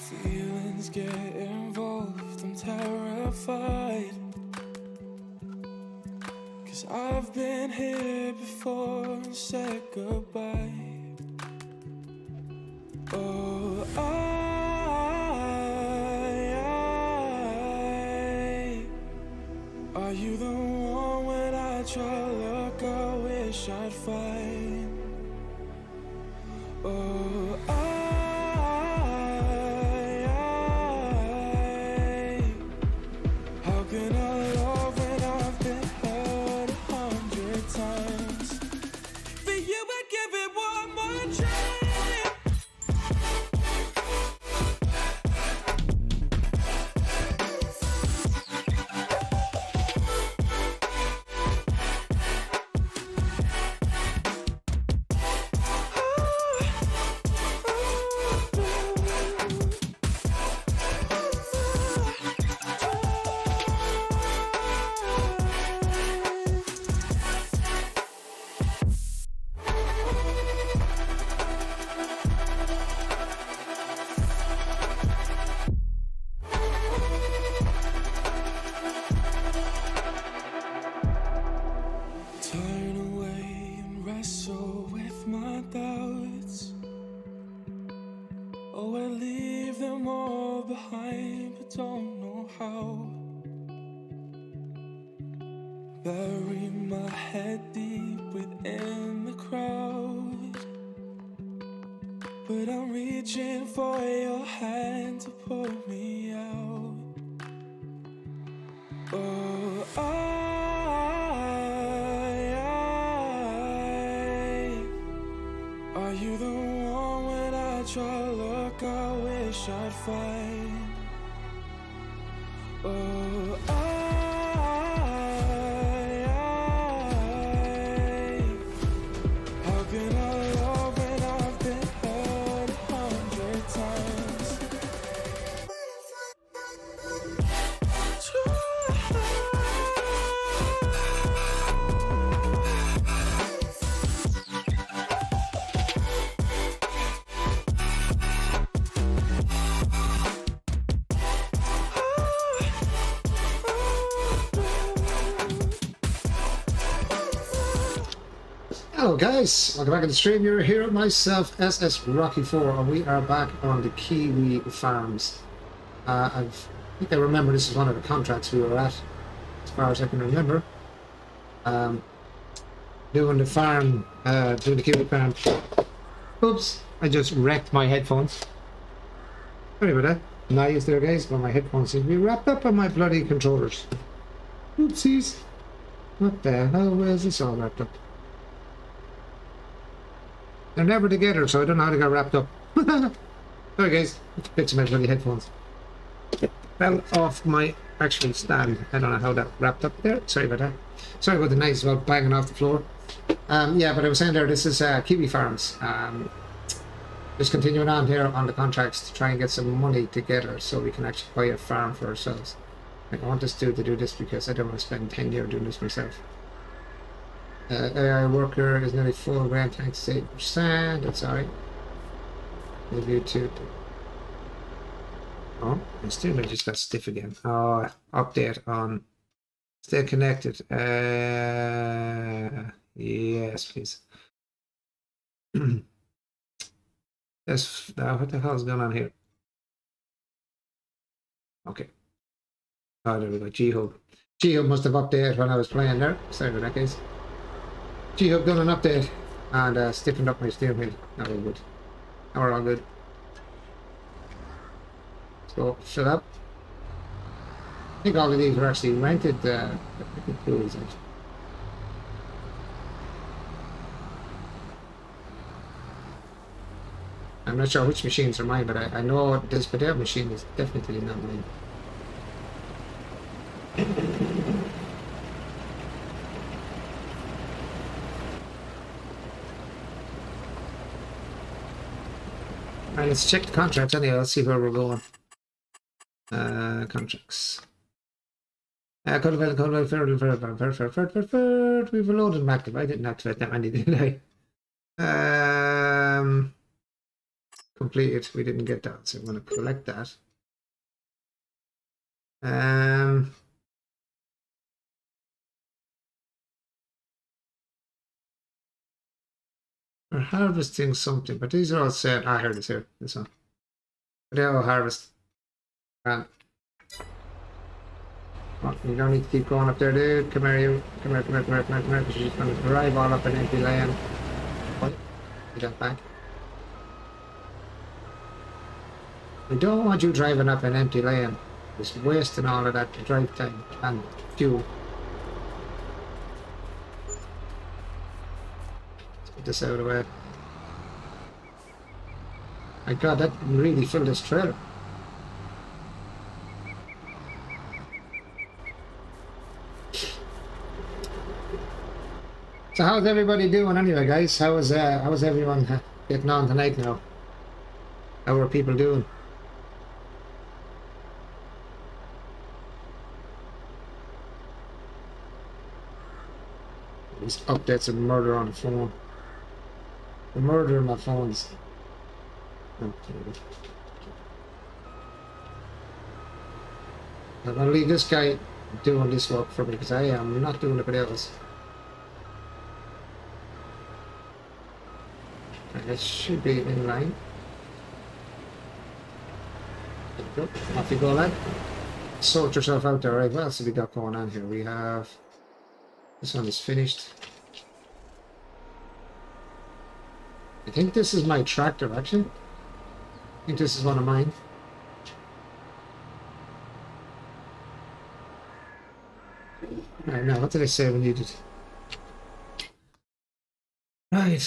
Feelings get involved, I'm terrified. 'Cause I've been here before and said goodbye. Oh, are you the one when I try to look, I wish I'd find? Oh, how can I love when I've been hurt 100 times? For you, I give it one more try. Turn away and wrestle with my doubts. Oh, I leave them all behind, but don't know how. Bury my head deep within the crowd, but I'm reaching for your hand to pull me out. Oh, are you the one when I try to look, I wish I'd find? Oh, how can I love when I've been hurt 100 times? Hello guys, welcome back to the stream. You're here with myself, SS Rocky 4, and we are back on the Kiwi Farms. I think I remember this is one of the contracts we were at, as far as I can remember. Doing the farm, doing the Kiwi Farm. Oops, I just wrecked my headphones. Sorry about that. Nice there guys, but my headphones seem to be wrapped up on my bloody controllers. Oopsies. What the hell is this all wrapped up? They're never together, so I don't know how they got wrapped up. Sorry guys, let's fix my bloody headphones. Fell off my actual stand. I don't know how that wrapped up there. Sorry about that. Sorry about the noise about banging off the floor. Yeah, but I was saying there, this is Kiwi Farms. Just continuing on here on the contracts to try and get some money together so we can actually buy a farm for ourselves. I want this dude to do this because I don't want to spend 10 years doing this myself. AI worker is nearly full, grand thanks to 8%, that's alright. Maybe to. Oh, my still just got stiff again. Oh, update on stay connected. Yes, please. That's what the hell is going on here? Okay. Oh, there we go. G-Hub. G-Hub must have updated when I was playing there. Sorry for that, guys. G-Hub done an update and stiffened up my steering wheel. Now we're good. Now we're all good. So, shut up. I think all of these were actually rented tools. I'm not sure which machines are mine, but I know this potato machine is definitely not mine. Alright, let's check the contracts anyway. Let's see where we're going. Contracts. We've loaded them active. I didn't activate that many, did I? Come completed. We didn't get that, so I'm going to collect that. We're harvesting something, but these are all set. Ah, here it is here. This one. They all harvest. And oh, you don't need to keep going up there, dude. Come here, you. Come here, come here, come here, come here, come here. You're just going to drive all up an empty lane. What? You got back. We don't want you driving up an empty lane. It's wasting all of that drive time and fuel. Let's get this out of the way. My God, that really filled this trailer. So how's everybody doing anyway, guys? How's everyone getting on tonight now? How are people doing? These updates of murder on the phone. The murder on my phones. I'm gonna leave this guy doing this work for me because I am not doing it else. It should be in line. There you go. Off you go, lad. Sort yourself out there, right? What else have we got going on here? We have this one is finished. I think this is my tractor, actually. I think this is one of mine. Right, now, what did I say we needed? Right,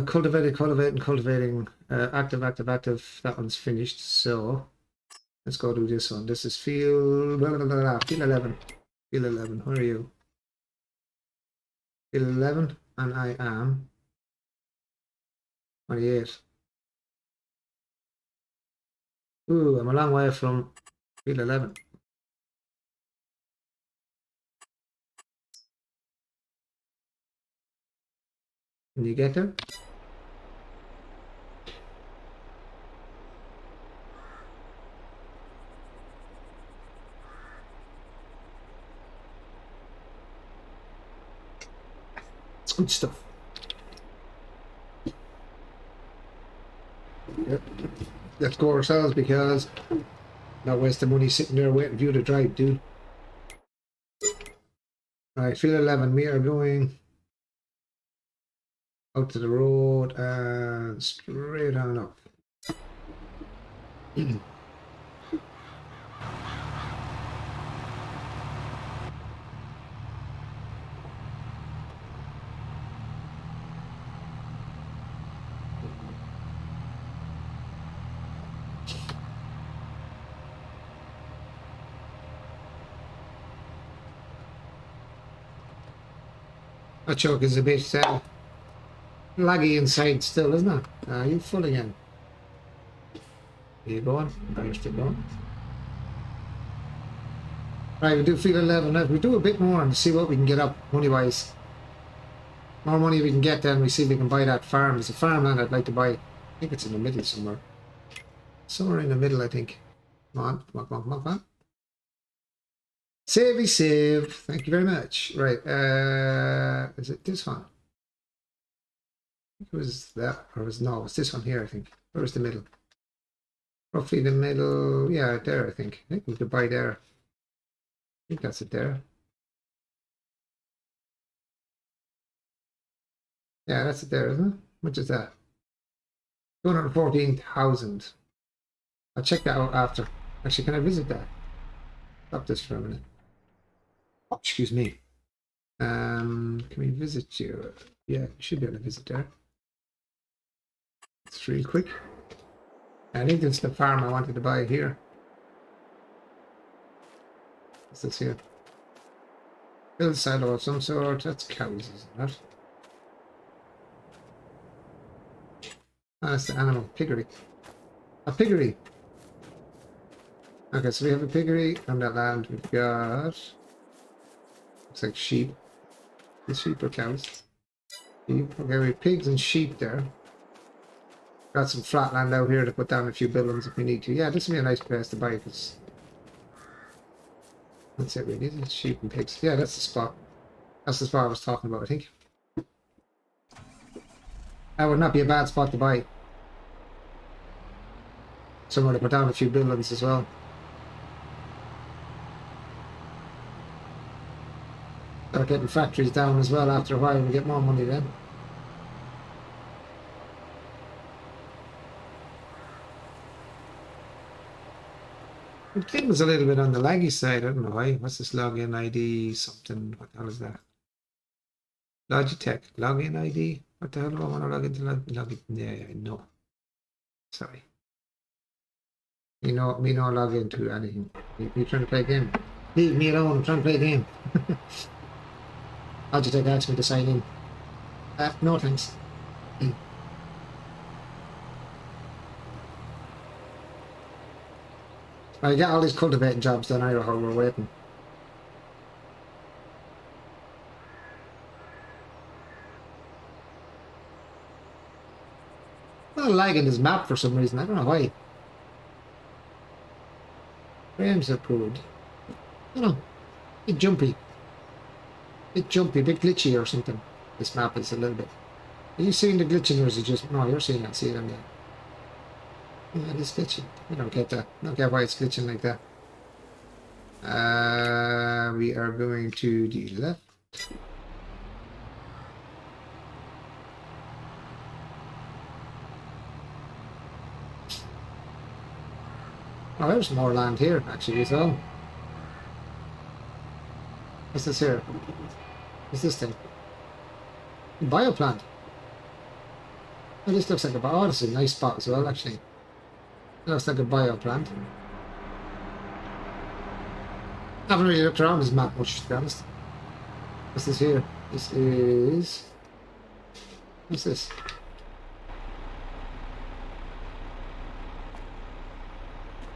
cultivating, active. That one's finished, so let's go do this one. This is field 11. Field 11, where are you? Field 11, and I am 28. Ooh, I'm a long way from field 11. Can you get there? It's good stuff. Yep. Let's go ourselves because not wasting money sitting there waiting for you to drive, dude. Alright, field 11, we are going out to the road and straight on up. That choke is a bit laggy inside still, isn't it? You full again. Are you going? Are you still going? Right, we do field 11 now. We do a bit more and see what we can get up money wise. More money we can get, then we see if we can buy that farm. There's a farmland I'd like to buy. I think it's in the middle somewhere. Somewhere in the middle, I think. Come on, come on, come on, come on, come on. Savey save. Thank you very much. Right, is it this one? It was that, or was no, it's this one here, I think. Where is the middle? Roughly the middle, yeah, there, I think. I think we could buy there. I think that's it there. Yeah, that's it there, isn't it? How much is that? 214,000. I'll check that out after. Actually, can I visit that? Stop this for a minute. Oh, excuse me. Can we visit you? Yeah, you should be able to visit there. It's real quick. I think this is the farm I wanted to buy here. What's this here? Build silo of some sort. That's cows, isn't it? Ah, that's the animal. Piggery. A piggery. Okay, so we have a piggery on that land. We've got... looks like sheep. The sheep or cows? Sheep. Okay, we have pigs and sheep there. Got some flat land out here to put down a few buildings if we need to. Yeah, this would be a nice place to buy because that's it really. It's sheep and pigs. Yeah, that's the spot. That's the spot I was talking about, I think. That would not be a bad spot to buy. Somewhere to put down a few buildings as well. Start getting factories down as well after a while and get more money then. The game was a little bit on the laggy side, I don't know why. What's this login ID something? What the hell is that? Logitech, login ID? What the hell do I want to log into login? Yeah, no. Sorry. Me no log into anything. You trying to play a game? Leave me alone, I'm trying to play a game. Logitech asked me to sign in. No thanks. I get all these cultivating jobs done out while we're waiting. I'm lagging this map for some reason, I don't know why. Frames are good. I don't know. Bit jumpy. Bit glitchy or something. This map is a little bit. Are you seeing the glitching or is it just... No, you're seeing it, see it on there. Yeah, it is glitching. I don't get that. I don't get why it's glitching like that. We are going to the left. Oh, there's more land here, actually, as well. What's this here? What's this thing? Bioplant. Oh, this looks like a... Oh, this is a nice spot as well, actually. It looks like a bioplant. I haven't really looked around this map much, to be honest. What's this here? This is... What's this?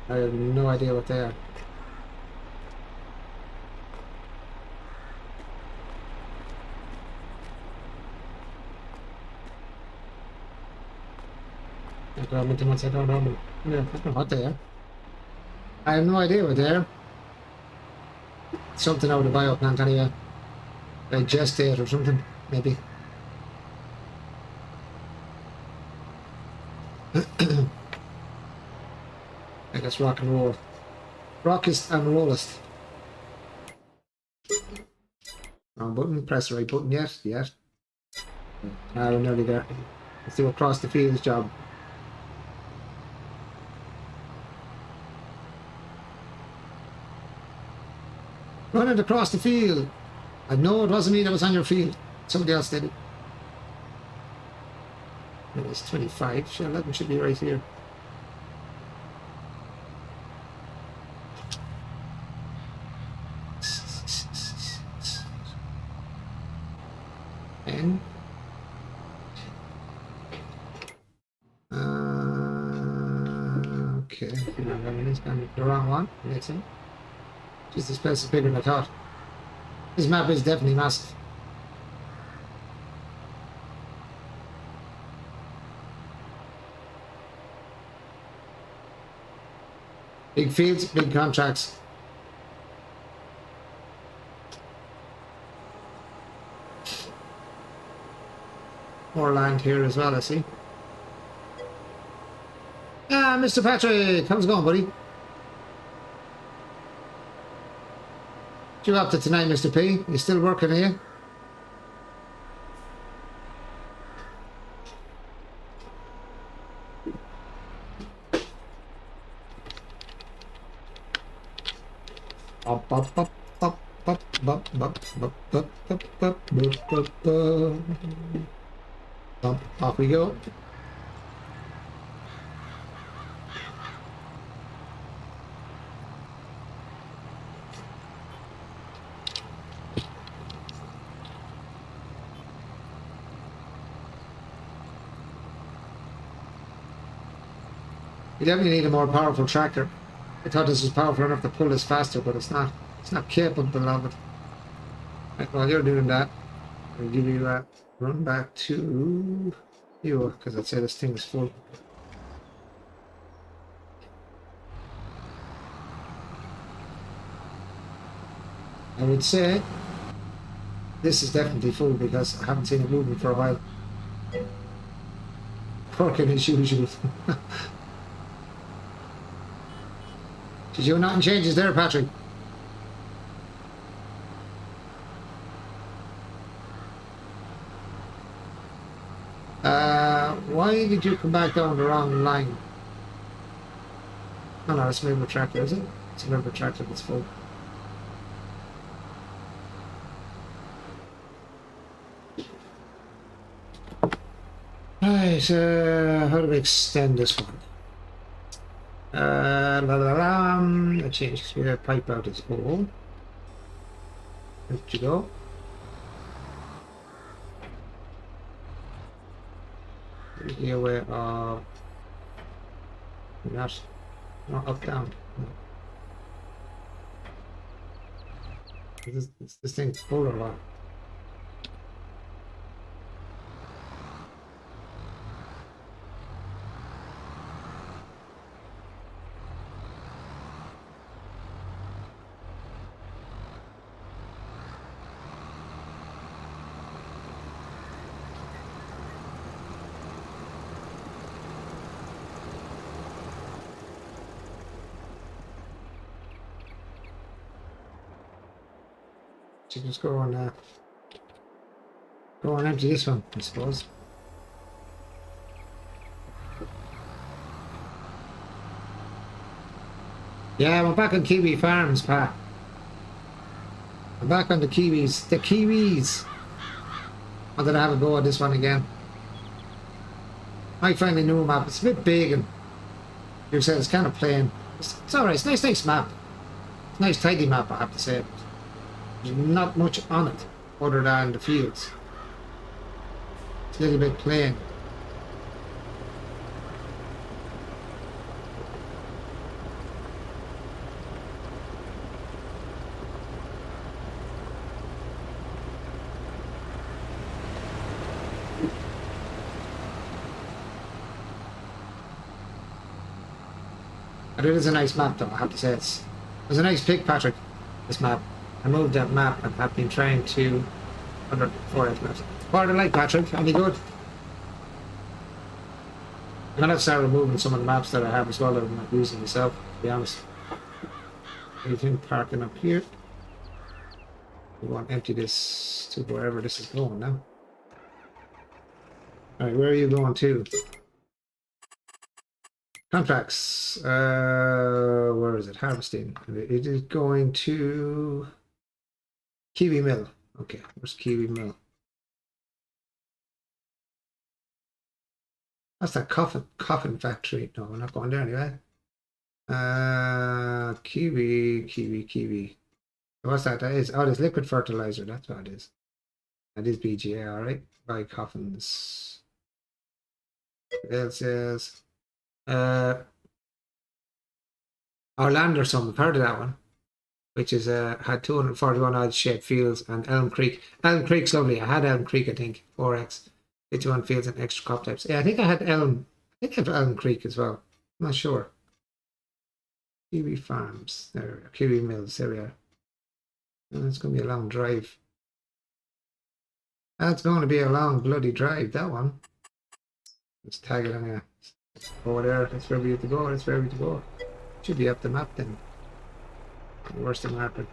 I have no idea what they are. I don't know what they are. I have no idea what they are. Something out of the bioplant anyway. Like gestate or something, maybe. I guess rock and roll. Rockist and rollist. Wrong button, press the right button, yes. We're nearly there. Let's do a cross the fields job. Running across the field. I know it wasn't me that was on your field. Somebody else did it. It was 25. Sure, 11 should be right here. And okay, the wrong one. That's it. Just this place is bigger than I thought. This map is definitely massive. Big fields, big contracts. More land here as well, I see. Ah, Mr. Patrick, how's it going, buddy? What you up to tonight, Mr. P? You still working here? Off we go. You definitely need a more powerful tractor. I thought this was powerful enough to pull this faster, but it's not. It's not capable of it. Right, while you're doing that, I'll give you a run back to you, because I'd say this thing is full. I would say this is definitely full because I haven't seen it moving for a while. Working as usual. Did you nothing changes there, Patrick? Why did you come back down the wrong line? Oh no, it's a member tractor, is it? It's a member tractor that's full. Right, how do we extend this one? I changed the pipe out its hole. There you go. The way of not up down. No. This thing's full or what? So just go on empty this one, I suppose. Yeah, we're back on Kiwi Farms, Pat. I'm back on the Kiwis. The Kiwis! I'm gonna have a go at this one again. I find a new map. It's a bit big and you said it's kind of plain. It's alright, it's a nice map. It's a nice tidy map, I have to say. There's not much on it other than the fields. It's a little bit plain. But it is a nice map though, I have to say. It's a nice pick, Patrick, this map. I moved that map and have been trying to other 4X maps. What do you like, Patrick? Any good? I'm gonna start removing some of the maps that I have as well that I'm not using myself, to be honest. Anything parking up here. We want to empty this to wherever this is going now. Alright, where are you going to? Contracts. Where is it? Harvesting. It is going to Kiwi Mill. Okay, where's Kiwi Mill? That's that coffin factory. No, we're not going there anyway. Kiwi. What's that? That is. Oh, there's liquid fertilizer. That's what it is. That is BGA, alright. Buy coffins. It says Orlando, some we've heard of that one, which is had 241 odd shaped fields, and Elm Creek. Elm Creek's lovely. I had Elm Creek, I think, 4X, 51 fields and extra crop types. Yeah, I think I had Elm. I think I have Elm Creek as well. I'm not sure. Kiwi Farms, there we are. Kiwi Mills, there we are. Oh, it's going to be a long drive. That's going to be a long bloody drive, that one. Let's tag it on here. Over there, that's where we have to go, that's where we have to go. Should be up the map then. Where's the market?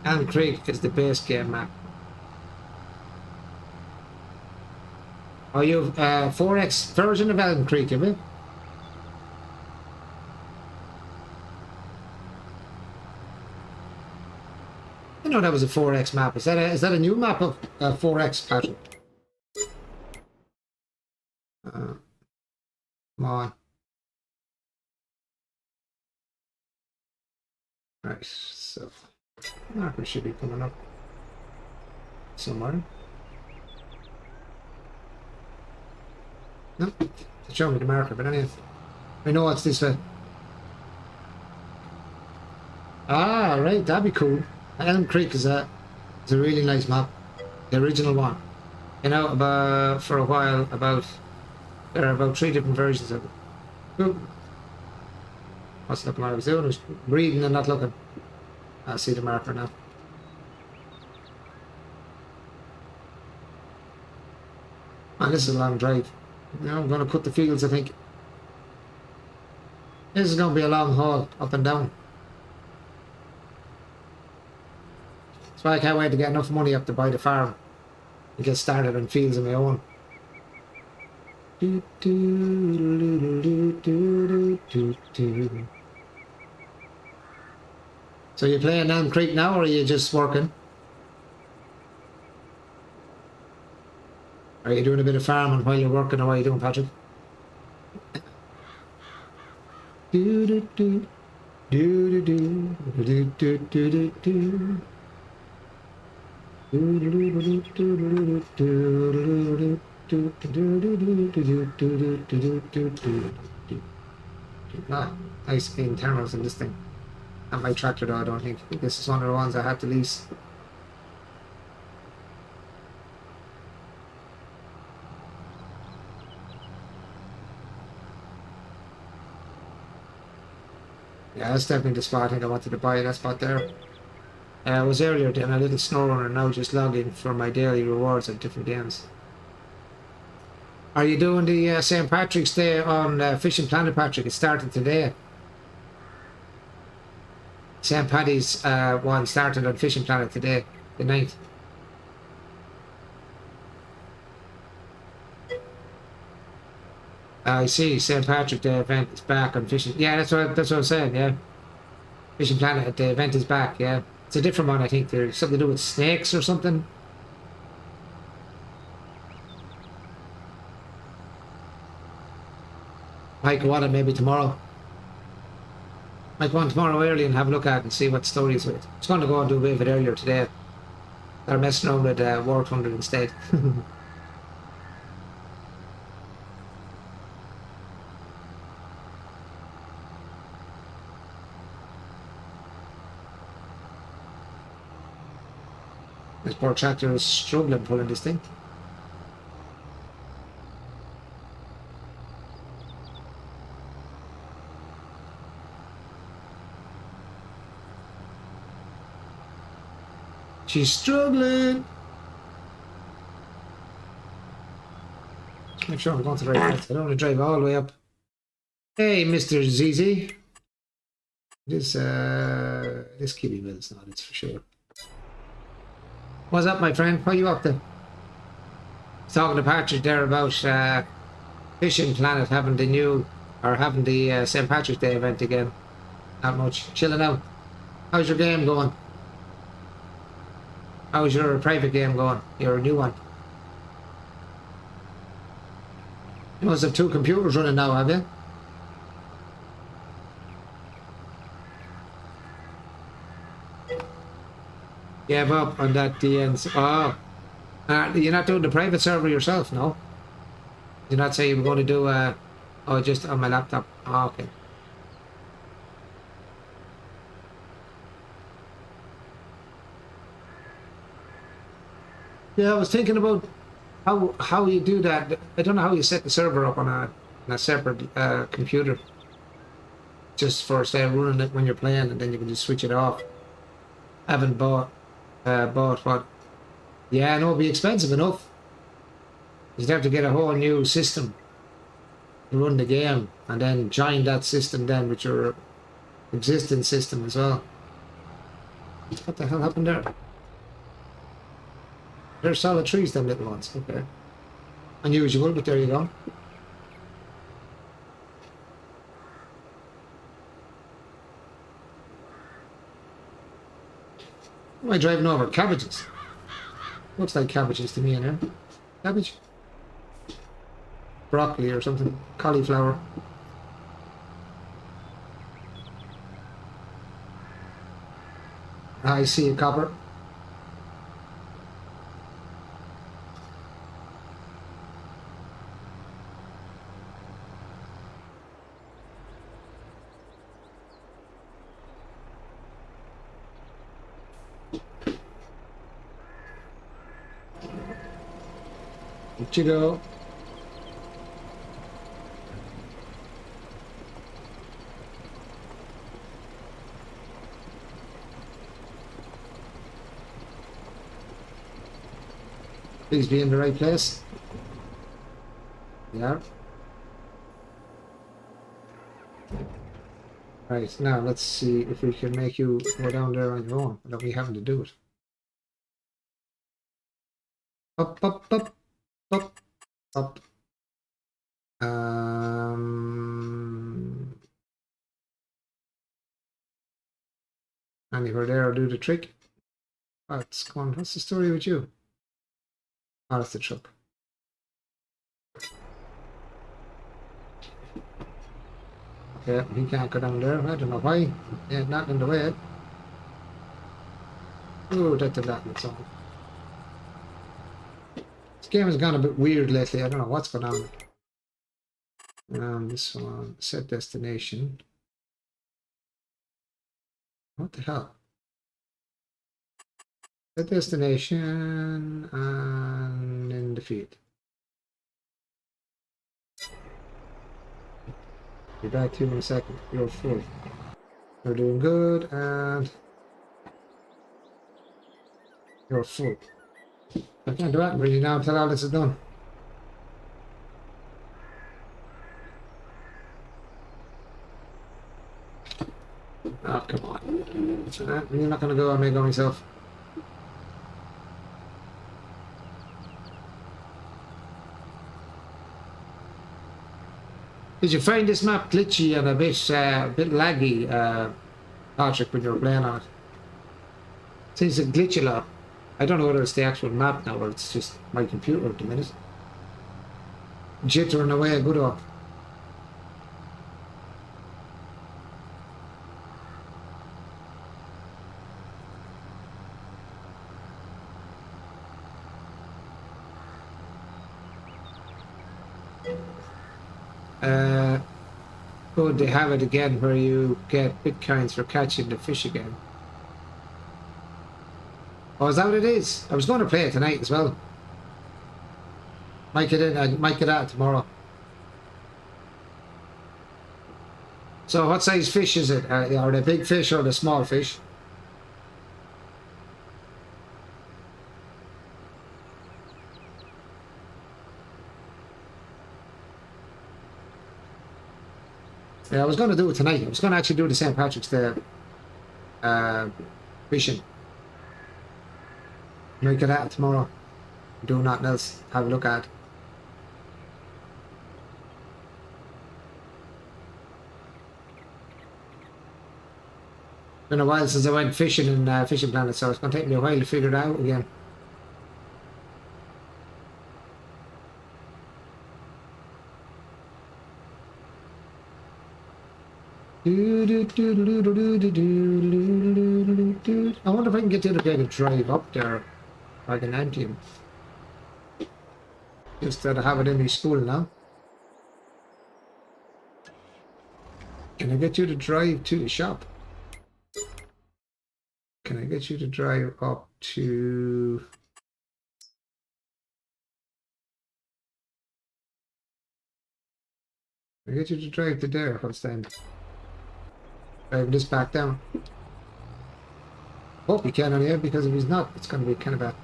Elm Creek is the base game map. Oh, you have 4X version of Elm Creek, have you? I know that was a 4X map. Is that a new map of 4X, Patrick? Come on. Right, so marker should be coming up somewhere. No, to show me the marker, but anyway, I know it's this way. Ah, right, that'd be cool. Elm Creek is a really nice map, the original one. You know, about for a while, there are about 3 different versions of it. Cool. What's looking what I was doing? I was reading and not looking. I see the marker now. And this is a long drive. Now I'm going to cut the fields, I think. This is going to be a long haul, up and down. That's why I can't wait to get enough money up to buy the farm and get started on fields of my own. So you playing Elm Creek now, or are you just working? Are you doing a bit of farming while you're working, or what are you doing, Patrick? Ah, nice internals in this thing. Not my tractor though, I don't think. This is one of the ones I had to lease. Yeah, that's definitely the spot I think I wanted to buy, that spot there. I was earlier doing a little snow runner, now just logging for my daily rewards at different games. Are you doing the St. Patrick's Day on Fishing Planet, Patrick? It started today. St. Paddy's one started on Fishing Planet today, the 9th. I see, St. Patrick Day event is back on Fishing. Yeah, that's what I'm saying, yeah. Fishing Planet, the event is back, yeah. It's a different one, I think. There's something to do with snakes or something. Might go on it maybe tomorrow. Might go on tomorrow early and have a look at it and see what stories with. I was going to go and do a bit of it earlier today. They're messing around with War Thunder instead. This poor tractor is struggling pulling this thing. She's struggling. Make sure I'm going to the right place. I don't want to drive all the way up. Hey, Mr. ZZ. This Kiwi Mill's not, it's for sure. What's up, my friend? What are you up to? Talking to Patrick there about Fishing Planet having the St. Patrick's Day event again. Not much. Chilling out. How's your game going? How's your private game going? Your new one? You must have 2 computers running now, have you? Gave up on that DNC. Oh. You're not doing the private server yourself, no? You're not saying you were going to do oh, just on my laptop. Oh, okay. Yeah, I was thinking about how you do that. I don't know how you set the server up on a separate computer. Just for, say, running it when you're playing, and then you can just switch it off. I haven't bought what? Yeah, no, it'd be expensive enough. You'd have to get a whole new system to run the game, and then join that system then with your existing system as well. What the hell happened there? They're solid trees, them little ones. Okay. Unusual, but there you go. Am I driving over cabbages? Looks like cabbages to me in here. Cabbage? Broccoli or something. Cauliflower. I see a copper. Up you go. Please be in the right place. Yeah. Right, now let's see if we can make you go down there on your own without me having to do it. Up, up, up, up, up. Anywhere there will do the trick. What's the story with you? Oh, that's the truck. Okay, he can't go down there. I don't know why. Yeah, not in the way. Oh, that did that and so on. This game has gone a bit weird lately. I don't know what's going on. This one, set destination. What the hell? Set destination and in the field. Be back to you in a second. You're full. You're doing good and you're full. I can't do that really now until all this is done. Oh, come on. You're not going to go, I may go myself. Did you find this map glitchy and a bit laggy, Patrick, when you were playing on it? Seems to glitch a lot. I don't know whether it's the actual map now or it's just my computer at the minute. Jittering away a good one. Oh, they have it again where you get bitcoins for catching the fish again. Oh, is that what it is? I was going to play it tonight as well. Might get in, I might get out tomorrow. So what size fish is it? Are they big fish or the small fish? Yeah, I was going to do it tonight. I was going to actually do the St. Patrick's Day fishing. Might get out tomorrow. Do nothing else. Have a look at. Been a while since I went fishing in Fishing Planet, so it's going to take me a while to figure it out again. I wonder if I can get the other guy to drive up there like an Antium. Just that I have it in my school now. Can I get you to drive to the shop? Can I get you to drive up to... Can I get you to drive to there, Holstein? Driving this back down. Hope he can on here, because if he's not, it's going to be kind of a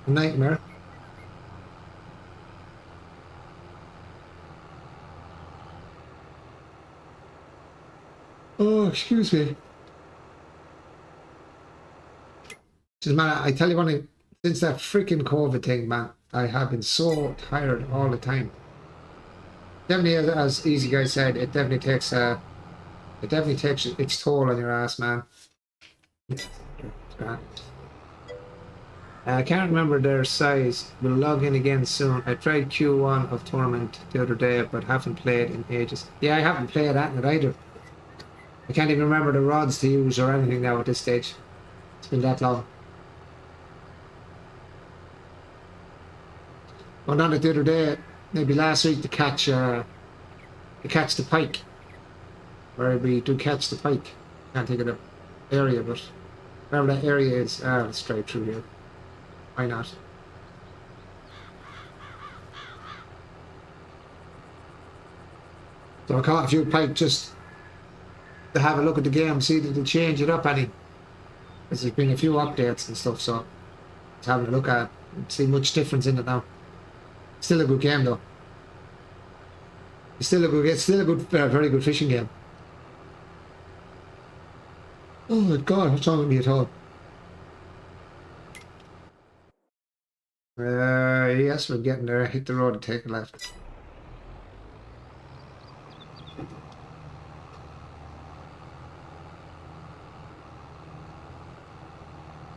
nightmare. Oh, excuse me. Man, I tell you one, since that freaking COVID thing, man, I have been so tired all the time. Definitely, as Easy Guy said, it definitely takes its toll on your ass, man. I can't remember their size. We'll log in again soon. I tried Q1 of Tournament the other day, but haven't played in ages. Yeah, I haven't played that in it either. I can't even remember the rods to use or anything now at this stage. It's been that long. Went on it the other day, maybe last week, to catch the pike. Where we do catch the pike. Can't think of the area, but wherever that area is, let's straight through here. Why not? So I caught a few pike just to have a look at the game, see that they change it up any. There's been a few updates and stuff, so just having a look at see much difference in it now. Still a good game though. It's still a good, very good fishing game. Oh my god, what's wrong with me at all? Yes, we're getting there. Hit the road and take a left.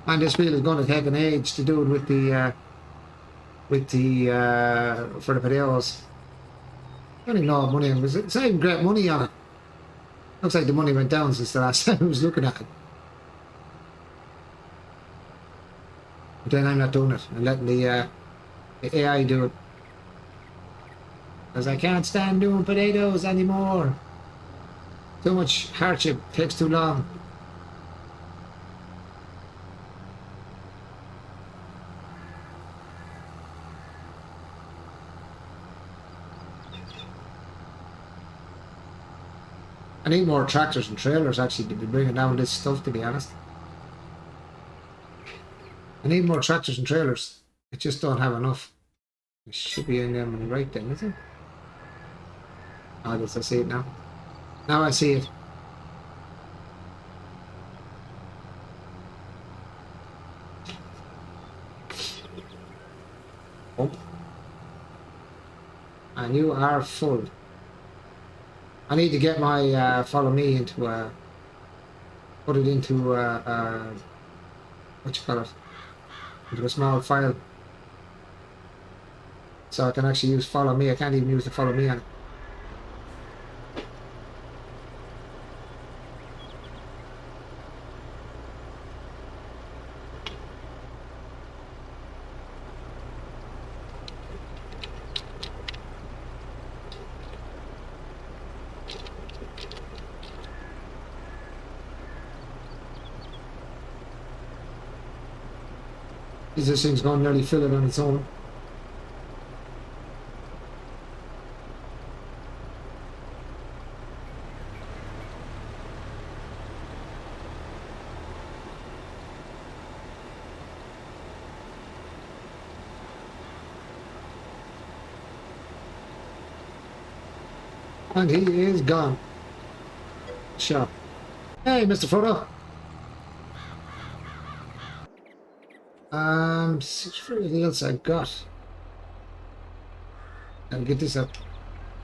And this wheel is going to take an age to do it with the for the potatoes. I don't even know what money it was. It's not even great money on it. Looks like the money went down since the last time I was looking at it. But then I'm not doing it. I'm letting the AI do it. Because I can't stand doing potatoes anymore. Too much hardship. Takes too long. I need more tractors and trailers actually to be bringing down this stuff, to be honest. I need more tractors and trailers. I just don't have enough. It should be in them right then, is it? Oh, yes, I see it now. Now I see it. Oh. And you are full. I need to get my follow me into put it into what you call it, into a small file, so I can actually use follow me. I can't even use the follow me on it. This thing's gone nearly fill it on its own. And he is gone. Sure. Hey, Mr. Photo. See everything else I've got. I'll get this up.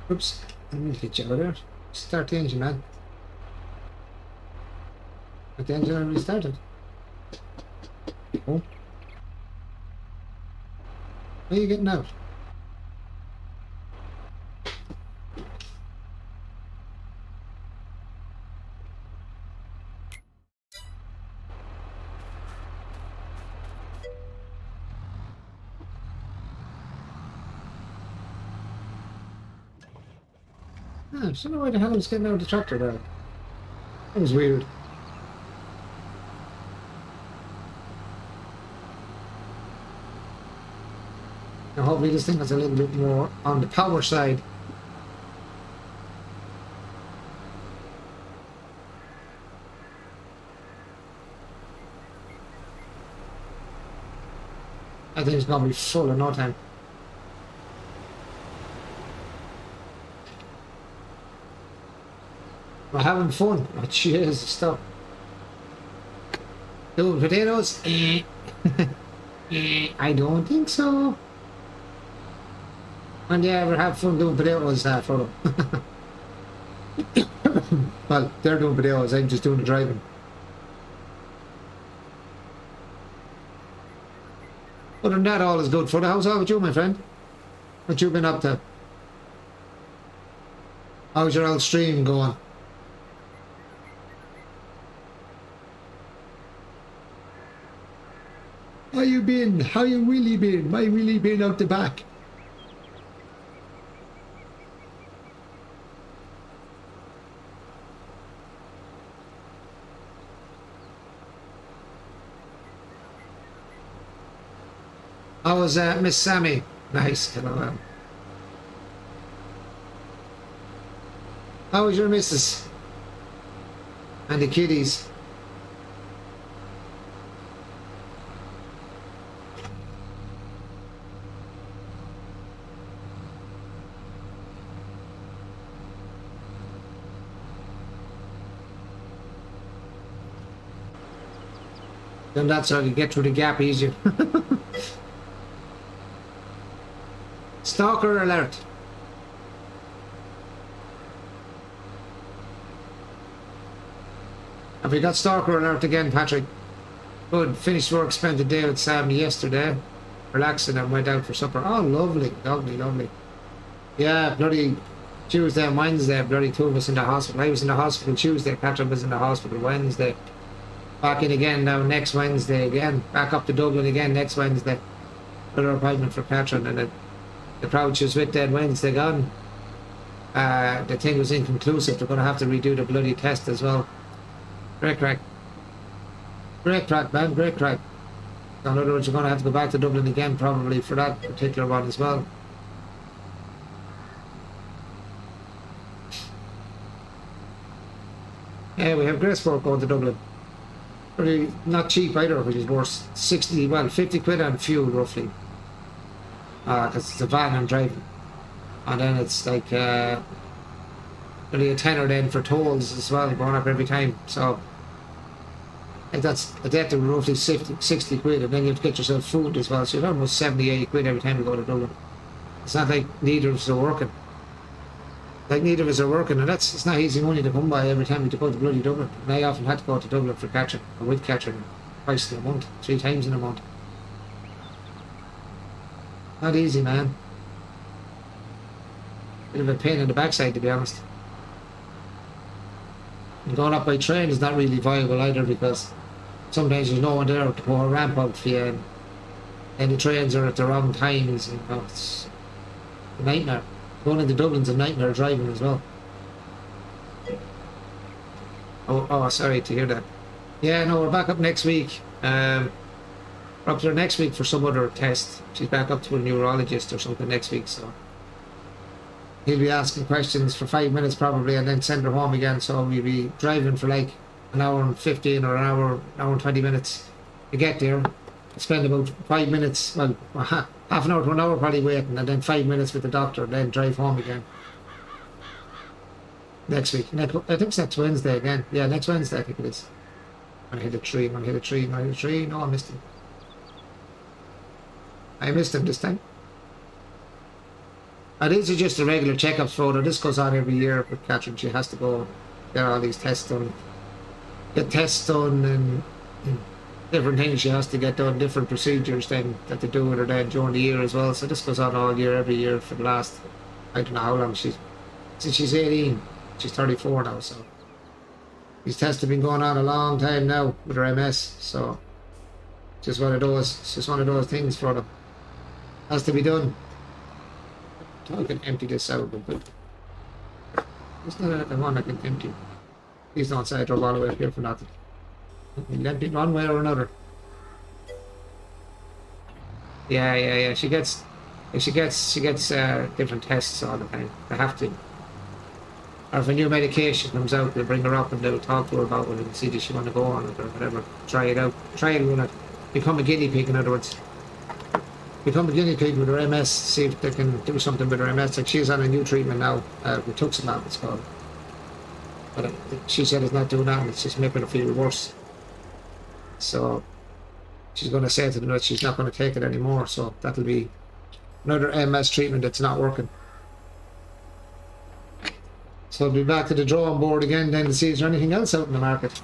Oops, let me get you out of there. Start the engine, man. But the engine already started. Oh. Where are you getting out? I don't know why the hell I was getting out of the tractor there. That was weird. Now hopefully this thing has a little bit more on the power side. I think it's going to be full in no time. We're having fun. Oh, cheers, stop. Doing potatoes? I don't think so. When do you ever have fun doing potatoes, Frodo? Well, they're doing potatoes, I'm just doing the driving. Other than that, all is good. Frodo, how's all with you, my friend? What you been up to? How's your old stream going? How you been? How you really been? My really been out the back. How was Miss Sammy? Nice. Hello. How was your missus? And the kiddies? Then that's how you get through the gap easier. Stalker alert. Have we got stalker alert again, Patrick? Good. Finished work, spent the day with Sam yesterday. Relaxing and went out for supper. Oh, lovely. Lovely, lovely. Yeah, bloody Tuesday and Wednesday, bloody two of us in the hospital. I was in the hospital Tuesday, Patrick was in the hospital Wednesday. Back in again now next Wednesday again. Back up to Dublin again next Wednesday. Another appointment for Catherine, and the crowd she was with then Wednesday gone. The thing was inconclusive. They're going to have to redo the bloody test as well. Great crack. Great crack, man. Great crack. So in other words, you're going to have to go back to Dublin again probably for that particular one as well. Yeah, we have Gracesport going to Dublin. Pretty not cheap either, which is worth 50 quid on fuel roughly. Because it's a van I'm driving. And then it's like only a tenner then for tolls as well, going up every time. So like that's a debt of roughly 60 quid, and then you have to get yourself food as well. So you're almost 70, 80 quid every time you go to Dublin. It's not like neither of us are working. Like neither of us are working, and it's not easy money to come by every time you go to bloody Dublin. And I often had to go to Dublin for Catherine, or with Catherine, twice in a month, 3 times in a month. Not easy, man. Bit of a pain in the backside, to be honest. And going up by train is not really viable either, because sometimes there's no one there to pour a ramp out for you, and the trains are at the wrong times, and it's a nightmare. Going into Dublin's a nightmare driving as well. Oh, sorry to hear that. Yeah, no, we're back up next week. We're up there next week for some other test. She's back up to a neurologist or something next week, so he'll be asking questions for 5 minutes probably, and then send her home again. So we'll be driving for like an hour and 15 or an hour and 20 minutes to get there. Spend about 5 minutes, well, half an hour to an hour probably waiting, and then 5 minutes with the doctor, and then drive home again. Next week. I think it's next Wednesday again. Yeah, next Wednesday I think it is. I'm gonna hit a tree, I'm gonna hit a tree, I'm gonna hit a tree. No, I missed him. I missed him this time. And these are just the regular checkups for her. This goes on every year with Catherine. She has to go get all these tests done. Get tests done and different things she has to get done, different procedures then that they do with her then during the year as well. So this goes on all year, every year for the last, I don't know how long since she's 18. She's 34 now, so these tests have been going on a long time now with her MS. So it's just one of those things for them. Has to be done. I can empty this out, but it's not the one I can empty. Please don't say I drove all the way up here for nothing. You'll empty it one way or another. Yeah. She gets different tests all the time. They have to. Or if a new medication comes out, they'll bring her up and they'll talk to her about it and see does she want to go on it or whatever. Try it out. Trial run it. Become a guinea pig, in other words. Become a guinea pig with her MS, see if they can do something with her MS. Like she's on a new treatment now, rituximab it's called. But she said it's not doing that, it's just making her feel worse. So she's going to say to them that she's not going to take it anymore, so that'll be another MS treatment that's not working. So I'll be back to the drawing board again then to see is there anything else out in the market.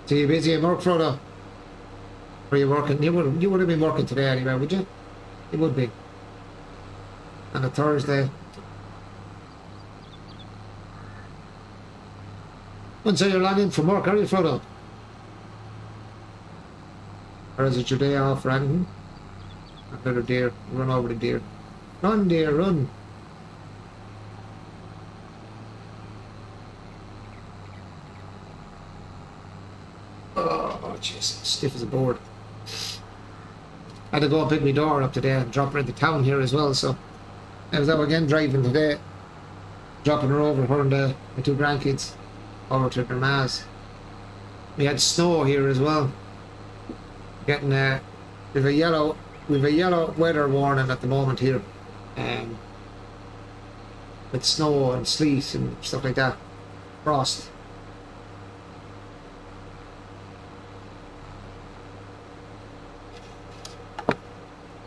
So you busy at work, Frodo? Or are you working? You would have been working today anyway, would you? You would be. On a Thursday. Once you're logging from work, are you, Frodo? Or is it your day off or anything? Another deer. Run over the deer. Run, deer, run. Oh, jeez, stiff as a board. I had to go and pick my daughter up today and drop her into town here as well, so I was out again driving today, dropping her over, her and my 2 grandkids over to their ma's. We had snow here as well, getting we've a yellow weather warning at the moment here, with snow and sleet and stuff like that, frost.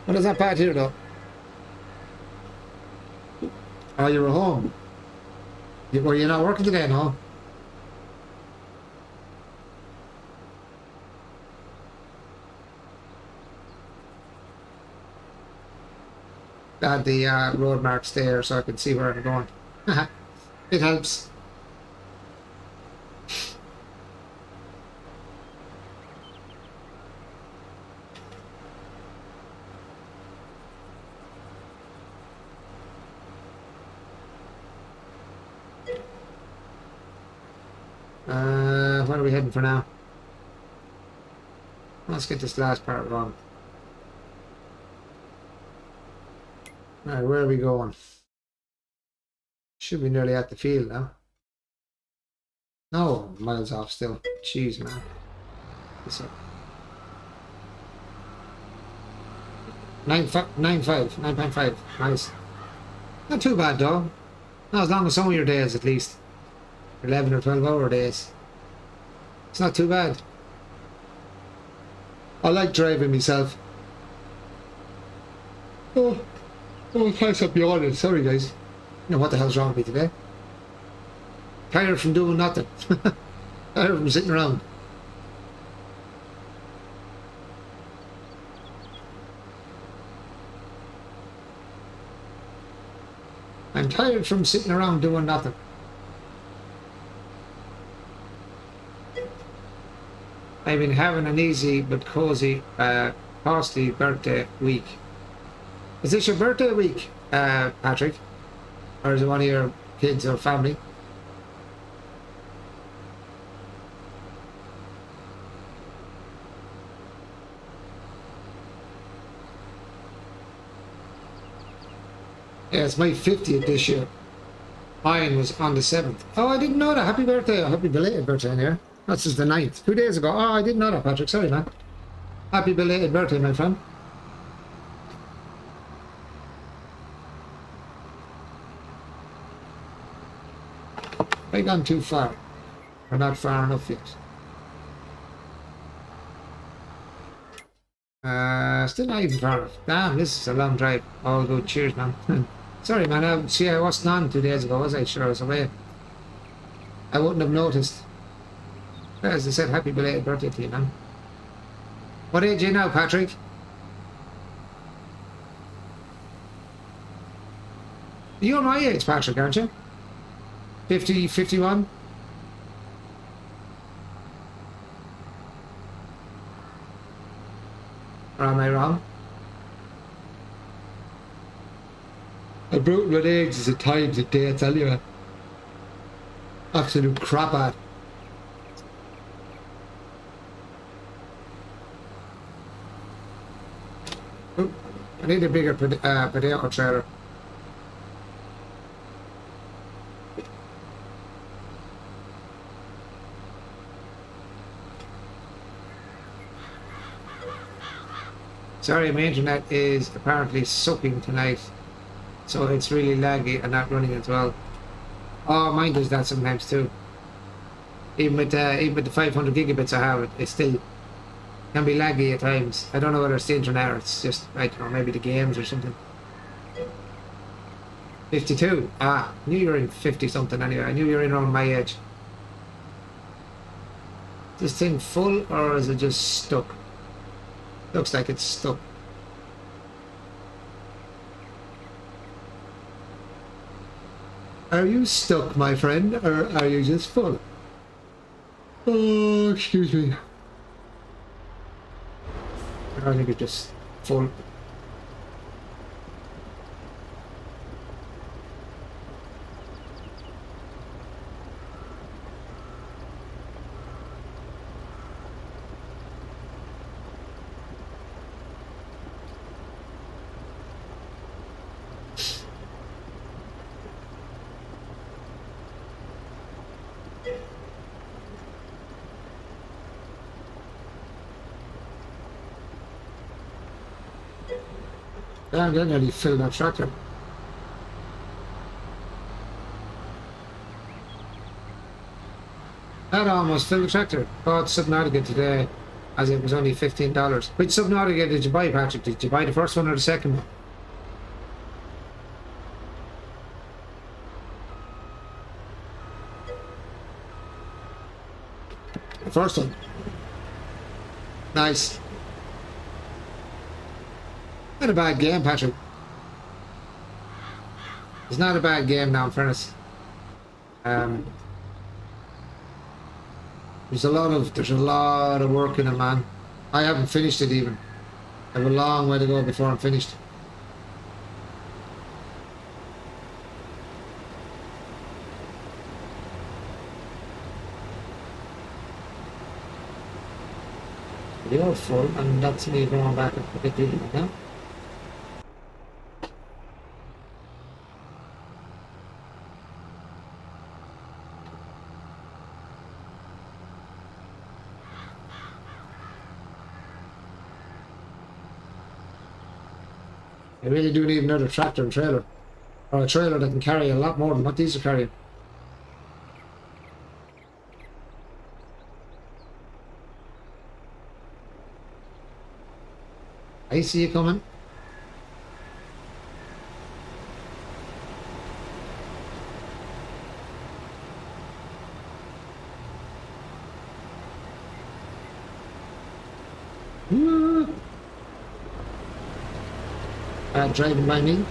What is that part here though? Oh, you were home. Were you not working today, no? I had the road marks there so I can see where I'm going. It helps. Where are we heading for now? Let's get this last part wrong. Alright, where are we going? Should be nearly at the field now. No, miles off still. Jeez, man. What's up? 9.5. Nice. Not too bad, though. Not as long as some of your days, at least. 11 or 12 hour days. It's not too bad. I like driving myself. Oh, thanks for yawning. Sorry, guys. You know what the hell's wrong with me today? Tired from doing nothing. Tired from sitting around. I'm tired from sitting around doing nothing. I've been having an easy but cozy, costly birthday week. Is this your birthday week, Patrick? Or is it one of your kids or family? Yeah, it's my 50th this year. Mine was on the 7th. Oh, I didn't know that. Happy birthday. Happy belated birthday in here. That's just the 9th. 2 days ago. Oh, I didn't know that, Patrick. Sorry, man. Happy belated birthday, my friend. I've gone too far. We're not far enough yet. Still not even far enough. Damn, this is a long drive. All good. Cheers, man. Sorry, man. I wasn't on 2 days ago, was I? Sure, I was away. I wouldn't have noticed. As I said, happy belated birthday to you, man. What age are you now, Patrick? You're my age, Patrick, aren't you? 50, 51? Or am I wrong? I'm brutal with ages at times at dates, anyway. Absolute crap at. Oh, I need a bigger potato trailer. Sorry, my internet is apparently sucking tonight, so it's really laggy and not running as well. Oh, mine does that sometimes too. Even with the 500 gigabits I have, it still can be laggy at times. I don't know whether it's the internet or it's just, I don't know, maybe the games or something. 52. Ah, I knew you were in 50 something anyway. I knew you were in around my age. Is this thing full or is it just stuck? Looks like it's stuck. Are you stuck, my friend, or are you just full? Oh, excuse me. I think it's just full. Damn, they nearly filled that tractor. That almost filled the tractor. Bought Subnautica today as it was only $15. Which Subnautica did you buy, Patrick? Did you buy the first one or the second one? The first one. Nice. Not a bad game, Patrick. It's not a bad game now, in fairness. There's a lot of work in it, man. I haven't finished it even. I have a long way to go before I'm finished. You're full, and that's me going back and get the now. I really do need another tractor and trailer. Or a trailer that can carry a lot more than what these are carrying. I see you coming. Driving by me.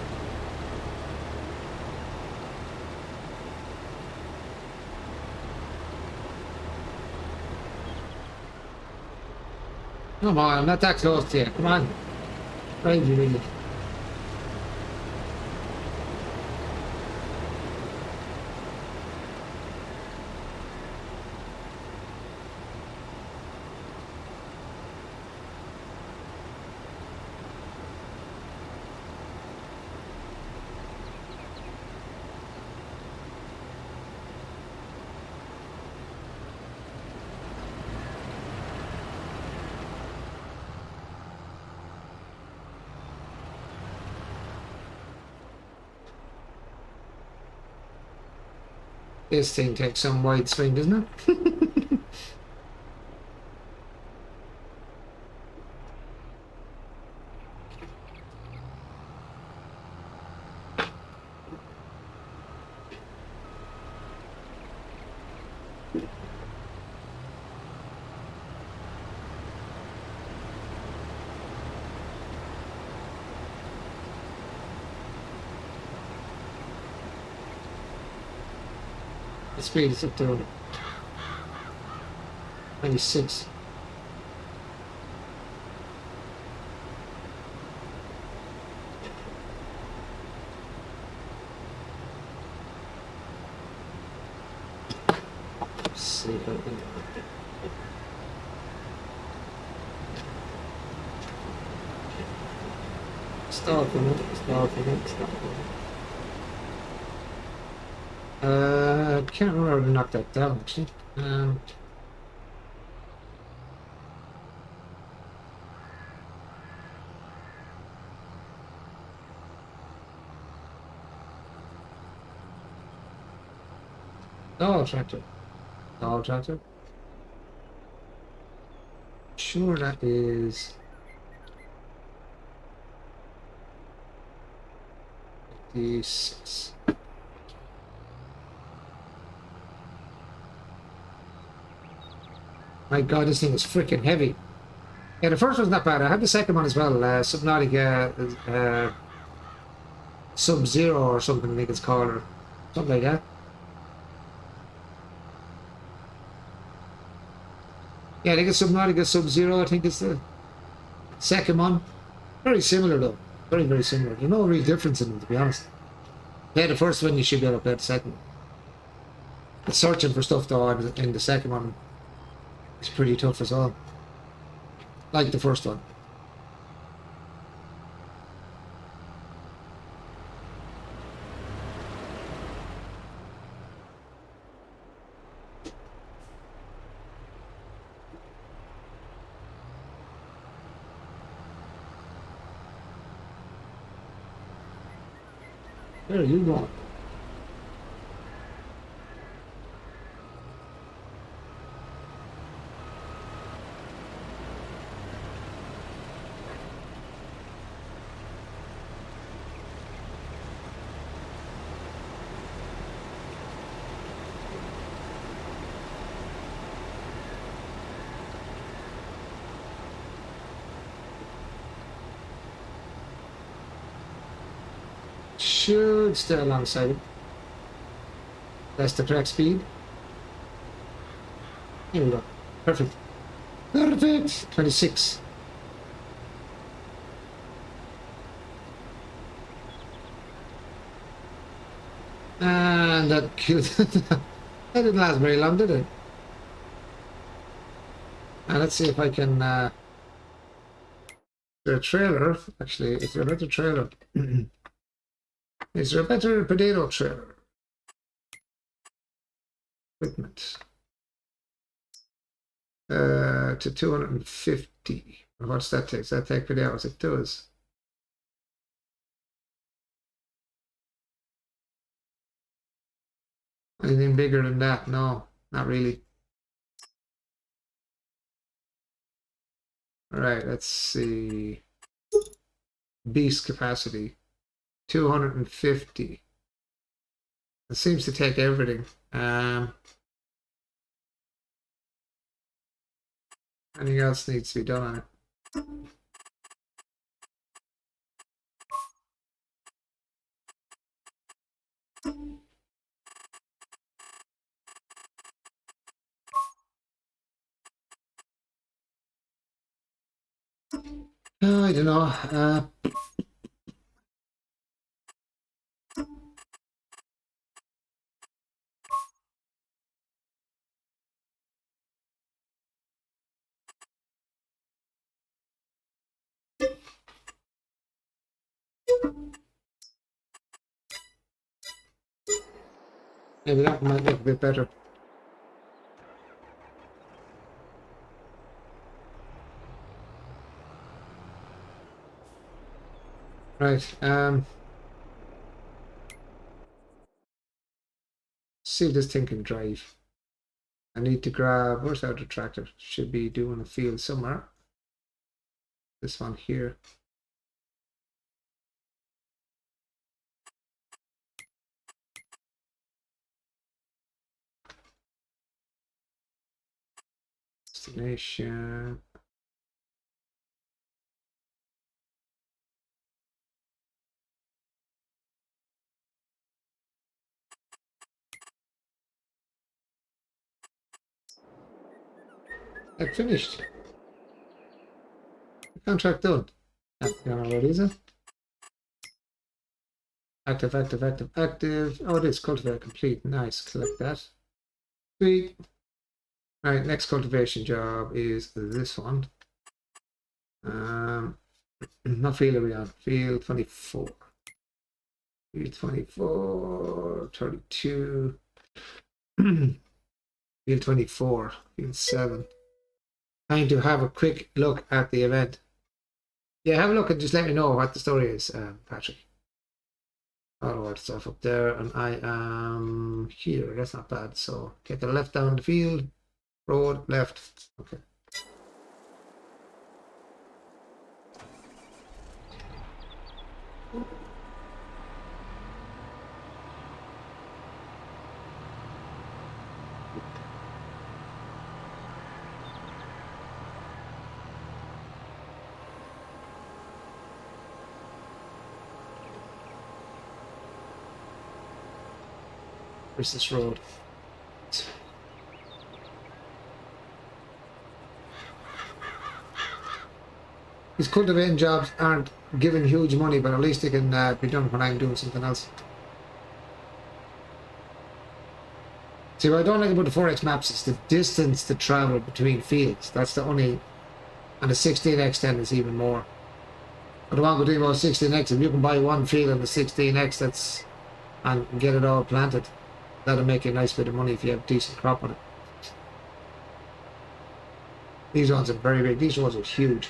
Come on, I'm not that close to you. Come on. Drive you really. This thing takes some wide swing, doesn't it? The speed is up to 96. See if I can. Start for a minute, start for a minute, start for a minute. I can't remember how to knock that down actually. Oh, tractor. Oh, tractor. Sure, that is. These. My God, this thing is freaking heavy. Yeah, the first one's not bad. I had the second one as well. Subnautica Sub-Zero or something, I think it's called, or something like that. Yeah, I think it's Subnautica Sub-Zero, I think it's the second one. Very similar though. Very, very similar. There's no real difference in them, to be honest. Yeah, the first one you should be able to play the second one. But searching for stuff though in the second one is pretty tough as well. Like the first one. Where are you going? Should stay alongside him. That's the correct speed. Here we go. Perfect. Perfect. 26. And that killed. That didn't last very long, did it? And let's see if I can. The trailer. Actually, is there a better trailer? Is there a better potato trailer? Equipment. To 250. What's that take? Does that take per hours? It does. Anything bigger than that? No, not really. All right, let's see. Beast capacity. 250. It seems to take everything. Anything else needs to be done on it? I don't know. Maybe that might look a bit better. Right. See if this thing can drive. I need to grab. Where's our tractor? Should be doing a field somewhere. This one here. Destination. I finished. Contract done. What is it? Active, active, active, active. Oh, it is cultivator complete. Nice. Collect that. Sweet. Right, next cultivation job is this one. Not field are we on? Field 24. Field 24, 32. Field 24, field 7. Time to have a quick look at the event. Yeah, have a look and just let me know what the story is, Patrick. All the stuff up there, and I am here. That's not bad. So take a left down the field, road, left. Okay. Where's this road? These cultivating jobs aren't giving huge money, but at least they can be done when I'm doing something else. See, what I don't like about the 4X maps is the distance to travel between fields. That's the only... And the 16X then is even more. But the one good thing about 16X, if you can buy one field on the 16X that's... and get it all planted, that'll make you a nice bit of money if you have a decent crop on it. These ones are very big. These ones are huge.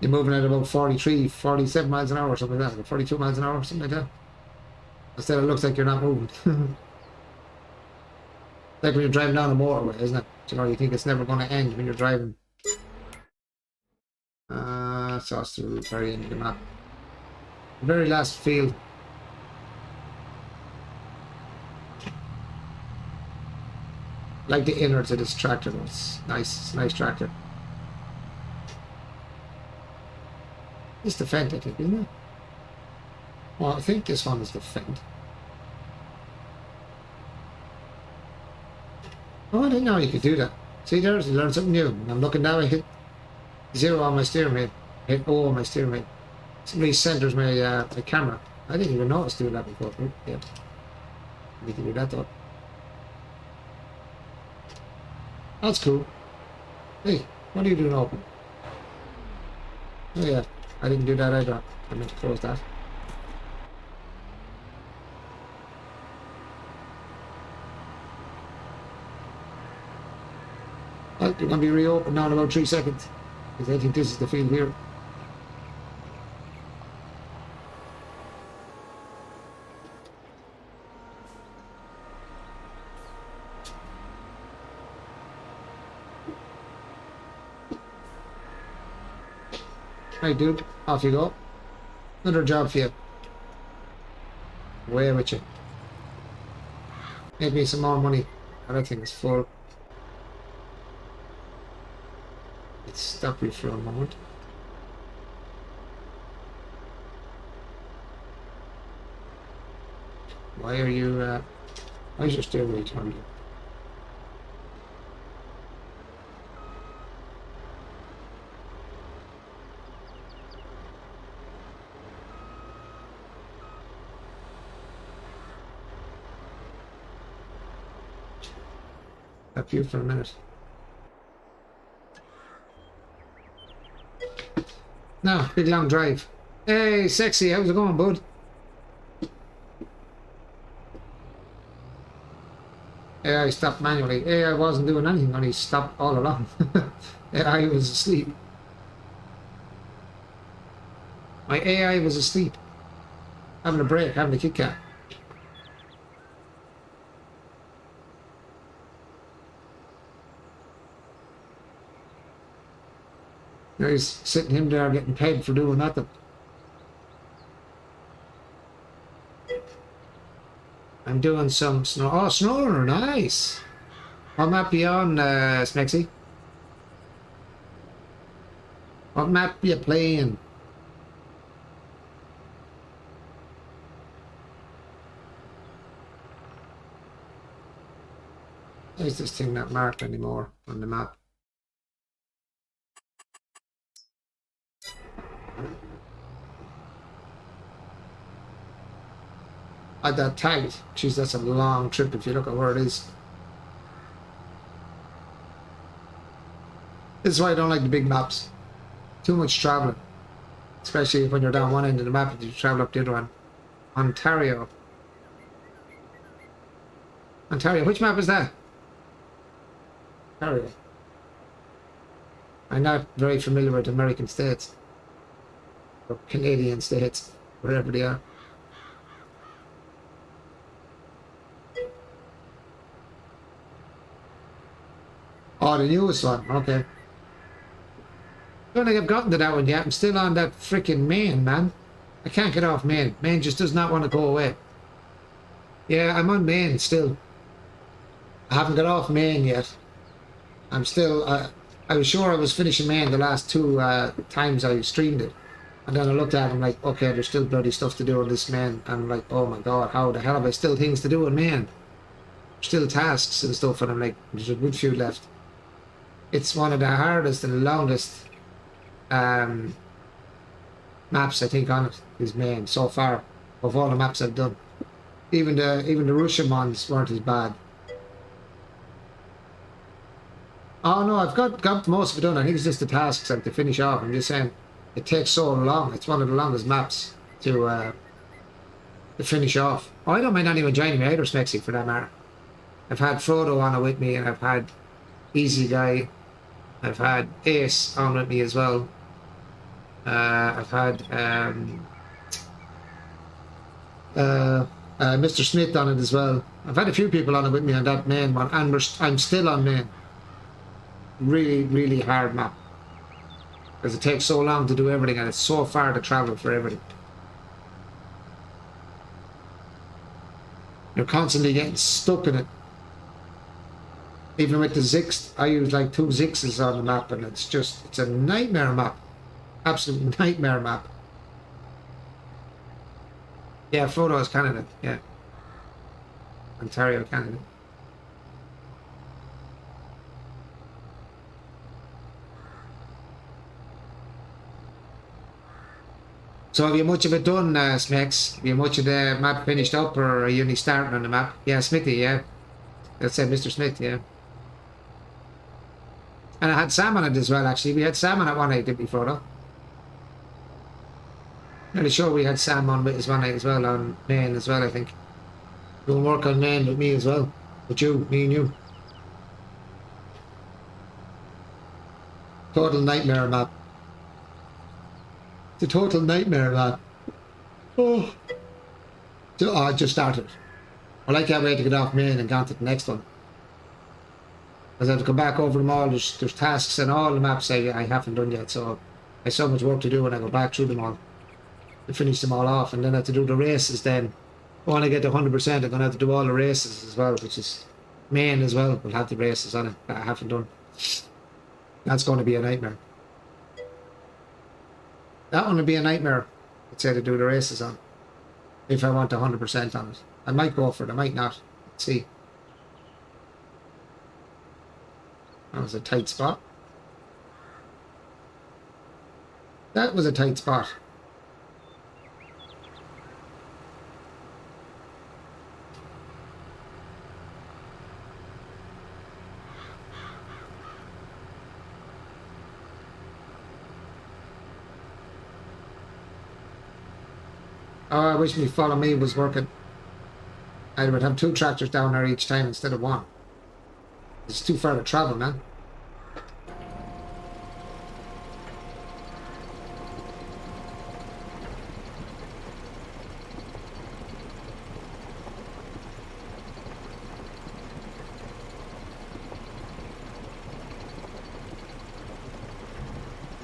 You're moving at about 43, 47 miles an hour or something like that, or 42 miles an hour or something like that. Instead, it looks like you're not moving. Like when you're driving down a motorway, isn't it? You know, you think it's never going to end when you're driving. So it's the very end of the map. The very last field. Like the innards of this tractor, though. It's nice. It's a nice tractor. It's the Fendt, I think, isn't it? Well, I think this one is the Fendt. Oh, I didn't know you could do that. See, there's, you learn something new. I'm looking now, I hit 0 on my steering wheel. I hit O on my steering wheel. Somebody centers my, my camera. I didn't even notice doing that before. Oh, yeah. We can do that though. That's cool. Hey, what are you doing open? Oh yeah, I didn't do that either. I meant to close that. Well, you're going to be reopened now in about 3 seconds. Because I think this is the field here. Right, dude, off you go. Another job for you. Away with you. Make me some more money. That thing is full. Let's stop you for a moment. Why are you, why is your steering wheel turned up? Stop you for a minute. Now, big long drive. Hey, sexy, how's it going, bud? AI stopped manually. AI wasn't doing anything, only stopped all along. AI was asleep. My AI was asleep. Having a break, having a Kit Kat. Now he's sitting him there getting paid for doing nothing. I'm doing some snow. Oh, SnowRunner, nice. What map you on, Smexy? What map you playing? Why is this thing not marked anymore on the map? At that tag, jeez, that's a long trip if you look at where it is. This is why I don't like the big maps. Too much traveling, especially when you're down one end of the map and you travel up the other one. Ontario. Ontario, which map is that? Ontario. I'm not very familiar with American states or Canadian states, wherever they are. Oh, the newest one. Okay. Don't think I've gotten to that one yet. I'm still on that freaking main, man. I can't get off main. Main just does not want to go away. Yeah, I'm on main still. I haven't got off main yet. I'm still... I was sure I was finishing main the last two times I streamed it. And then I looked at it and I'm like, okay, there's still bloody stuff to do on this main. And I'm like, oh my god, how the hell have I still things to do on main? Still tasks and stuff, and I'm like, there's a good few left. It's one of the hardest and longest maps I think on it is main so far of all the maps I've done. Even the Russian ones weren't as bad. Oh no, I've got most of it done. I think it's just the tasks I have to finish off. I'm just saying it takes so long. It's one of the longest maps to finish off. Oh, I don't mind anyone joining me either, Smexy, for that matter. I've had Frodo on it with me, and I've had Easy Guy. I've had Ace on with me as well. I've had Mr. Smith on it as well. I've had a few people on it with me on that main one, and I'm still on main. Really, really hard map. Because it takes so long to do everything and it's so far to travel for everything. You're constantly getting stuck in it. Even with the Zix, I use like 2 Zixes on the map and it's a nightmare map. Absolute nightmare map. Yeah, Frodo is Canada, yeah. Ontario, Canada. So have you much of it done, Smex? Have you much of the map finished up, or are you only starting on the map? Yeah, Smithy, yeah. That's Mr. Smith, yeah. And I had Sam on it as well, actually. We had Sam on it one night, didn't we, Frodo? Nearly sure we had Sam on with us one night as well, on main as well, I think. Doing work on main with me as well. With you, me and you. Total nightmare map. It's a total nightmare map. Oh. So, I just started. I can't wait to get off main and go on to the next one. Because I have to come back over them all. There's tasks and all the maps I haven't done yet, so I have so much work to do when I go back through them all. To finish them all off, and then I have to do the races then. When I get to 100%, I'm going to have to do all the races as well, which is main as well. We'll have the races on it that I haven't done. That's going to be a nightmare. That one would be a nightmare, I'd say, to do the races on. If I want 100% on it. I might go for it, I might not. Let's see. That was a tight spot. That was a tight spot. Oh, I wish me follow me was working. I would have 2 tractors down there each time instead of 1. It's too far to travel, man.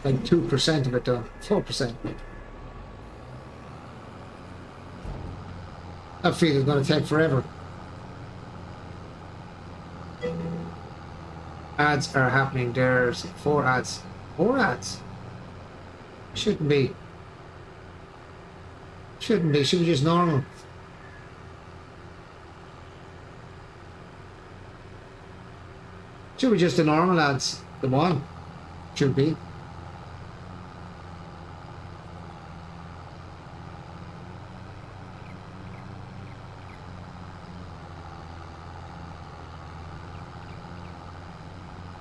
Like 2% of it done. 4%. That field is going to take forever. Ads are happening. There's 4 ads. 4 ads? Shouldn't be. Shouldn't be. Should be just normal. Should be just the normal ads. The one. Should be.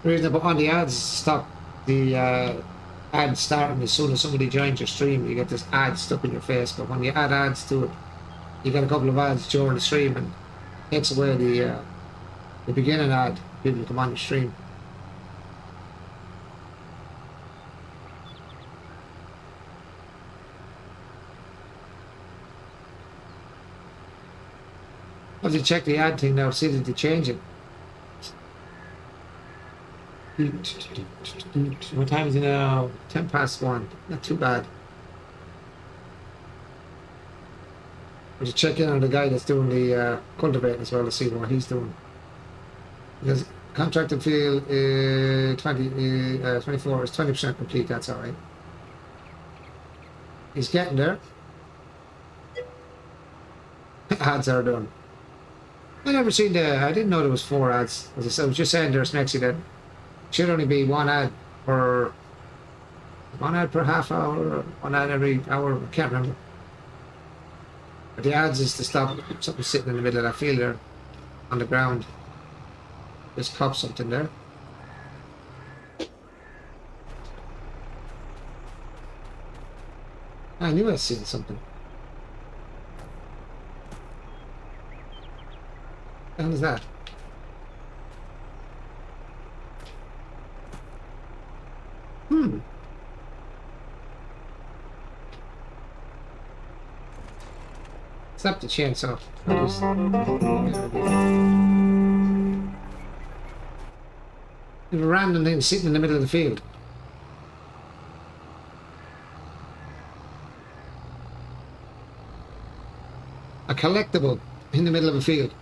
The reason I put on the ads, stop the ad starting as soon as somebody joins your stream. You get this ad stuck in your face, but when you add ads to it, you get a couple of ads during the stream and takes away the beginning ad. People come on your stream. I have to check the ad thing now, see if they change it. What time is it now? 1:10. Not too bad. I should check in on the guy that's doing the cultivating as well to see what he's doing. Because contracted field 24 is 20% complete. That's all right. He's getting there. Ads are done. I never seen I didn't know there was 4 ads. As I was just saying there's next to that. Should only be 1 ad per half hour, or 1 ad every hour. I can't remember. But the ads is to stop something sitting in the middle of that field there, on the ground. Just cop something there. I knew I'd seen something. What the hell is that? Slap the chainsaw. I'll just... There's a random thing sitting in the middle of the field. A collectible in the middle of a field.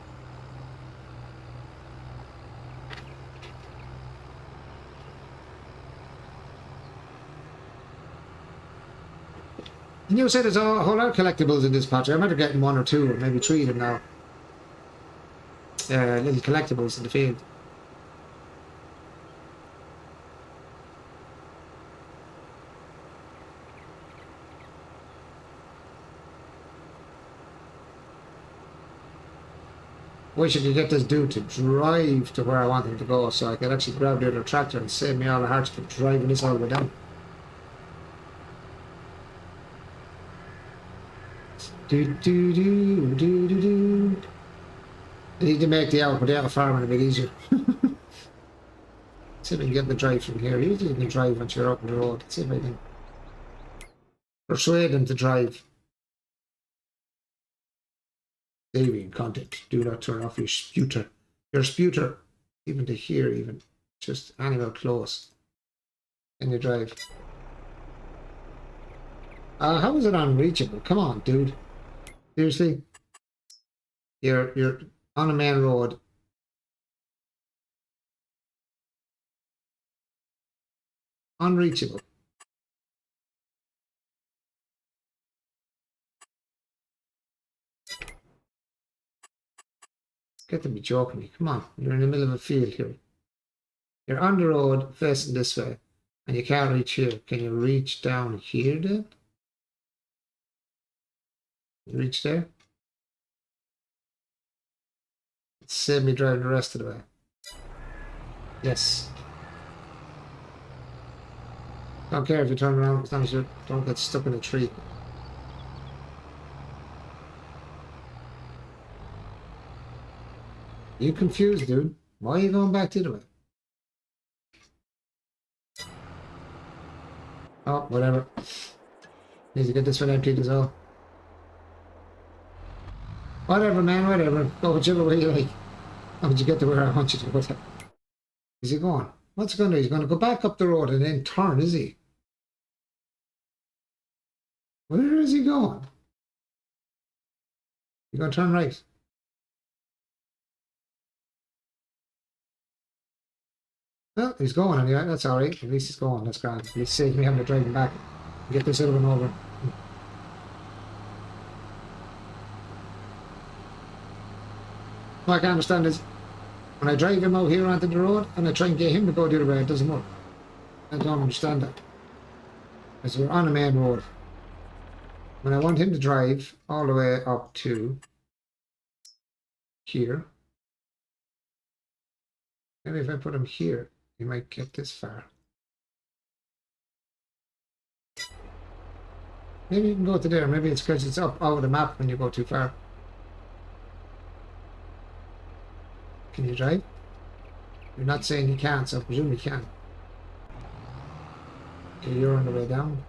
And you said there's a whole lot of collectibles in this patch. I might have gotten one or two, or maybe three of them now. Little collectibles in the field. Wish I could get this dude to drive to where I want him to go, so I could actually grab the other tractor and save me all the hearts for driving this all the way down. Do do do do do do. I need to make the out farming a bit easier. See if I can get the drive from here. Usually you can drive once you're up on the road. Let's see if I can persuade them to drive. Saving content. Do not turn off your sputer. Your sputer, even to here, even just anywhere close. And you drive. How is it unreachable? Come on, dude. Seriously? You're on a main road. Unreachable. Get to be joking me. Come on, you're in the middle of a field here. You're on the road facing this way, and you can't reach here. Can you reach down here then? Reach there? Save me driving the rest of the way. Yes. Don't care if you turn around as long as you don't get stuck in a tree. You confused, dude. Why are you going back the other way? Oh, whatever. Need to get this one emptied as well. Whatever, man, whatever. Go whichever way you like. How would you get to where I want you to go? Is he going? What's he going to do? He's going to go back up the road and then turn, is he? Where is he going? He's going to turn right. Well, he's going anyway. That's alright. At least he's going. That's grand. At least saves me having to drive him back. Get this other one over. What I can't understand is when I drive him out here onto the road and I try and get him to go the other way, it doesn't work. I don't understand that. Because we're on a main road. When I want him to drive all the way up to here, maybe if I put him here, he might get this far. Maybe you can go to there. Maybe it's because it's up out of the map when you go too far. Can you drive? You're not saying you can't, so I presume you can. Okay, you're on the way down.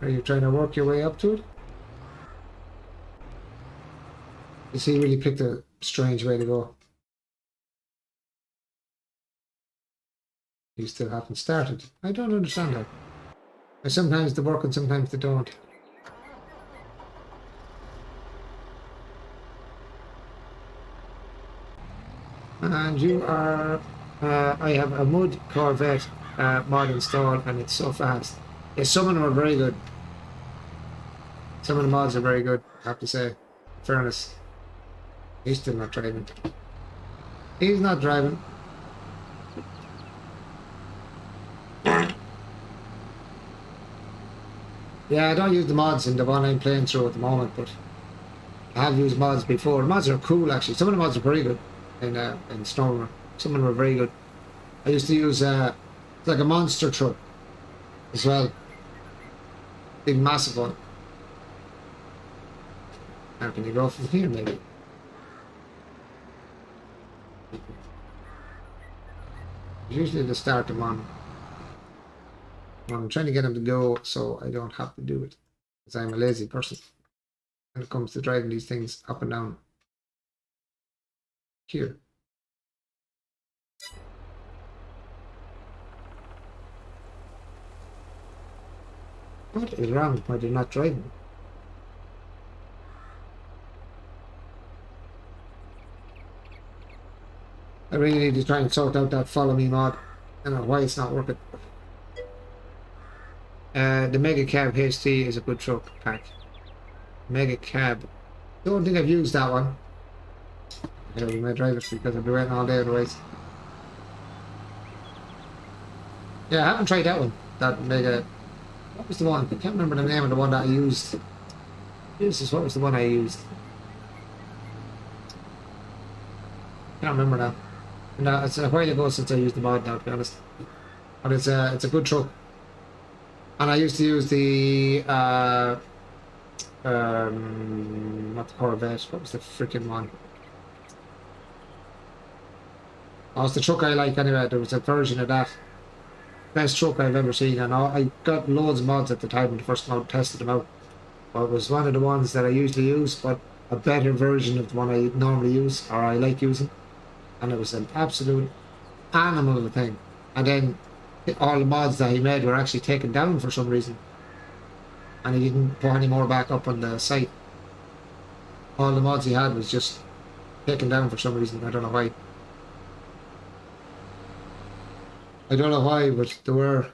Are you trying to work your way up to it? You see, he really picked a strange way to go. You still haven't started. I don't understand that. Sometimes they work and sometimes they don't. And you are... I have a Mud Corvette mod installed and it's so fast. Yeah, some of them are very good. Some of the mods are very good, I have to say. In fairness. He's still not driving. He's not driving. Yeah, I don't use the mods in the one I'm playing through at the moment, but I have used mods before. Mods are cool, actually. Some of the mods are very good in Snowrunner. Some of them are very good. I used to use it's like a monster truck as well. Big, massive one. How can you go from here, maybe? Usually they start them on I'm trying to get him to go so I don't have to do it, because I'm a lazy person when it comes to driving these things up and down here. What is wrong with why they're not driving? I really need to try and sort out that follow me mod. I don't know why it's not working. The Mega Cab HT is a good truck pack. Mega Cab. Don't think I've used that one. I may drive it because I've been waiting all day otherwise. Yeah, I haven't tried that one. That Mega. What was the one? I can't remember the name of the one that I used. Jesus, what was the one I used? Can't remember now. No, it's a while ago since I used the mod now, to be honest. But it's a good truck. And I used to use the not the Corvette. What was the freaking one? Oh, it's the truck I like anyway. There was a version of that. Best truck I've ever seen, and I got loads of mods at the time when the first mod tested them out. But it was one of the ones that I usually use, but a better version of the one I normally use, or I like using. And it was an absolute animal of a thing. And then all the mods that he made were actually taken down for some reason. And he didn't put any more back up on the site. All the mods he had was just taken down for some reason. I don't know why. I don't know why, but they were.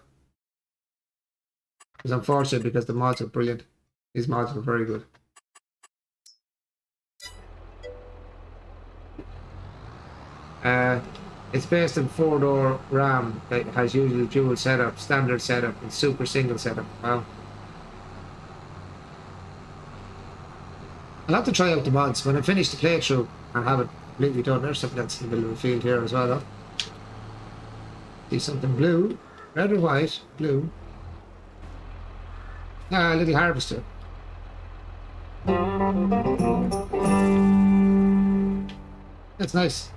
It's unfortunate because the mods are brilliant. These mods are very good. It's based on 4-door RAM that has usually dual setup, standard setup, and super single setup. Wow. I'll have to try out the mods when I finish the playthrough and have it completely done. There's something else in the middle of the field here as well, though. See something blue, red or white, blue. Ah, a little harvester. That's nice.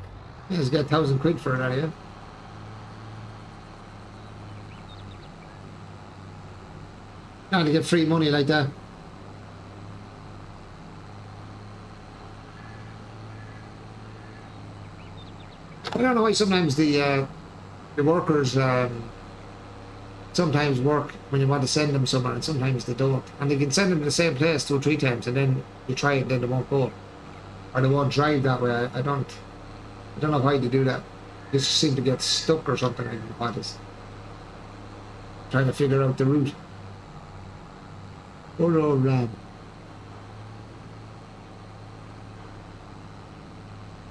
Yeah, he's got 1,000 quid for it out of here. Now to get free money like that. I don't know why sometimes the workers sometimes work when you want to send them somewhere and sometimes they don't. And they can send them to the same place 2 or 3 times and then you try it and then they won't go. Or they won't drive that way. I don't know why they do that. They just seem to get stuck or something. I don't know what it is. Trying to figure out the route. Poor old Ram.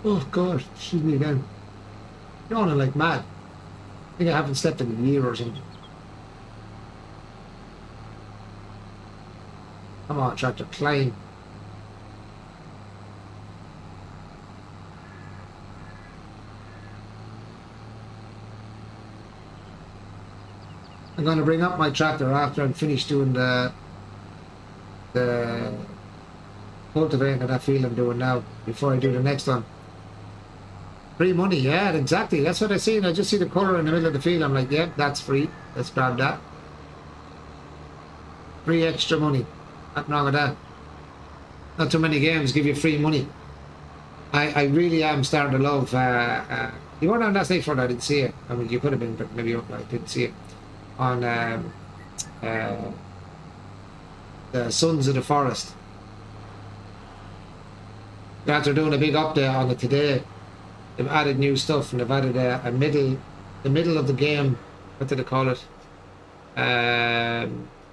Oh God, excuse me again. Yawning like mad. I think I haven't slept in a year or something. Come on, tractor, climb. I'm going to bring up my tractor after I'm finished doing the cultivating of that field I'm doing now, before I do the next one. Free money, yeah, exactly. That's what I see. I just see the colour in the middle of the field. I'm like, yeah, that's free. Let's grab that. Free extra money. Nothing wrong with that. Not too many games give you free money. I really am starting to love. You weren't on last night for it, I didn't see it. I mean, you could have been, but maybe I didn't see it. On the Sons of the Forest. After doing a big update on it today, they've added new stuff and they've added the middle of the game, what do they call it?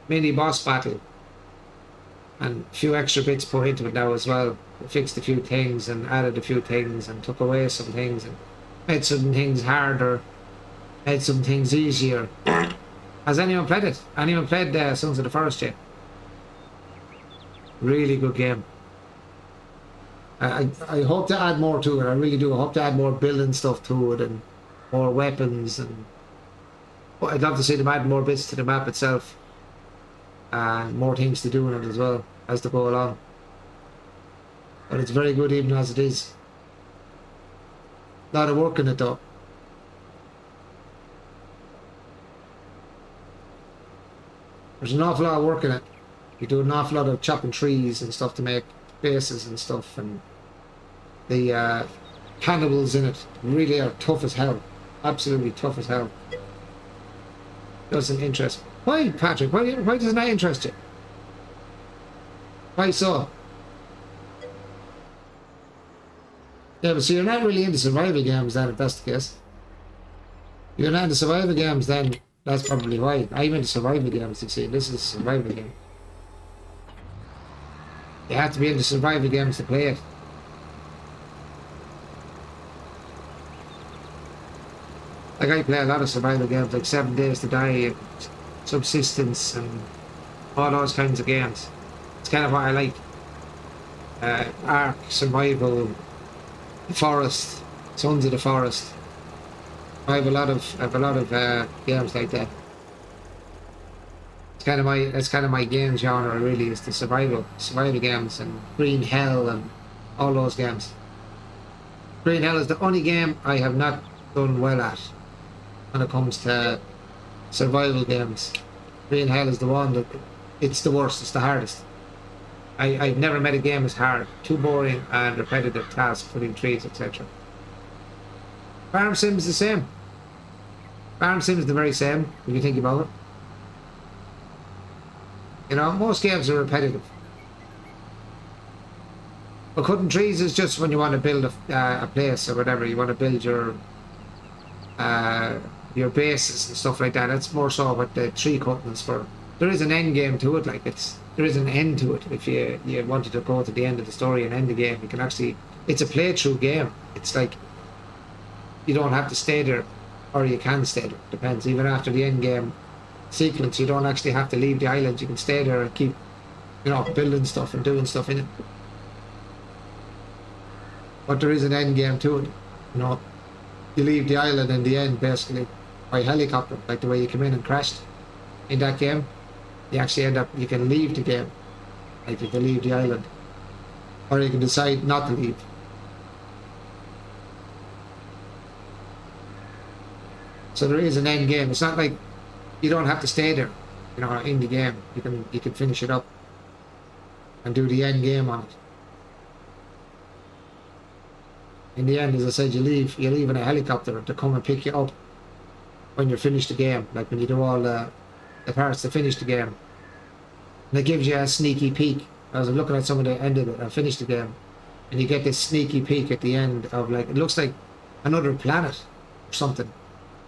Mini boss battle. And a few extra bits put into it now as well. They fixed a few things and added a few things and took away some things and made some things harder, made some things easier. Has anyone played it? Anyone played Sons of the Forest yet? Really good game. I hope to add more to it. I really do. I hope to add more building stuff to it and more weapons, and I'd love to see them add more bits to the map itself and more things to do in it as well as they go along. But it's very good even as it is. A lot of work in it though. There's an awful lot of work in it. You do an awful lot of chopping trees and stuff to make bases and stuff, and the cannibals in it really are tough as hell. Absolutely tough as hell. Doesn't interest me. Why, Patrick? Why doesn't that interest you? Why so? Yeah, but so you're not really into survival games then, if that's the case. If you're not into survival games, then that's probably why. I'm into survival games, you see. This is a survival game. You have to be into survival games to play it. Like, I play a lot of survival games, like 7 Days to Die and Subsistence and all those kinds of games. It's kind of what I like. Ark, Survival, The Forest, Sons of the Forest. I have a lot of games like that. It's kind of my game genre really, is the survival games, and Green Hell and all those games. Green Hell is the only game I have not done well at when it comes to survival games. Green Hell is the one that it's the worst, it's the hardest. I've never met a game as hard, too boring and repetitive tasks, putting trees, etc. Farm Sim is the same. Farm Sim is the very same, if you think about it. You know, most games are repetitive. But cutting trees is just when you want to build a place or whatever. You want to build your bases and stuff like that. That's more so what the tree cutting is for. There is an end game to it, like there is an end to it. If you wanted to go to the end of the story and end the game, you can actually. It's a playthrough game. It's like you don't have to stay there, or you can stay there. Depends. Even after the end game sequence, you don't actually have to leave the island. You can stay there and keep, building stuff and doing stuff in it. But there is an end game to it. You leave the island in the end basically by helicopter, like the way you come in and crashed in that game. You actually you can leave the game, like you can leave the island, or you can decide not to leave. So there is an end game. It's not like you don't have to stay there, in the game. You can finish it up and do the end game on it. In the end, as I said, you leave in a helicopter to come and pick you up when you're finished the game, like when you do all the parts to finish the game. And it gives you a sneaky peek. I was looking at some of the end of it, I finished the game, and you get this sneaky peek at the end of, like, it looks like another planet or something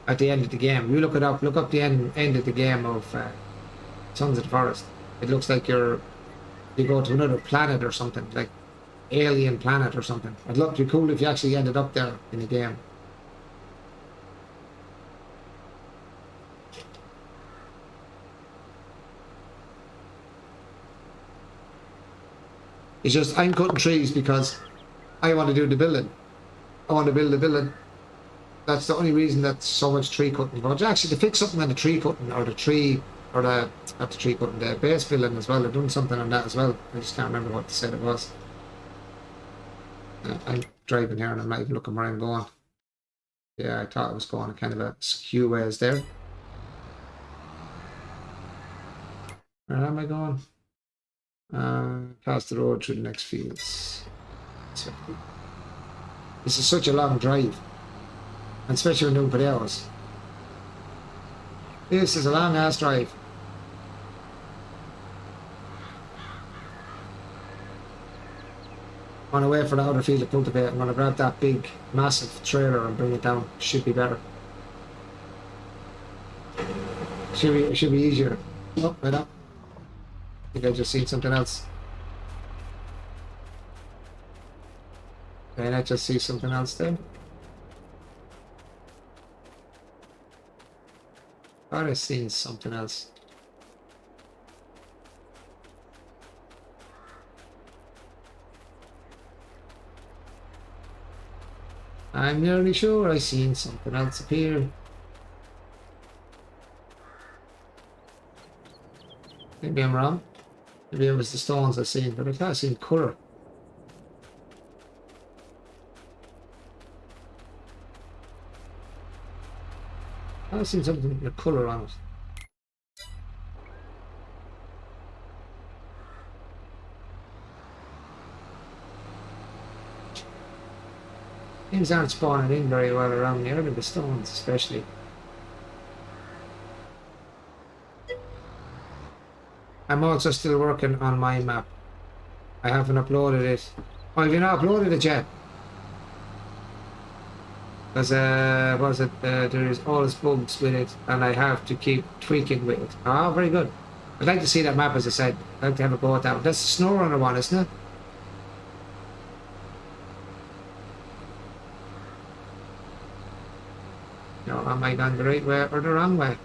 at the end of the game. You look up the end of the game of Sons of the Forest. It looks like you go to another planet or something, like alien planet or something. It'd look pretty cool if you actually ended up there in the game. It's just I'm cutting trees because I want to do the building. I want to build the building. That's the only reason that's so much tree cutting. But actually, to fix something on the tree cutting, or not the tree cutting, the base building as well. They're doing something on that as well. I just can't remember what they said it was. I'm driving here and I'm not even looking where I'm going. Yeah, I thought I was going kind of a skew ways there. Where am I going? Past the road through the next fields. This is such a long drive, and especially when doing per hours. This is a long ass drive. On the way for the other field to cultivate, I'm going to grab that big, massive trailer and bring it down. Should be better. Should be easier. Oh, right up. I think I just seen something else. Did I just see something else there? Thought I seen something else. I'm nearly sure I seen something else appear. Maybe I'm wrong. Maybe it was the stones I seen, but I thought I seen colour. I've seen something with colour on it. Things aren't spawning in very well around here, the stones especially. I'm also still working on my map. I haven't uploaded it. Oh, have you not uploaded it yet? Because, what was it? There is always bugs with it, and I have to keep tweaking with it. Ah, very good. I'd like to see that map, as I said. I'd like to have a go at that one. That's the SnowRunner one, isn't it? No, am I going the right way or the wrong way?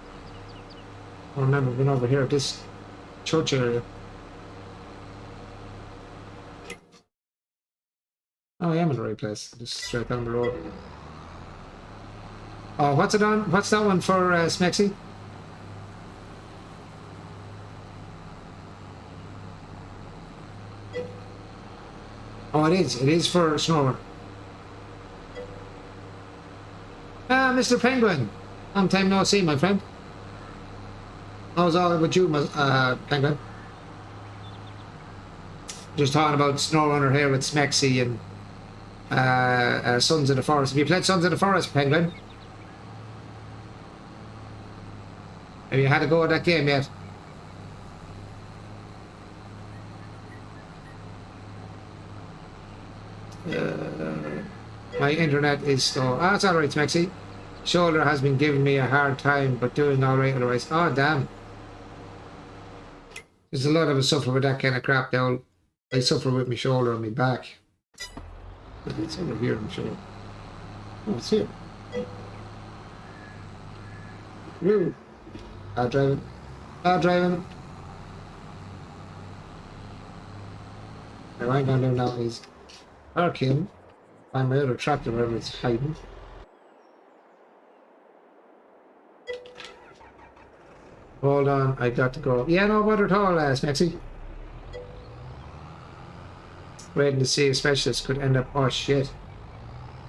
I remember being over here at this church area. Oh, I am in the right place. Just straight down the road. Oh, what's it on? What's that one for, Smexy? Oh, it is. It is for SnowRunner. Ah, Mr. Penguin. Long time no see, my friend. How's all with you, Penguin? Just talking about SnowRunner here with Smexy and Sons of the Forest. Have you played Sons of the Forest, Penguin? Have you had a go at that game yet? My internet is slow. Ah, it's alright, Smexy. Shoulder has been giving me a hard time, but doing alright otherwise. Oh, damn. There's a lot of us suffer with that kind of crap now. I suffer with my shoulder and my back. It's over here, I'm sure. Oh, it's here. Woo. Driving. Driving. Now, what I'm going to do now is park him. Find my other tractor wherever it's hiding. Hold on, I got to go. Yeah, no bother at all, Smexy. Waiting to see a specialist could end up. Oh shit!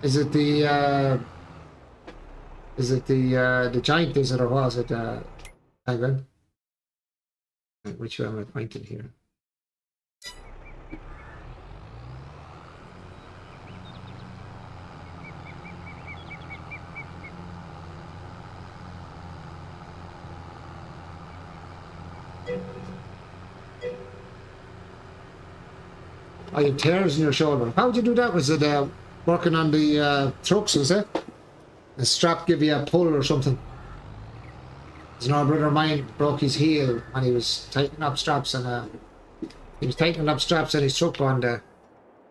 Is it the giant? Is it, or was it Penguin? Which way am I pointing here? Oh, you have tears in your shoulder. How would you do that? Was it working on the trucks, was it? The strap give you a pull or something? There's an old brother of mine broke his heel when he was tightening up straps and he was tightening up straps on his truck on the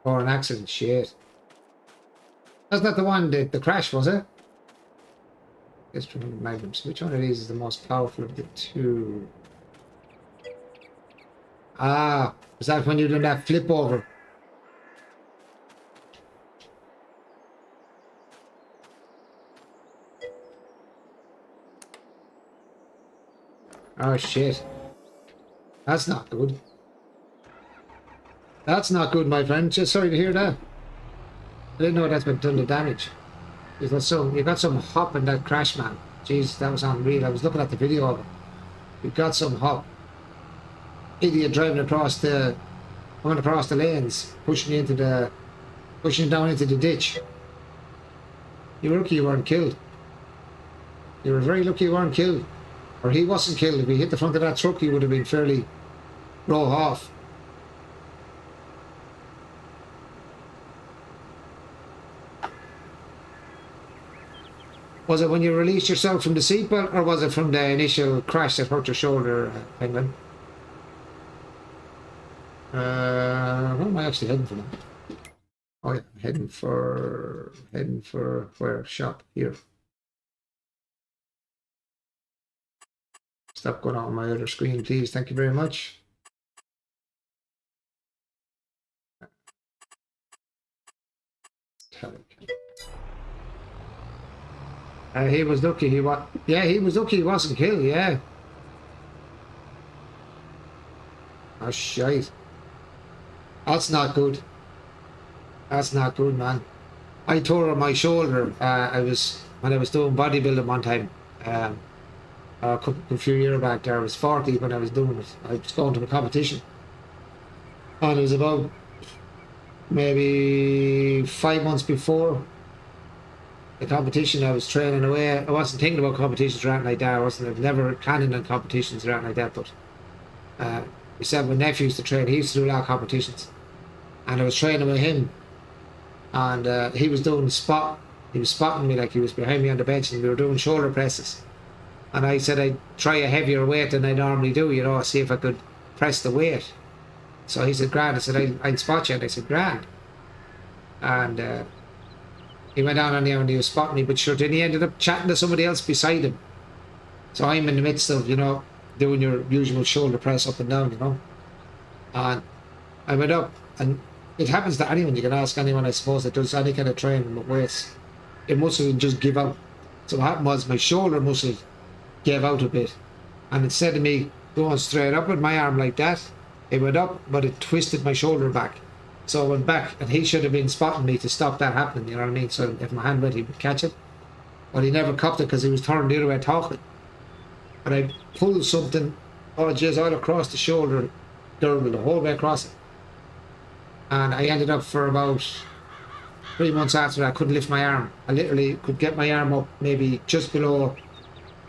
or an accident. Shit. That's not the one that the crash, was it? Guess from the magnums. Which one of these is the most powerful of the two? Ah, was that when you're doing that flip over? Oh shit. That's not good. That's not good, my friend. Just sorry to hear that. I didn't know that's been done the damage. You got some hop in that crash, man. Jeez, that was unreal. I was looking at the video of it. You got some hop. Idiot driving across the lanes, pushing down into the ditch. You were lucky you weren't killed. You were very lucky you weren't killed. Or he wasn't killed. If he hit the front of that truck, he would have been fairly row off. Was it when you released yourself from the seatbelt, or was it from the initial crash that hurt your shoulder, Penguin? Where am I actually heading for now? Oh yeah, heading for where? Shop here. Stop going on my other screen, please. Thank you very much. He was lucky he was. Yeah, he was lucky he wasn't killed. Yeah. Oh shite. That's not good. That's not good, man. I tore my shoulder. When I was doing bodybuilding one time. A few years back there. I was 40 when I was doing it. I was going to a competition. And it was about maybe 5 months before the competition, I was training away. I wasn't thinking about competitions or anything like that. I was never planning on competitions or anything like that. But he said my nephew used to train. He used to do a lot of competitions, and I was training with him, and he was doing spot. He was spotting me, like he was behind me on the bench, and we were doing shoulder presses. And I said I'd try a heavier weight than I normally do, you know, see if I could press the weight. So he said, grand. I said, I'd spot you. And I said, grand. And he went on there and he was spotting me, but sure, then he ended up chatting to somebody else beside him. So I'm in the midst of, you know, doing your usual shoulder press up and down, you know. And I went up, and it happens to anyone. You can ask anyone, I suppose, that does any kind of training with weights. Your muscle will just give out. So what happened was my shoulder muscle gave out a bit. And instead of me going straight up with my arm like that, it went up, but it twisted my shoulder back. So I went back, and he should have been spotting me to stop that happening, you know what I mean? So if my hand went, he would catch it. But he never copped it because he was turning the other way talking. And I pulled something, oh jeez, all across the shoulder girdle, the whole way across it. And I ended up for about 3 months after that, I couldn't lift my arm. I literally could get my arm up maybe just below,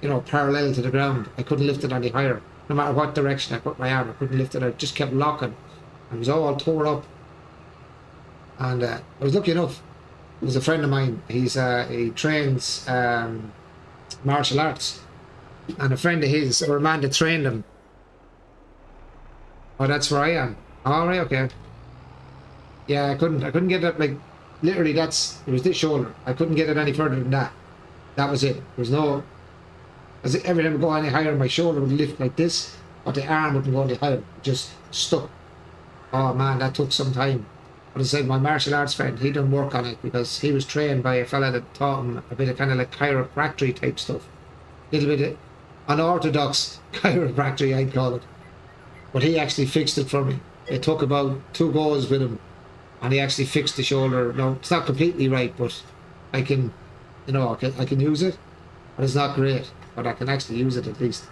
you know, parallel to the ground. I couldn't lift it any higher. No matter what direction I put my arm, I couldn't lift it. I just kept locking. I was all tore up. And I was lucky enough. It was a friend of mine. He trains martial arts. And a friend of his, or a man that trained him. Oh, that's where I am. All right, okay. Yeah, I couldn't get it, like, literally it was this shoulder. I couldn't get it any further than that. That was it. There was no, as every time I go any higher, my shoulder would lift like this, but the arm wouldn't go any higher. It just stuck. Oh man, that took some time. But I said, my martial arts friend, he done work on it because he was trained by a fella that taught him a bit of kind of like chiropractic type stuff. A little bit of unorthodox chiropractic, I'd call it. But he actually fixed it for me. It took about 2 goes with him, and he actually fixed the shoulder. No, it's not completely right, but I can, you know, I can use it. But it's not great, but I can actually use it at least.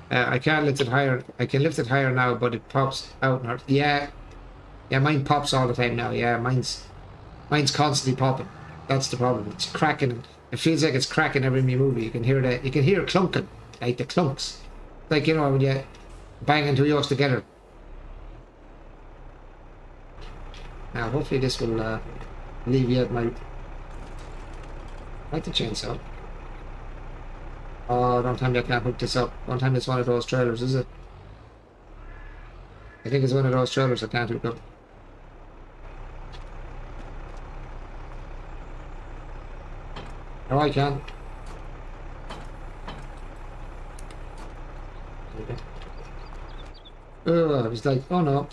I can't lift it higher. I can lift it higher now, but it pops out. Yeah, mine pops all the time now. Yeah, mine's constantly popping. That's the problem. It's cracking. It feels like it's cracking every me movie. You can hear clunking, like the clunks, like, you know, when you banging 2 yokes together. Now, hopefully this will alleviate my. I like the chainsaw. Oh, don't tell me I can't hook this up. Don't tell me it's one of those trailers, is it? I think it's one of those trailers I can't hook up. No, I can. Okay. Oh, I was like, oh no.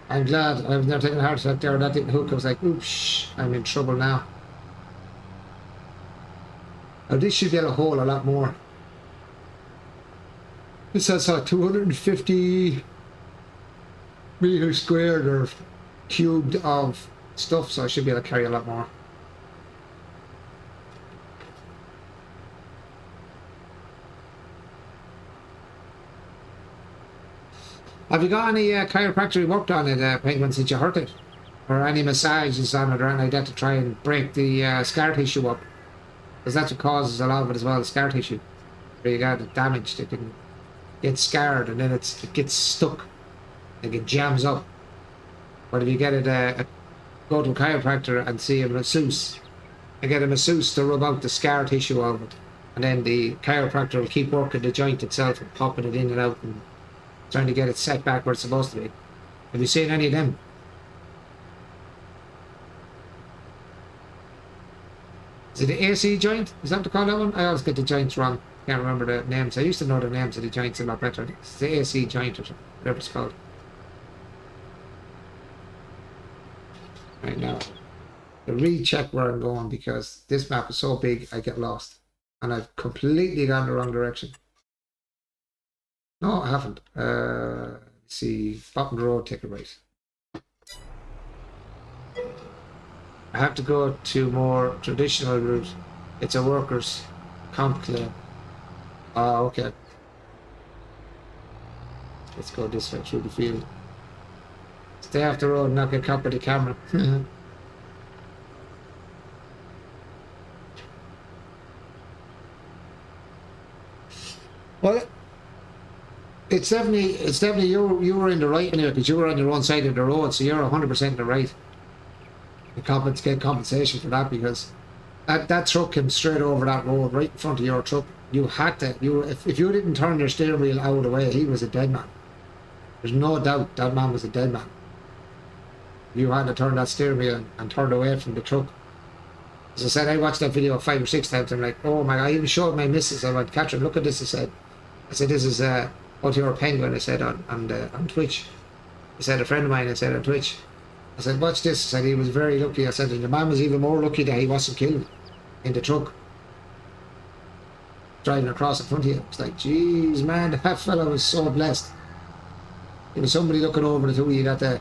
I'm glad I've never taken a heart attack there. That didn't hook. I was like, oops, I'm in trouble now. Now this should get a hole a lot more. This has 250 meters squared or cubed of stuff, so I should be able to carry a lot more. Have you got any chiropractic work on it, Penguin, since you hurt it? Or any massages on it or anything like that to try and break the scar tissue up? Because that's what causes a lot of it as well, the scar tissue. Where you got it damaged, it can get scarred and then it gets stuck. Like it jams up. But if you get it, go to a chiropractor and see a masseuse, and get a masseuse to rub out the scar tissue of it. And then the chiropractor will keep working the joint itself and popping it in and out and trying to get it set back where it's supposed to be. Have you seen any of them? Is it the AC joint? Is that what they call that one? I always get the joints wrong. Can't remember the names. I used to know the names of the joints a lot better. It's the AC joint or whatever it's called. Right now, to recheck where I'm going because this map is so big I get lost. And I've completely gone the wrong direction. No, I haven't. Let's see, bottom road, take a right. I have to go to more traditional route. It's a workers' comp claim. Ah, okay. Let's go this way through the field. Stay off the road and not get caught by the camera. Well, it's definitely you were in the right anyway, because you were on your own side of the road, so you're 100% in the right. You get compensation for that, because that truck came straight over that road right in front of your truck. You had to, if you didn't turn your steering wheel out of the way, he was a dead man. There's no doubt that man was a dead man. You had to turn that steering wheel and turn away from the truck. As I said, I watched that video 5 or 6 times. I'm like, oh my God! I even showed my missus. I went, Catherine, look at this. I said, this is what your penguin. I said on Twitch. I said, a friend of mine. I said on Twitch. I said, watch this. I said he was very lucky. I said, and the man was even more lucky that he wasn't killed in the truck driving across in front of you. It's like, geez, man, that fella was so blessed. There was somebody looking over the two of you that day.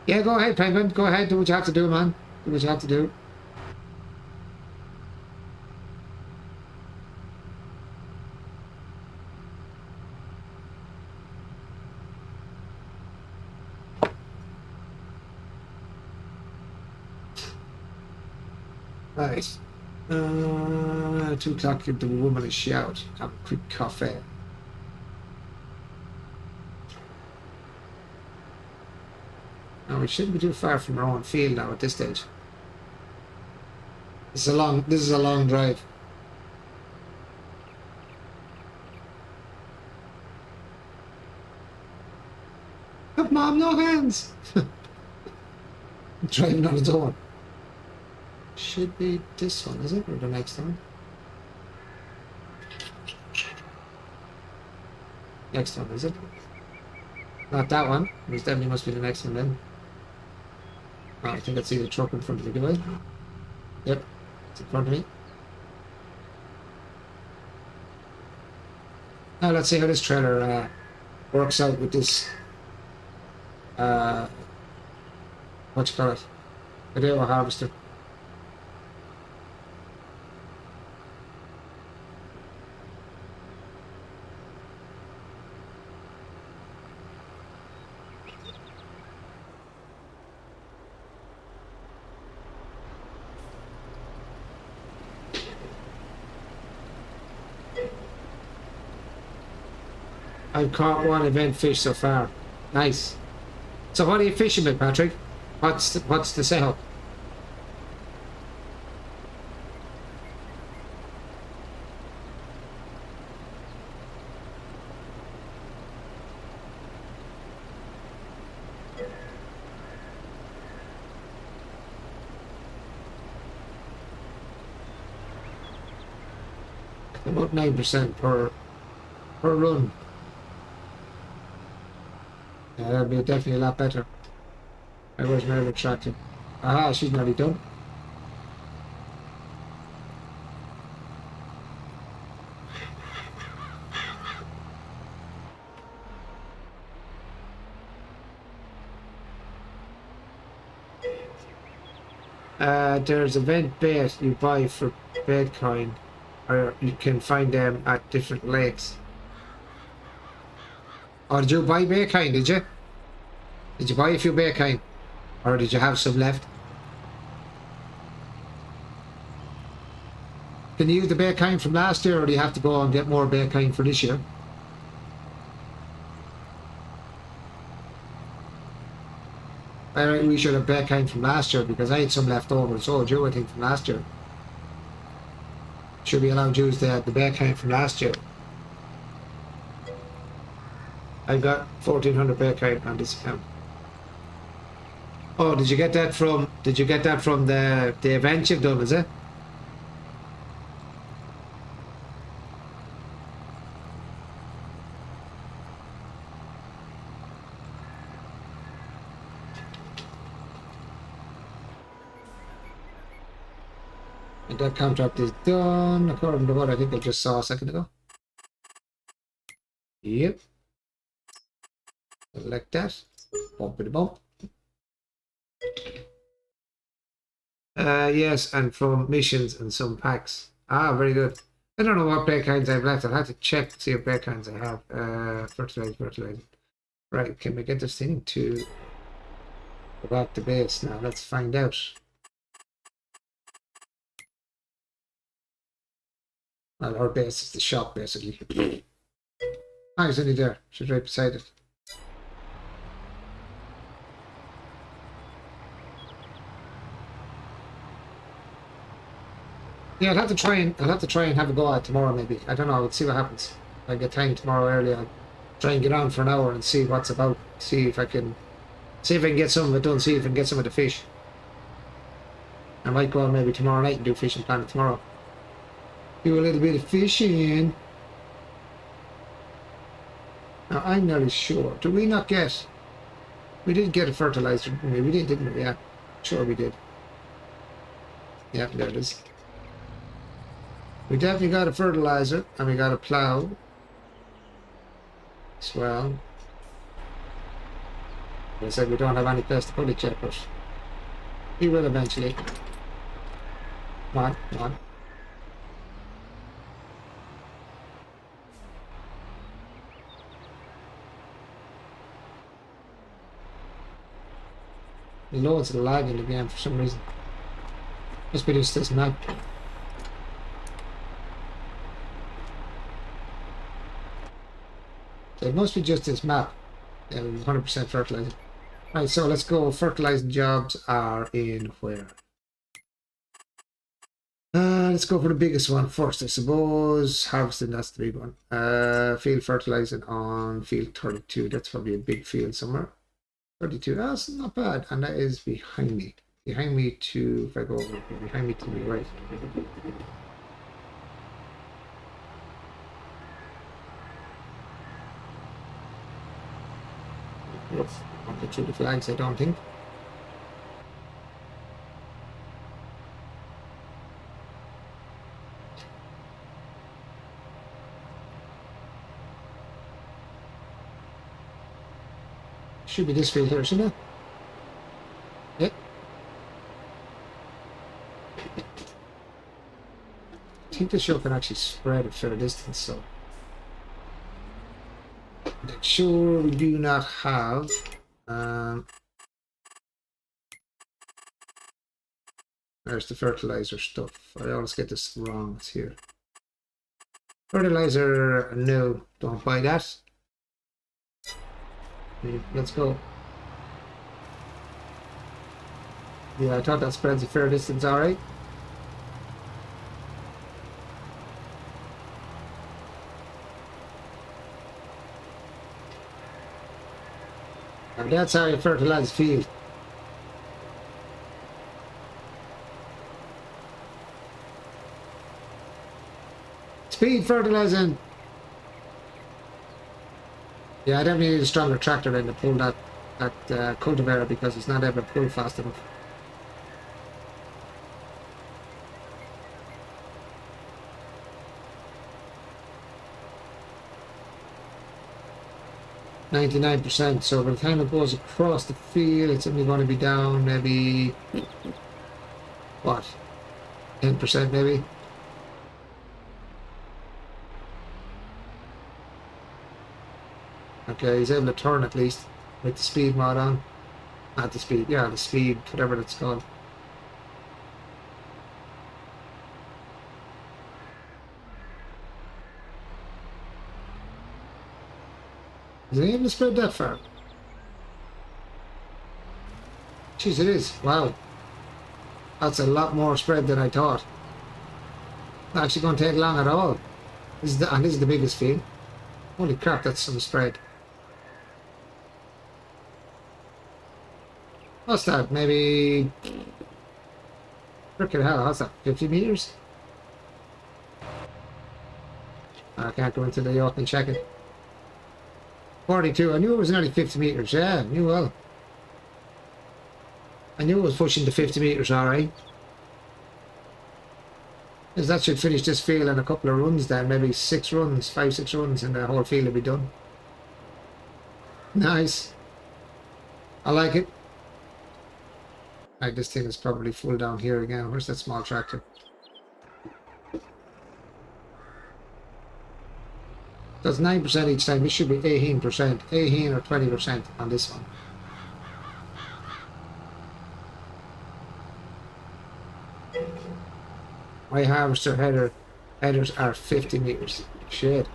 Yeah, go ahead, Penguin. Go ahead. Do what you have to do, man. Do what you have to do. Right. 2 o'clock, give the woman a shout. Have a quick coffee. Now, we shouldn't be too far from our own field now at this stage. This is a long drive. Look, Mom, no hands! Driving on its own. Should be this one, is it? Or the next one? Next one, is it? Not that one. This definitely must be the next one then. Oh, I think I see the truck in front of me, do I? Yep, it's in front of me. Now let's see how this trailer works out with this what you call it? Potato harvester. I've caught 1 event fish so far. Nice. So what are you fishing with, Patrick? What's the setup? About 9% per run. Yeah, that'd be definitely a lot better. I was never attracted. Aha, she's nearly done. There's event bait you buy for Bitcoin, or you can find them at different lakes. Or did you buy Bitcoin, did you? Did you buy a few Bitcoin? Or did you have some left? Can you use the Bitcoin from last year, or do you have to go and get more Bitcoin for this year? We should have Bitcoin from last year, because I had some left over and sold you, I think, from last year. Should be allowed to use the Bitcoin from last year. I've got 1,400 Bitcoin on this account. Oh, did you get that from the event you've done, is it? And that contract is done according to what I think I just saw a second ago. Yep. Select that. Bumpity bump. Yes, and from missions and some packs. Ah, very good. I don't know what brake kinds I've left. I'll have to check to see what brake kinds I have. Fertilizer. Right, can we get this thing to go back to base now? Let's find out. Well, our base is the shop, basically. Ah, he's only there. She's right beside it. Yeah, I'll have to try and have a go at it tomorrow maybe. I don't know, we'll see what happens. If I get time tomorrow early, I'll try and get on for an hour and see what's about. See if I can get some of it done, see if I can get some of the fish. I might go out maybe tomorrow night and do fishing planet tomorrow. Do a little bit of fishing. Now I'm not sure. Did we not get? We did get a fertilizer, didn't we? We did, didn't we? Yeah. Sure we did. Yeah, there it is. We definitely got a fertilizer and we got a plow as well. I said we don't have any place to put it yet, but we will eventually. Come on, come on. There's loads of lag in the game for some reason. Must be just this map. So it must be just this map. 100% fertilizer. Right, so let's go. Fertilizing jobs are in where? Let's go for the biggest one first, I suppose. Harvesting, that's the big one. Field fertilizing on field 32. That's probably a big field somewhere. 32, that's not bad. And that is behind me. Behind me to, if I go over here, behind me to the right. Yes, not get through the flags, I don't think. Should be this field here, shouldn't it? Yep. I think the show can actually spread a fair distance, so make sure we do not have there's the fertilizer stuff. I always get this wrong. It's here. Fertilizer, no, don't buy that. Let's go. Yeah, I thought that spreads a fair distance, alright. And that's how you fertilize field. Speed fertilizing. Yeah, I definitely need a stronger tractor than to pull that cultivator because it's not able to pull fast enough. %, so by the time it goes across the field, it's only going to be down maybe what, 10% maybe. Okay, he's able to turn at least with the speed mod on. Not the speed, yeah, the speed, whatever it's called. Is he able to spread that far? Jeez, it is. Wow. That's a lot more spread than I thought. Not actually going to take long at all. This is the biggest field. Holy crap, that's some spread. What's that? Maybe... Frickin' hell, what's that? 50 meters? I can't go into the yacht and check it. 42. I knew it was nearly 50 meters. Yeah, I knew well. I knew it was pushing to 50 meters, alright. Because that should finish this field in a couple of runs then. Maybe 6 runs, 5-6 runs, and the whole field will be done. Nice. I like it. Like, this thing is probably full down here again. Where's that small tractor? So it's 9% each time. This should be 18%, 18 or 20% on this one. My harvester headers are 50 meters. Shit.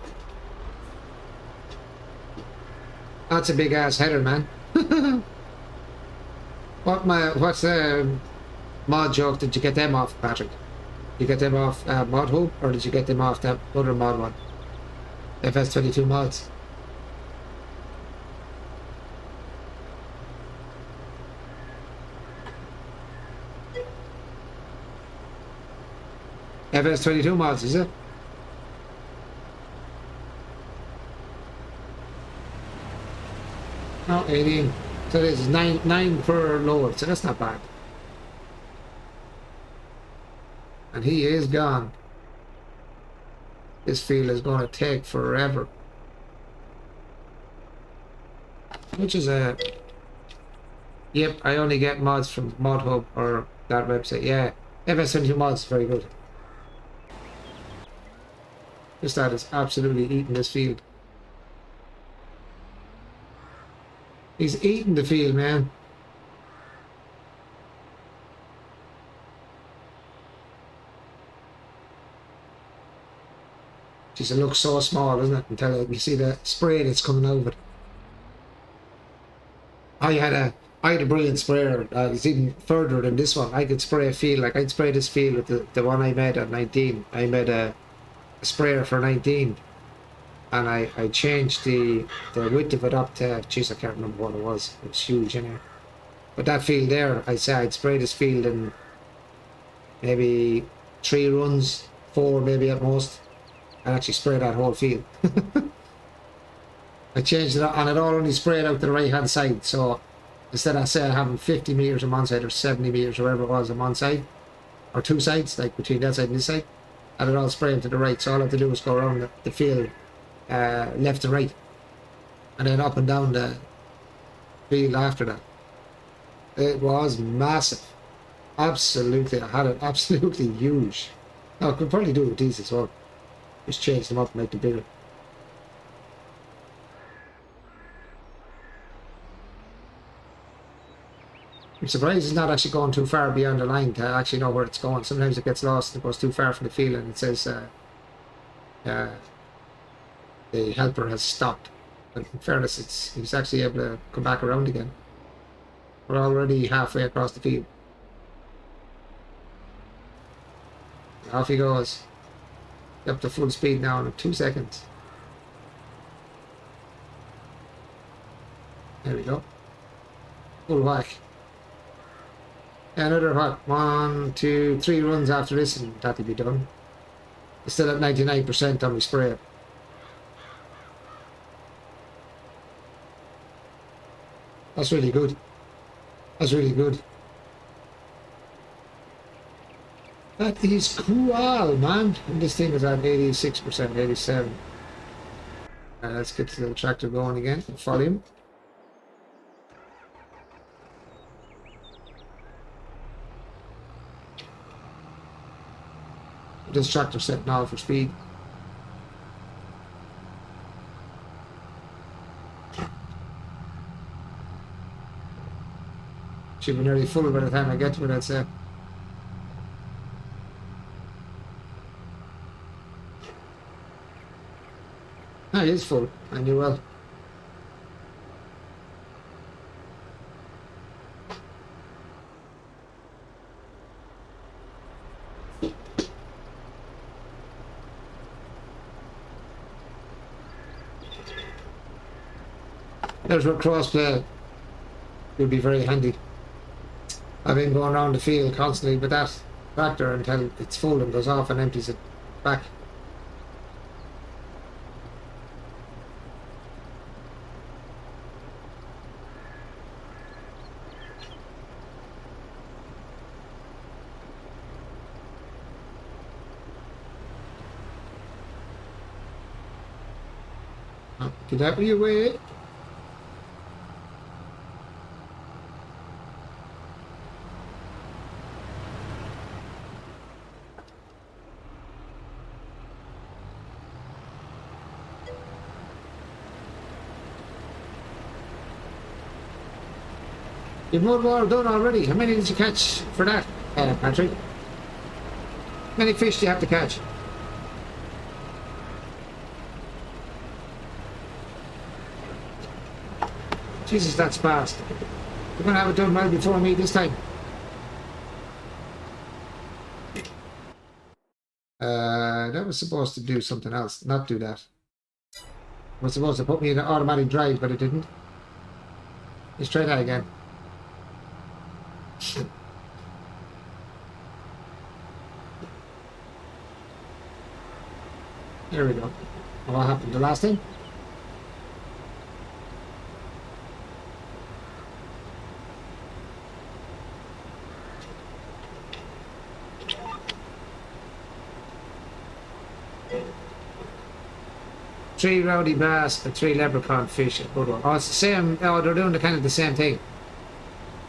That's a big ass header, man. What's the mod joke? Did you get them off, Patrick? Did you get them off Mod Hub, or did you get them off that other mod one? FS22 mods. FS22 mods, is it? No, 18. So this is 9 per load, so that's not bad. And he is gone. This field is going to take forever. Which is a... Yep, I only get mods from Mod Hub or that website. Yeah, FS22 mods, very good. This lad is absolutely eating this field. He's eating the field, man. Jeez, it looks so small, doesn't it? Until you see the spray that's coming out of it. I had a brilliant sprayer. It's even further than this one. I could spray a field, like I'd spray this field with the one I made at 19. I made a sprayer for 19. And I changed the width of it up to, jeez, I can't remember what it was. It was huge, anyway. But that field there, I said I'd spray this field in maybe 3 runs, 4 maybe at most. I'd actually spray that whole field. I changed it, and it all only sprayed out to the right hand side. So instead of say having 50 meters on one side or 70 meters or whatever it was on one side, or 2 sides, like between that side and this side, and it all sprayed to the right. So all I have to do is go around the field. Left and right, and then up and down the field after that. It was massive, absolutely. I had it absolutely huge. Now, I could probably do it with these as well. Just change them up and make them bigger. I'm surprised it's not actually going too far beyond the line to actually know where it's going. Sometimes it gets lost and it goes too far from the field and it says the helper has stopped. But in fairness, he's actually able to come back around again. We're already halfway across the field. Off he goes. Up to full speed now in 2 seconds. There we go. Full whack. Another what? 1, 2, 3 runs after this and that'll be done. It's still at 99% on my sprayer. That's really good. That's really good. That is cool, man. And this thing is at 86%, 87%. Let's get the tractor going again. Follow him. This tractor set now for speed. Should be nearly full by the time I get to it, I'd say. Ah, it is full. I knew well. There's where crossplay would be very handy. I've been going around the field constantly with that tractor until it's full and goes off and empties it back. Get out of your way. You've mud water done already. How many did you catch for that, Patrick? How many fish do you have to catch? Jesus, that's fast. You're going to have it done well before me this time. That was supposed to do something else, not do that. It was supposed to put me in an automatic drive, but it didn't. Let's try that again. There we go. What happened the last time? Three rowdy bass and three leprechaun fish at Budwell. Oh, it's the same. Oh, they're doing the kind of the same thing.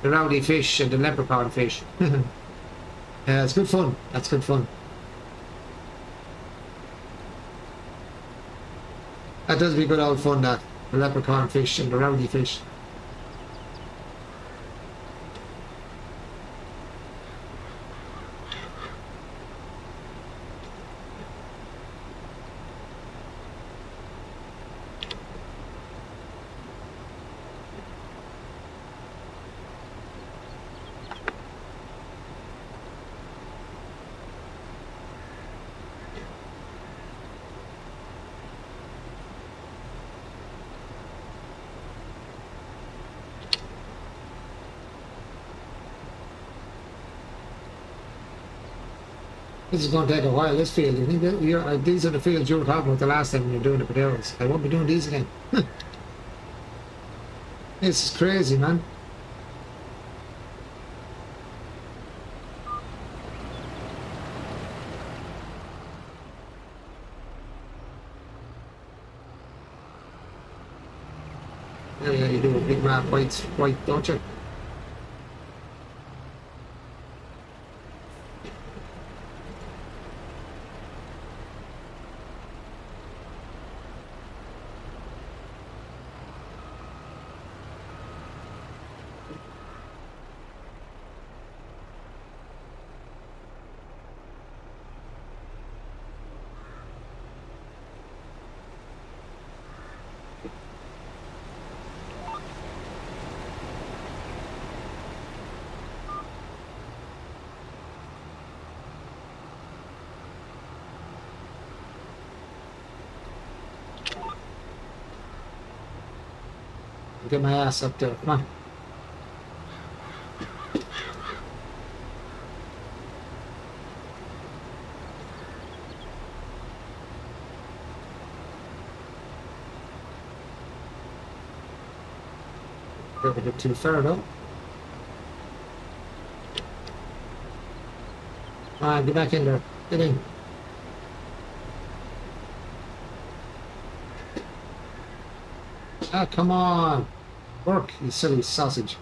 The rowdy fish and the leprechaun fish. Yeah, it's good fun. That's good fun. That does be good old fun, that. The leprechaun fish and the rowdy fish. This is going to take a while, this field. You think that these are the fields you were talking about the last time when you were doing the potatoes. I won't be doing these again. This is crazy, man. Yeah, you do a big map white, don't you? Get my ass up there. Come on. Don't get too far though. Come on, get back in there. Get in. Ah, come on. Work, you silly sausage.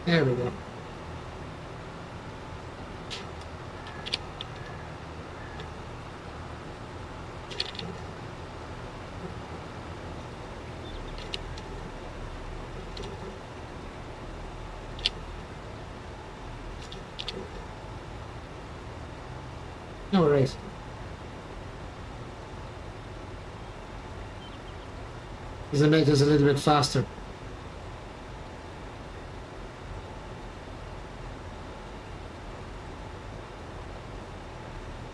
There we go. No worries. This will make us a little bit faster.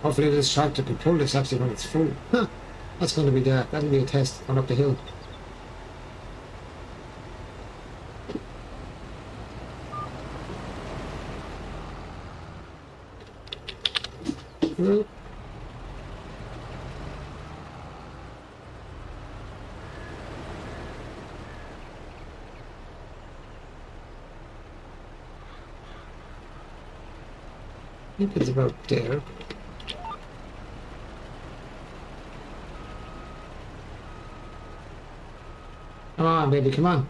Hopefully this tractor can pull this actually when it's full. That's going to be that'll be a test on up the hill. Well, I think it's about there. Come on, baby, come on.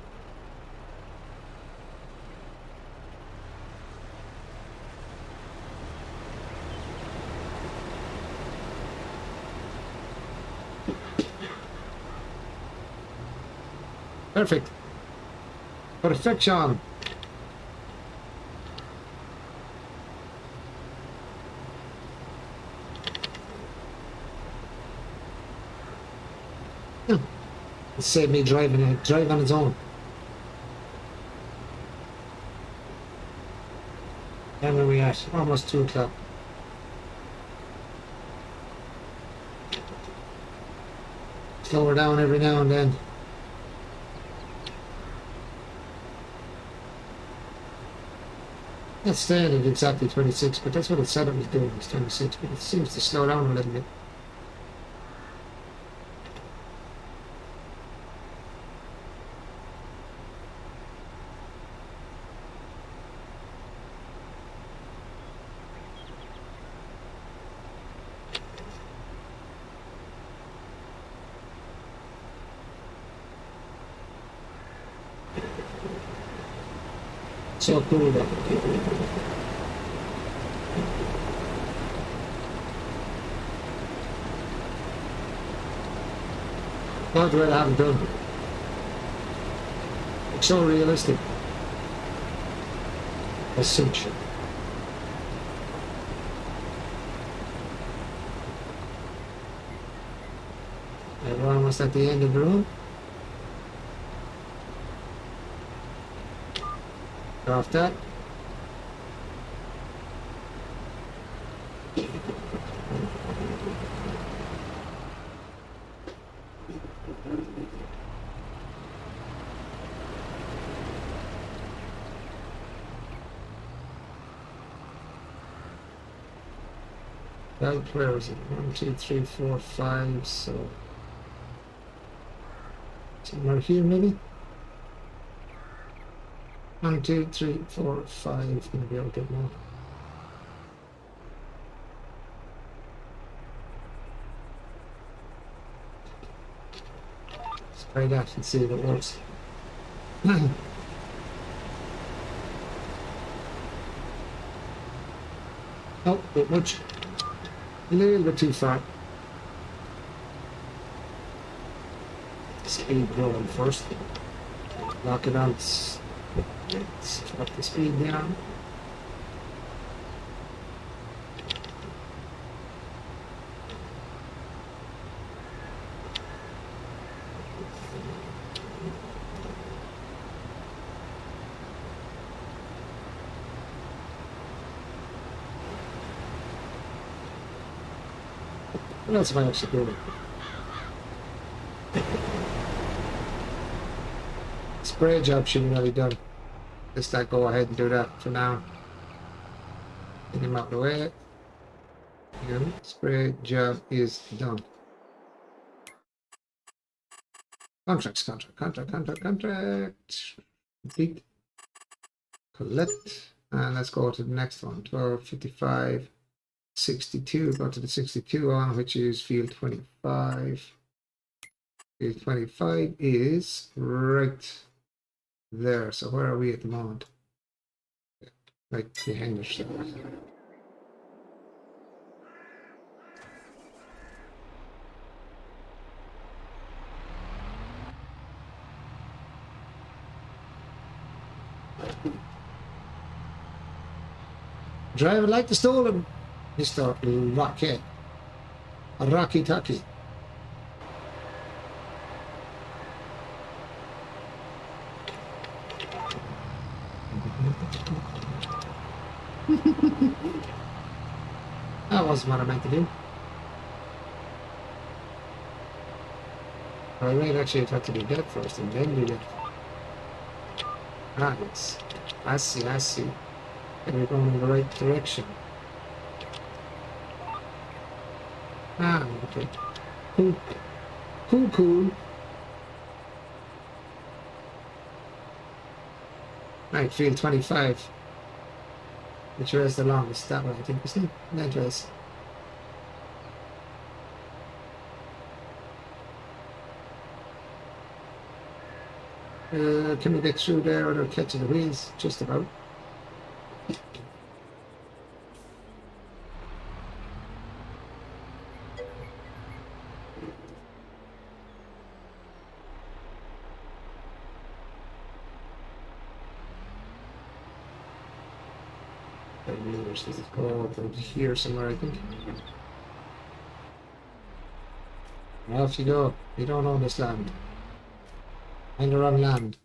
Perfect. Perfection. Yeah. It saved me driving it. Drive on its own. And where we at? Almost 2 o'clock. Slow her down every now and then. That's staying at exactly 26, but that's what it said it was doing, was 26, but it seems to slow down a little bit. So cool though. Not what I haven't done. It's so realistic. Essential. And we're almost at the end of the room. Off that. Right, where is it? 1, 2, 3, 4, 5, so somewhere here maybe? 1, 2, 3, 4, 5, maybe I'll get more. Let's try that and see if it works. Oh, bit much. A little bit too far. Speed going first. Lock it on. Let's drop the speed down. What else am I actually doing? Spray job should be nearly done. Let's not go ahead and do that for now. Get him out of the way. And spray job is done. Contract. Complete. Collect. And let's go to the next one. 1255. 62, go to the 62 on, which is field 25. Field 25 is right there. So where are we at the moment? Right behind the ship. Drive it like the stolen. Mr. Rocky Tucky. That wasn't what I meant to do. I might actually have to do that first and then do that. Ah, yes. I see. And we're going in the right direction. Ah, okay. Cool. Right, field 25. Which is the longest? That way, I think, isn't it? That was. Can we get through there without catching the wheels? Just about. Where's this go? Over here somewhere, I think. Off you go. You don't own this land. Find the wrong land.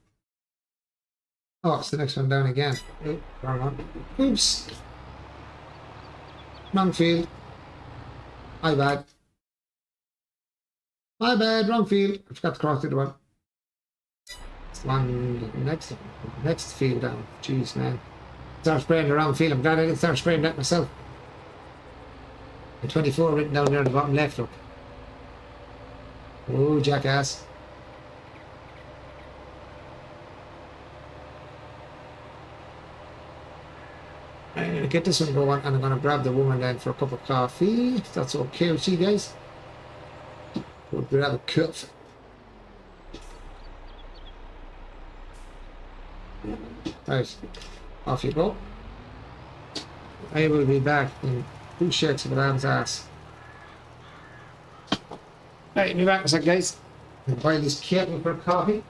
Oh, it's the next one down again. Oh, wrong one. Oops. Wrong field. My bad. My bad, wrong field. I forgot to cross the one. It's one next field down. Jeez, man. Start spraying the wrong field. I'm glad I didn't start spraying that myself. The 24 written down there on the bottom left, look. Oh, jackass. I'm going to get this one going and I'm going to grab the woman then for a cup of coffee. If that's okay with you guys. We'll grab a cup. Right, off you go. I will be back in 2 shakes of a lamb's ass. Right, be back in a sec, guys. I'll boil this kettle for coffee.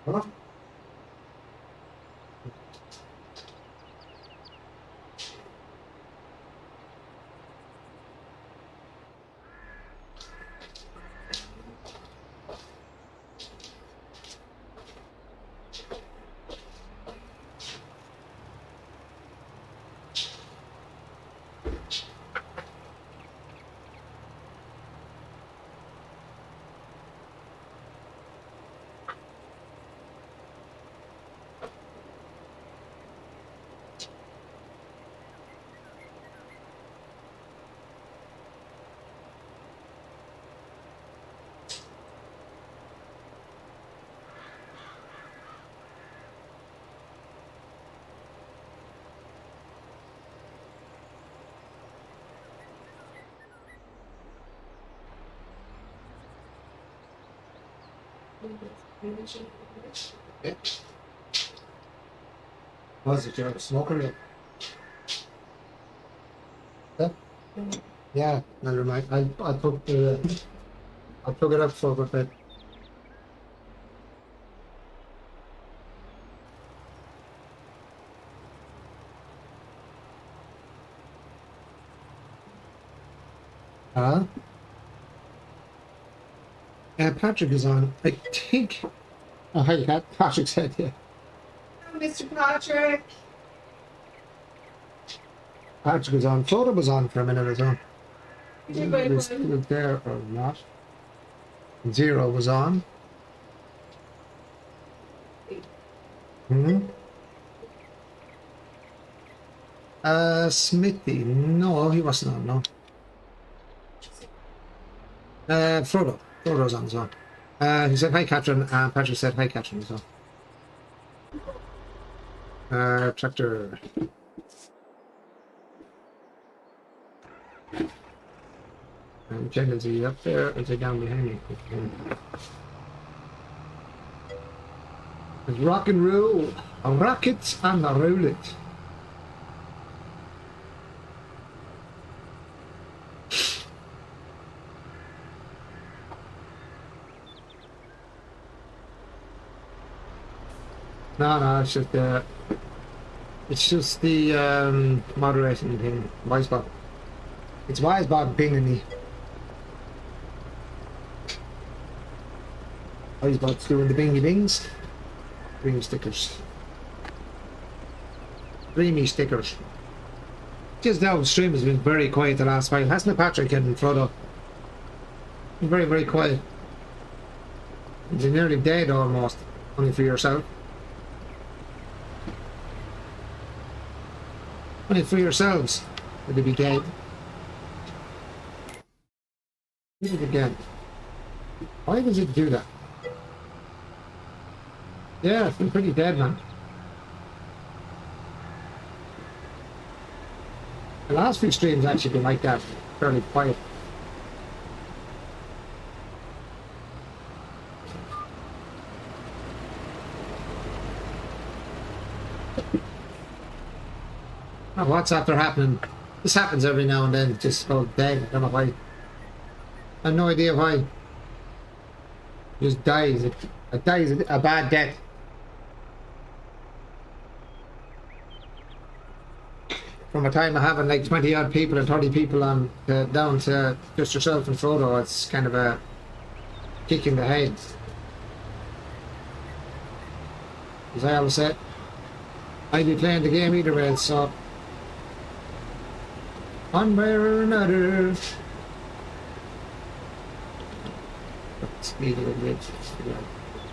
Huh? Yeah. Was it your smoker? Yeah. Yeah. Yeah. Never mind. I'll put the I'll plug it up for a bit. Huh? Patrick is on. I think. Oh, hi, Patrick said, yeah. Mr. Patrick. Patrick was on. Florida was on for a minute as well. Did you Was there or not? Zero was on. Hmm. Smithy. No, he wasn't on. No. Frodo. Frodo's on as well. He said hi, Catherine. Patrick said hi, Catherine as well. Tractor. And Jen, is he up there or is he down behind me? It's rock and roll. A rocket and a roll it. No, it's just the moderating thing. Wisebot. It's Wisebot pinging me. Wisebot's doing the bingy bings. Bring stickers. Dreamy stickers. Just now, the stream has been very quiet the last while, hasn't it, Patrick and Frodo? Very, very quiet. You're nearly dead almost, only for yourself. Only for yourselves would you be dead. Do it again. Why does it do that? Yeah, it's been pretty dead, man. The last few streams actually been like that, fairly quiet. Oh, what's after happening? This happens every now and then, just go dead, I don't know why. I have no idea why. Just dies. It dies a bad death. From a time of having like 20 odd people and 30 people on down to just yourself and Frodo, it's kind of a kick in the head. As I always said, I'd be playing the game either way, so one way or another. Speed of the bridge.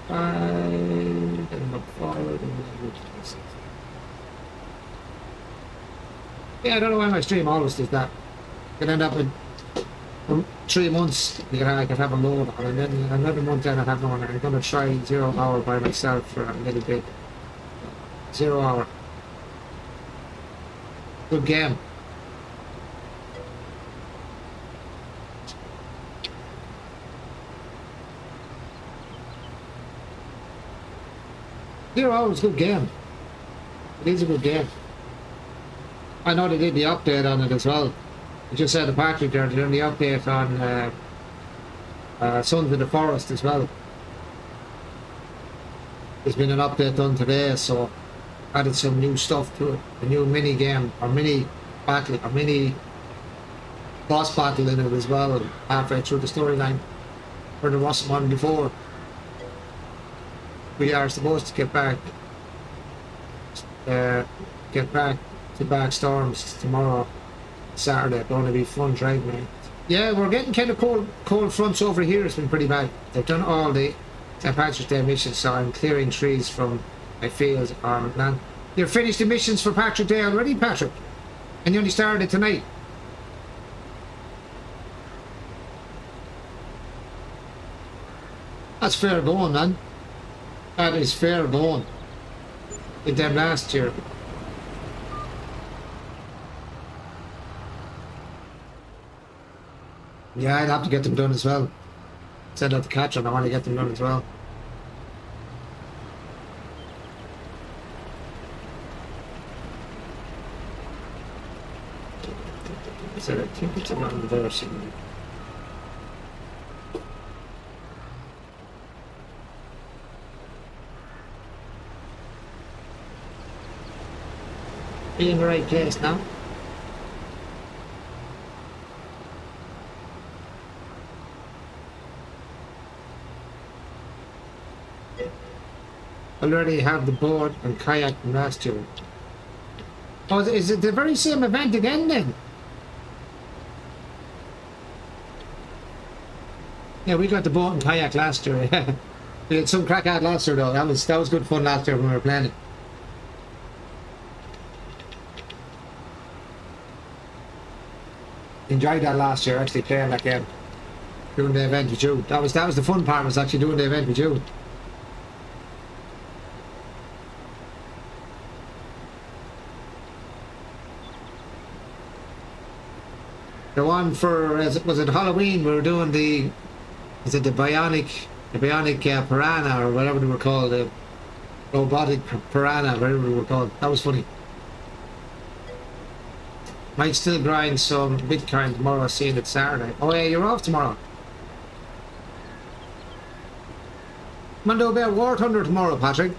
Then look forward and yeah, I don't know why my stream always does that. I could end up with 3 months, I could have a load on, and then another month then I'd have one. I'm going to try 0 hour by myself for a little bit. 0 hour. Good game. Zero hours, good game. It is a good game. I know they did the update on it as well. I just said to Patrick there, they're doing the update on Sons of the Forest as well. There's been an update done today, so added some new stuff to it. A new mini game, or mini battle, or mini boss battle in it as well, halfway through the storyline, where there wasn't one before. We are supposed to get back to Backstorms tomorrow, Saturday. Going to be fun driving, man. Yeah, we're getting kind of cold fronts over here. It's been pretty bad. They've done all the St. Patrick's Day missions, so I'm clearing trees from my fields on land. You've finished the missions for Patrick Day already, Patrick? And you only started tonight? That's fair going, man. That is fair going. Did them last year. Yeah, I'd have to get them done as well. Send out the catcher, I want to get them done as well. So I think it's around there somewhere. Be in the right place now. Already have the board and kayak from last year. Oh, is it the very same event again then? Yeah, we got the boat and kayak last year. We had some crack out last year though. That was good fun last year when we were playing it. Enjoyed that last year, actually playing that game, doing the event with you. That was the fun part, was actually doing the event with you. The one for was it Halloween? We were doing the bionic piranha or whatever they were called, the robotic piranha, whatever they were called. That was funny. Might still grind some Bitcoin tomorrow, seeing it Saturday. Oh yeah, you're off tomorrow. I'm gonna do a bit of War Thunder tomorrow, Patrick.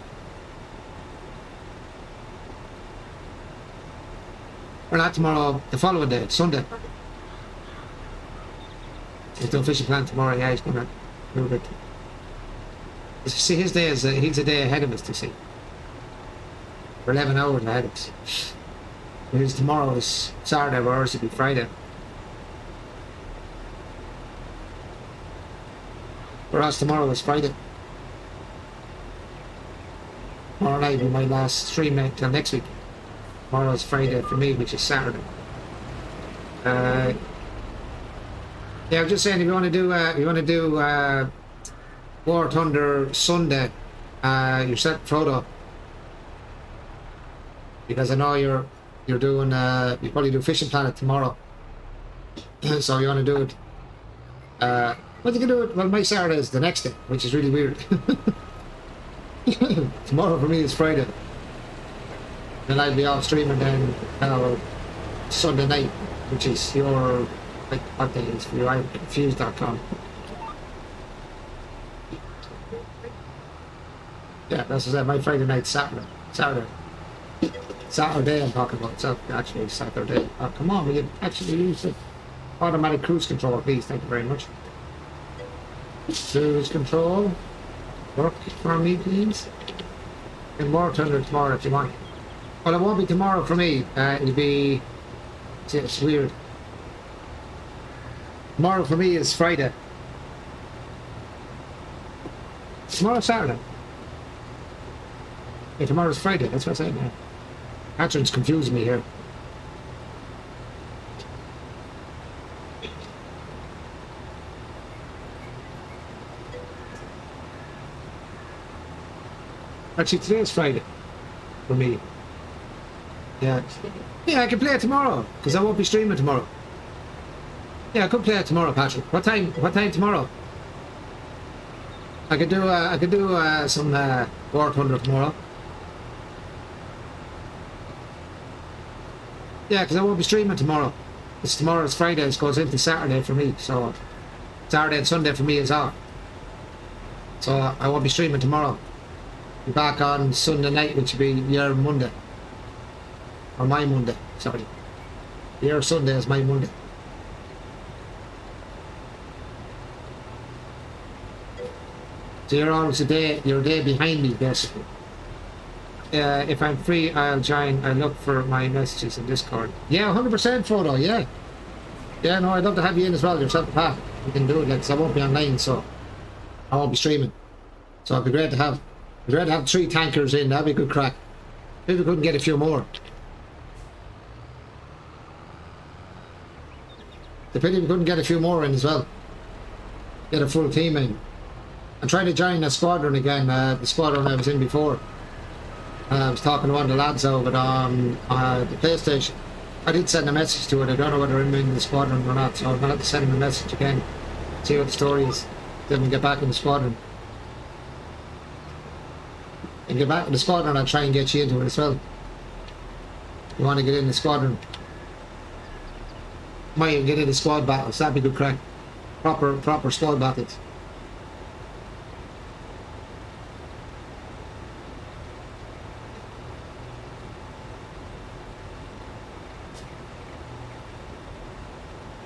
Or not tomorrow, the following day, Sunday. He's doing fishing plan tomorrow, yeah, he's gonna move it. See, his day is, he's a day ahead of us, to see. We're 11 hours ahead of us. Because tomorrow is Saturday, whereas it'll be Friday. Whereas tomorrow is Friday. Tomorrow night will be my last stream till next week. Tomorrow is Friday for me, which is Saturday. Yeah, I'm just saying, if you want to do War Thunder Sunday, you set Frodo, because I know you're doing you probably do Fishing Planet tomorrow. So you want to do it. Well, you can do it. Well, my Saturday is the next day, which is really weird. Tomorrow for me is Friday. Then I'll be off streaming then Sunday night, which is your, like, what day is for you? I'm confused.com. Yeah, that's what I said, my Friday night, Saturday I'm talking about, so actually Saturday. Oh, come on, will you actually use the automatic cruise control, please? Thank you very much. Cruise control, work for me, please. And War Thunder tomorrow if you want. Well, it won't be tomorrow for me. It'll be, see, it's weird. Tomorrow for me is Friday. Tomorrow's Saturday. Yeah, tomorrow's Friday, that's what I said now. Catherine's confused me here. Actually, today's Friday for me. Yeah. Yeah, I can play it tomorrow, because I won't be streaming tomorrow. Yeah, I could play it tomorrow, Patrick. What time tomorrow? I could do some War Thunder tomorrow. Yeah, because I won't be streaming tomorrow. Tomorrow's Friday, it goes into Saturday for me, so Saturday and Sunday for me is off. So I won't be streaming tomorrow. Be back on Sunday night, which will be your Monday. Or my Monday, sorry. Your Sunday is my Monday. So you're always a day behind me, basically. If I'm free, I'll join. I look for my messages in Discord. Yeah, 100% Frodo, yeah. Yeah, no, I'd love to have you in as well, yourself, Pat. You can do it, like, 'cause I won't be online, so I won't be streaming. So it'd be great to have 3 tankers in, that'd be a good crack. Maybe we couldn't get a few more. The pity we couldn't get a few more in as well. Get a full team in. I'm trying to join a squadron again, the squadron I was in before. I was talking to one of the lads over on the PlayStation. I did send a message to it. I don't know whether I'm in the squadron or not, so I'm going to have to send him a message again. See what the story is. Then we get back in the squadron. And get back in the squadron, I'll try and get you into it as well. You want to get in the squadron. Might even get into squad battles. That'd be good crack. Proper squad battles.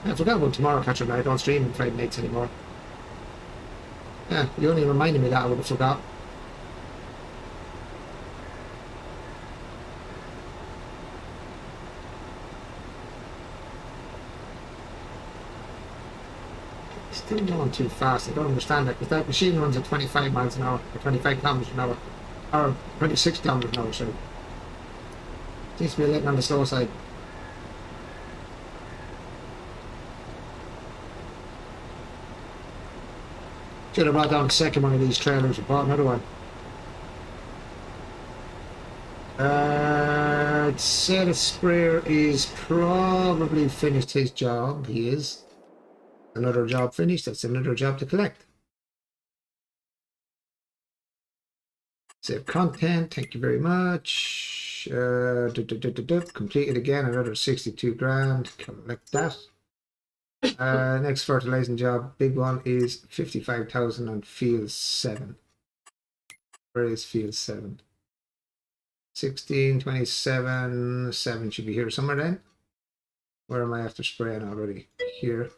I forgot about tomorrow, Catcher. I don't stream on Friday nights anymore. Yeah, you only reminded me that I would have forgot. Still going too fast. I don't understand that, because that machine runs at 25 miles an hour, or 25 kilometers an hour, or 26 kilometers an hour, so seems to be a little on the slow side. Should have brought down the second one of these trailers and bought another one. I'd say the sprayer is probably finished his job. He is. Another job finished. That's another job to collect. Save content. Thank you very much. Completed again. Another 62 grand. Collect that. Next fertilizing job, big one, is 55,000 on field 7. Where is field 7? 16, 27, 7 should be here somewhere then. Where am I after spraying already? Here.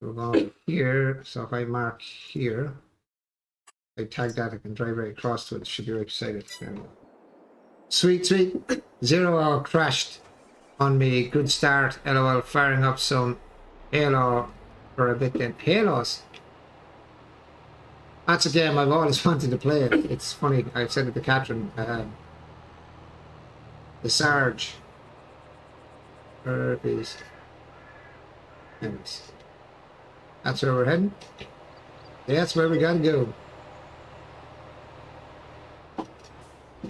We're going here. So if I mark here, I tag that, I can drive right across to it. It should be right beside it. Sweet, sweet. 0 hour crashed on me. Good start. LOL, firing up some Halo for a bit then. Halos. That's a game I've always wanted to play. It's funny, I've said it to Catherine. The Sarge. Where is... Anyways. That's where we're heading. Yeah, that's where we gotta go.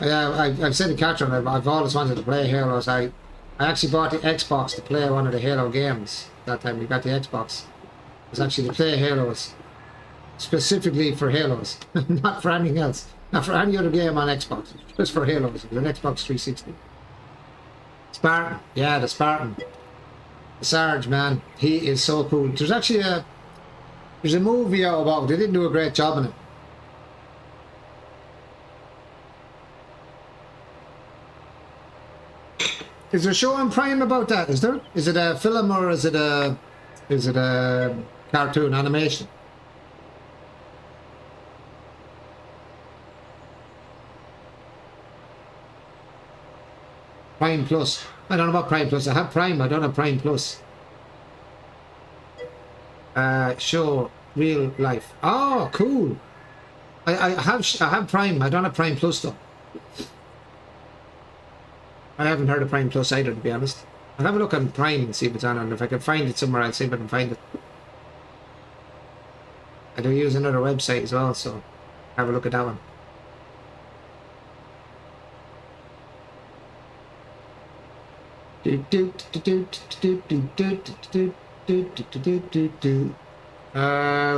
I've said to Catherine, I've always wanted to play Halos. I actually bought the Xbox to play one of the Halo games. That time we got the Xbox. It was actually to play Halos. Specifically for Halos. Not for anything else. Not for any other game on Xbox. Just for Halos. It was an Xbox 360. Spartan. Yeah, the Spartan. The Sarge, man. He is so cool. There's actually there's a movie out about it. They didn't do a great job in it. Is there a show on Prime about that? Is there? Is it a film or is it a cartoon animation? Prime Plus. I don't know about Prime Plus. I have Prime. I don't have Prime Plus. Show real life. Oh, cool. I have Prime. I don't have Prime Plus though. I haven't heard of Prime Plus either, to be honest. I'll have a look on Prime and see if it's on, and if I can find it somewhere, I'll see if I can find it. I do use another website as well, so have a look at that one.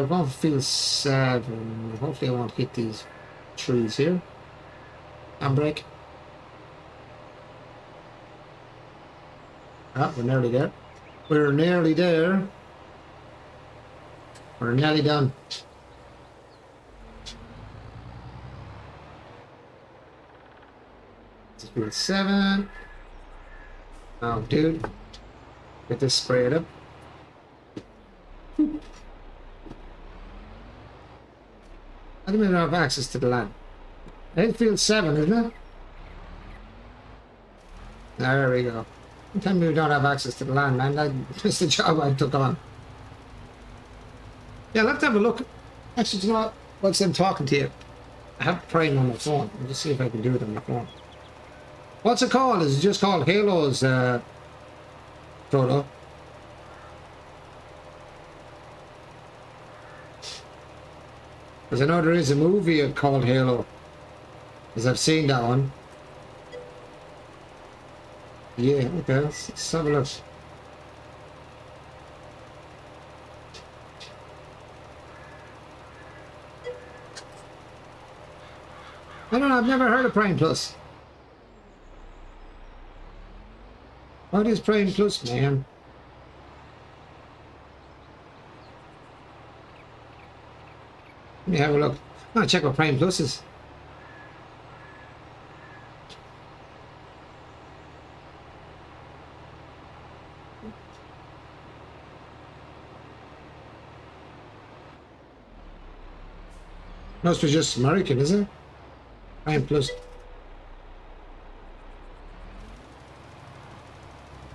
One field 7. Hopefully I won't hit these trees here. Handbrake. Ah, we're nearly there. We're nearly there. We're nearly done. This is field 7. Oh, dude. Get this sprayed up. I don't even have access to the land. I think field 7, isn't it? There we go. Tell me we don't have access to the land, man. That's the job I took on. Yeah, let's have a look. Actually, you know what? Whilst I'm talking to you, I have Prime on my phone. I'll just see if I can do it on my phone. What's it called? Is it just called Halos, Frodo? Because I know there is a movie called Halo. Because I've seen that one. Yeah, okay, let's have a look. I don't know, I've never heard of Prime Plus. What is Prime Plus, man? Let me have a look. I'll check what Prime Plus is. Must be just American, isn't it? Prime Plus.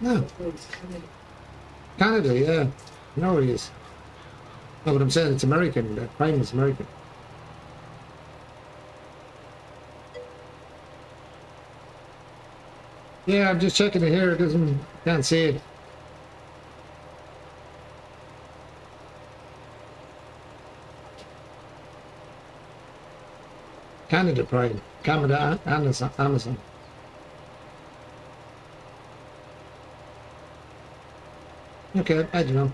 No. Canada, yeah. No, it is. No, but I'm saying it's American. The Prime is American. Yeah, I'm just checking it here. It doesn't, can't see it. Canada Prime. Canada, Amazon. Okay, I don't know.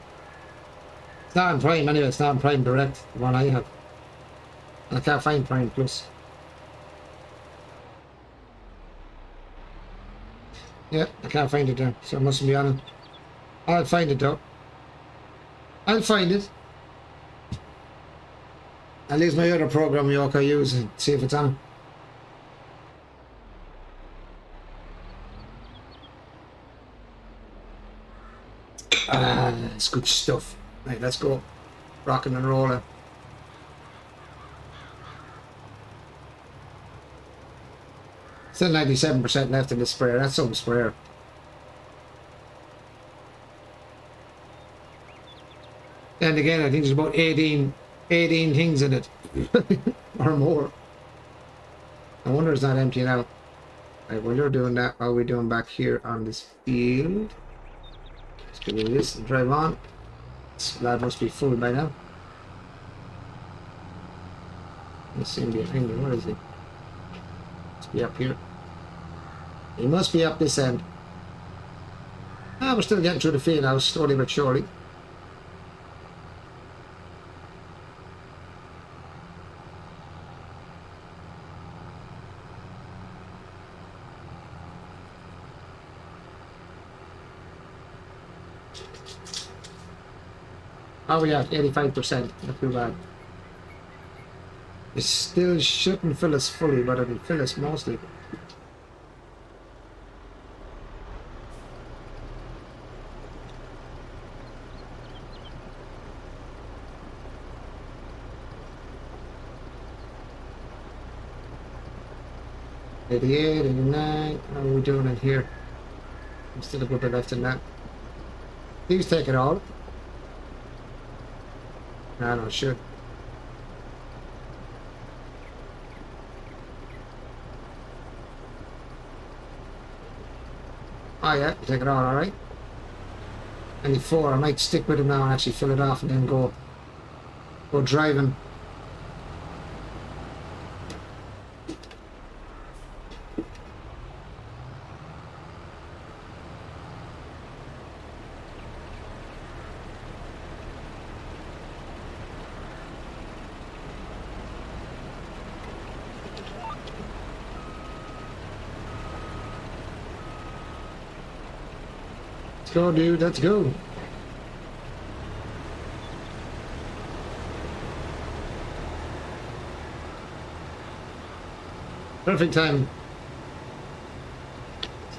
It's not in Prime anyway. It's not in Prime Direct, the one I have. I can't find Prime Plus. Yeah, I can't find it there, so it mustn't be on it. I'll find it though. I'll find it. I'll use my other program I use and see if it's on. Ah, it's good stuff. Right, let's go. Rocking and rolling. Still 97% left in the sprayer. That's some sprayer. And again, I think there's about 18 things in it. Or more. I wonder it's not emptying out. Right, while you're doing that, what are we doing back here on this field? Let's do this and drive on. This lad must be full by now. Let's see him behind me. Where is he? Must be up here. He must be up this end. Ah, we're still getting through the field now, slowly but surely. Oh yeah, 85%, not too bad. It still shouldn't fill us fully, but it'll fill us mostly. '88, '89, how are we doing it here? I'm still a good bit left in that. Please take it all. No, no, should. Oh yeah, take it all, alright. 94, I might stick with him now and actually fill it off and then go driving. Let's go, dude, let's go. Perfect time.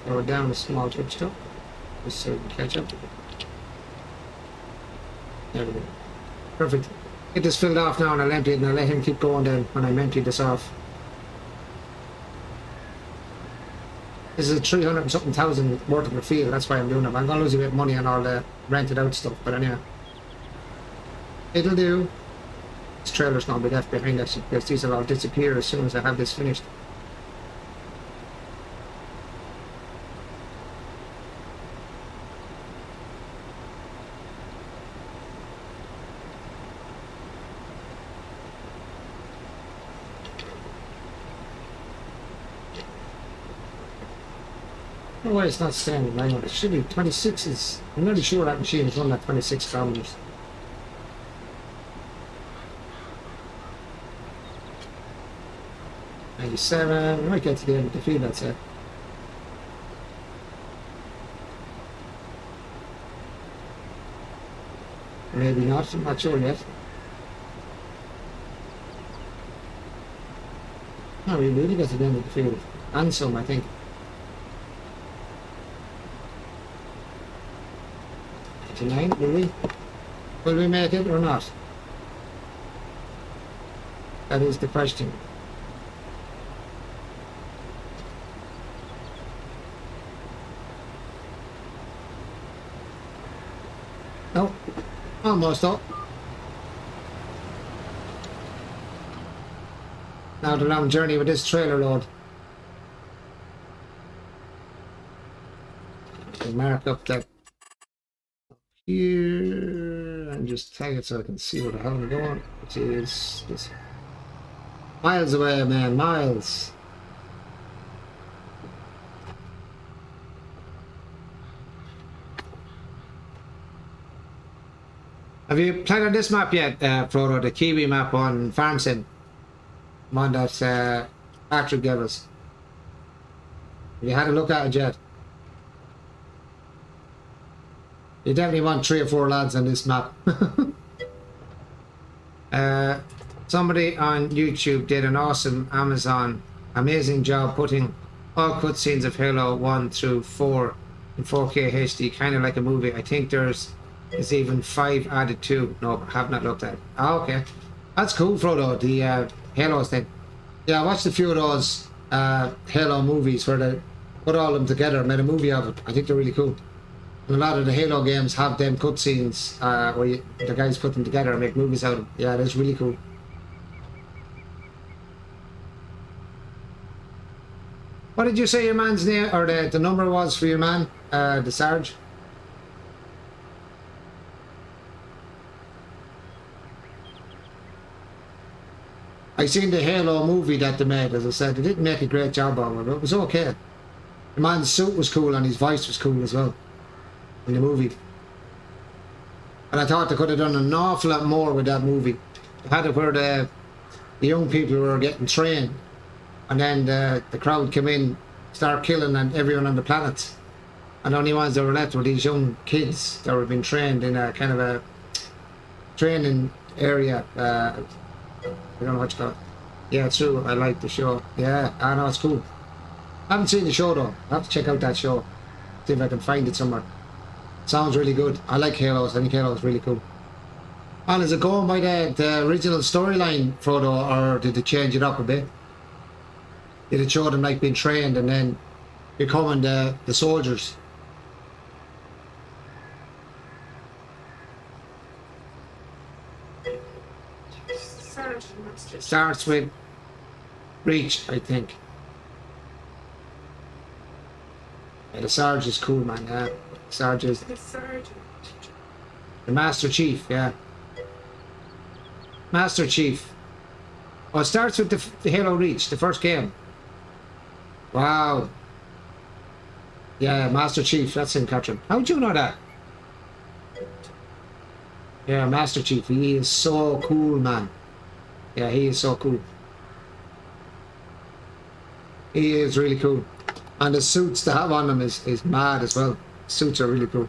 Slow it down a small twitch stop, just so we can catch up. There we go. Perfect. Get this filled off now and I'll empty it and I'll let him keep going then when I'm emptied this off. This is 300 and something thousand worth of a field, that's why I'm doing it. I'm gonna lose a bit of money on all the rented out stuff, but anyway. It'll do. This trailer's gonna be left behind us because these will all disappear as soon as I have this finished. No way it's not standing right on. It should be 26s. I'm not sure that machine is running at 26 kilometers. '97. We might get to the end of the field, that's it. Maybe not, I'm not sure yet. Oh, we really got to the end of the field. And some, I think. Tonight, will we? Will we make it or not? That is the question. No, almost up. Now the long journey with this trailer load. I'll mark up that here and just tag it so I can see where the hell I'm going. Which is this. Miles away, man, miles. Have you played on this map yet, Frodo? The Kiwi map on Farm Sim? One that Patrick gave us. Have you had a look at it yet? You definitely want 3 or 4 lads on this map. Somebody on YouTube did an awesome amazing job putting all cutscenes of Halo 1 through 4 in 4K HD, kind of like a movie. I think there's even 5 added too. No, have not looked at it. Oh, okay. That's cool, Frodo, the Halos thing. Yeah, I watched a few of those Halo movies where they put all of them together and made a movie of it. I think they're really cool. And a lot of the Halo games have them cutscenes where the guys put them together and make movies out of them. Yeah, that's really cool. What did you say your man's name, or the number was for your man, the Sarge? I seen the Halo movie that they made, as I said. They didn't make a great job of it, but it was okay. The man's suit was cool and his voice was cool as well in the movie. And I thought they could have done an awful lot more with that movie. They had it where the young people were getting trained, and then the crowd came in, start killing everyone on the planet. And the only ones that were left were these young kids that were being trained in a kind of a training area. I don't know what you call it. Yeah, it's true. I like the show. Yeah, I know, it's cool. I haven't seen the show though. I have to check out that show. See if I can find it somewhere. Sounds really good. I like Halos. I think Halos is really cool. And is it going by the original storyline, Frodo, or did they change it up a bit? Did it show them like being trained and then becoming the soldiers? Starts with Reach, I think. Yeah, the Sarge is cool, man. Yeah, Sarge is the Master Chief. Yeah, Master Chief. Oh, it starts with the Halo Reach, the first game. Wow. Yeah, Master Chief. That's him, Catherine. How would you know that? Yeah, Master Chief. He is so cool, man. Yeah, he is so cool. He is really cool. And the suits they have on them is mad as well. Suits are really cool.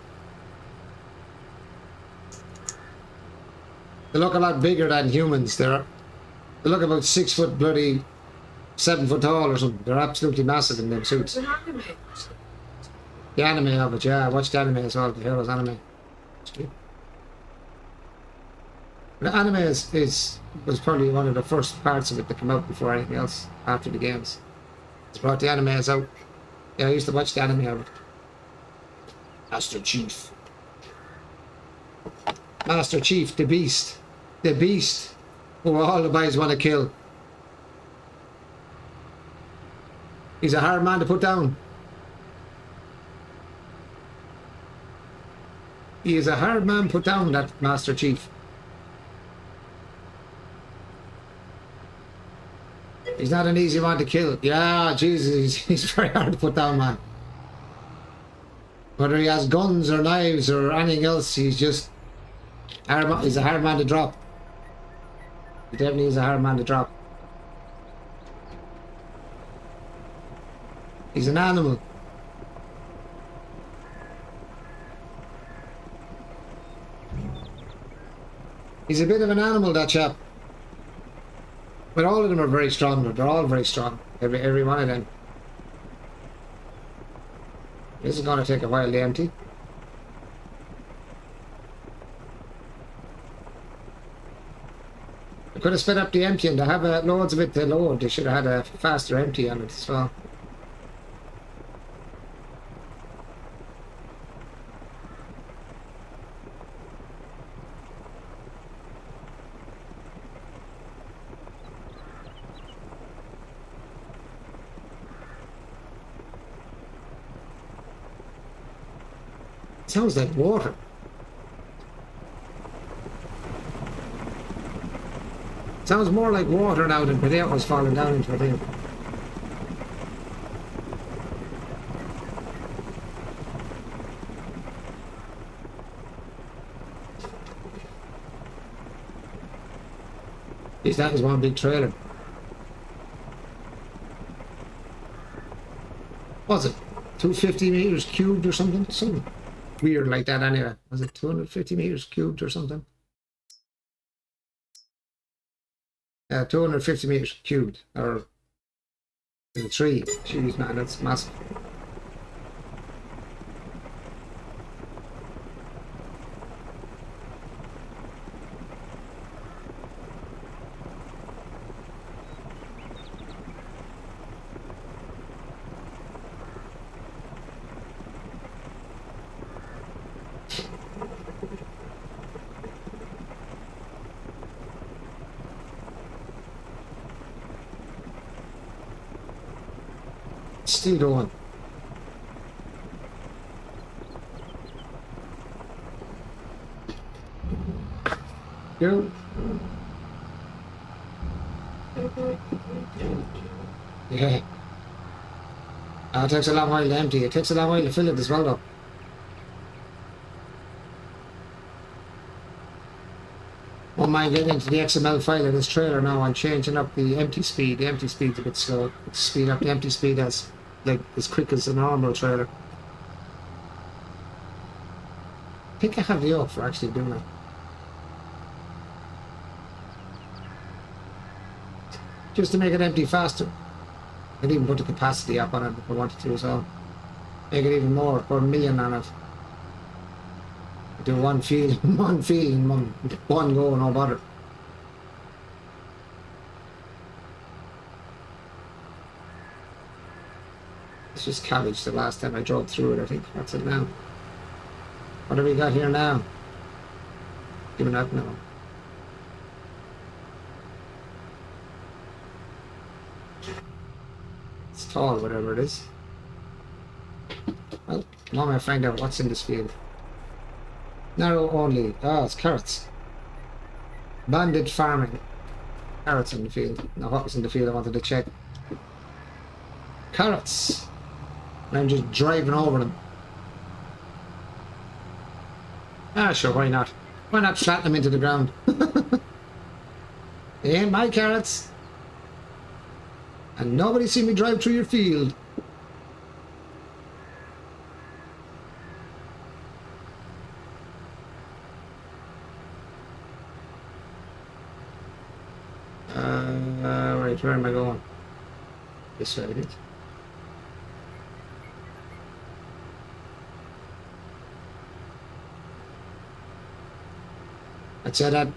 They look a lot bigger than humans. They look about 6 foot bloody 7 foot tall or something. They're absolutely massive in them suits. The anime of it, yeah. I watched the anime as well, the Heroes anime. The anime was probably one of the first parts of it that came out before anything else after the games. It's brought the animes out. Yeah, I used to watch the anime of it. Master Chief. Master Chief, the Beast. The Beast, who all the boys want to kill. He's a hard man to put down. He is a hard man to put down, that Master Chief. He's not an easy one to kill. Yeah, Jesus, he's very hard to put down, man. Whether he has guns or knives or anything else, he's just he's a hard man to drop. He definitely is a hard man to drop. He's an animal. He's a bit of an animal, that chap. But all of them are very strong. They're all very strong. Every one of them. This is going to take a while to empty. I could have sped up the emptying. They have loads of it to load. They should have had a faster empty on it as well. Sounds like water. Sounds more like water now than potatoes falling down into a thing. Geez, that is one big trailer. Was it 250 meters cubed or something? Something weird like that anyway. Was it 250 meters cubed or something? 250 meters cubed, or is it 3? Jeez, man, that's massive. Still going. Go. Yeah. It takes a long while to empty. It takes a long while to fill it as well, though. Won't mind getting into the XML file of this trailer now and changing up the empty speed. The empty speed's a bit slow. Speed up the empty speed as quick as a normal trailer. I think I have the up for actually doing it. Just to make it empty faster. I could even put the capacity up on it if I wanted to as well. Make it even more, put 1 million on it. Do one field, one go, no bother. It's just cabbage the last time I drove through it, I think. That's it now. What have we got here now? Giving up now. It's tall, whatever it is. Well, now I'm going to find out what's in this field. Narrow only. Ah, it's carrots. Banded farming. Carrots in the field. Now what was in the field I wanted to check. Carrots. And I'm just driving over them. Ah, sure, why not? Why not flatten them into the ground? They ain't my carrots. And nobody see me drive through your field. Right, where am I going? This way, I think. I'd say that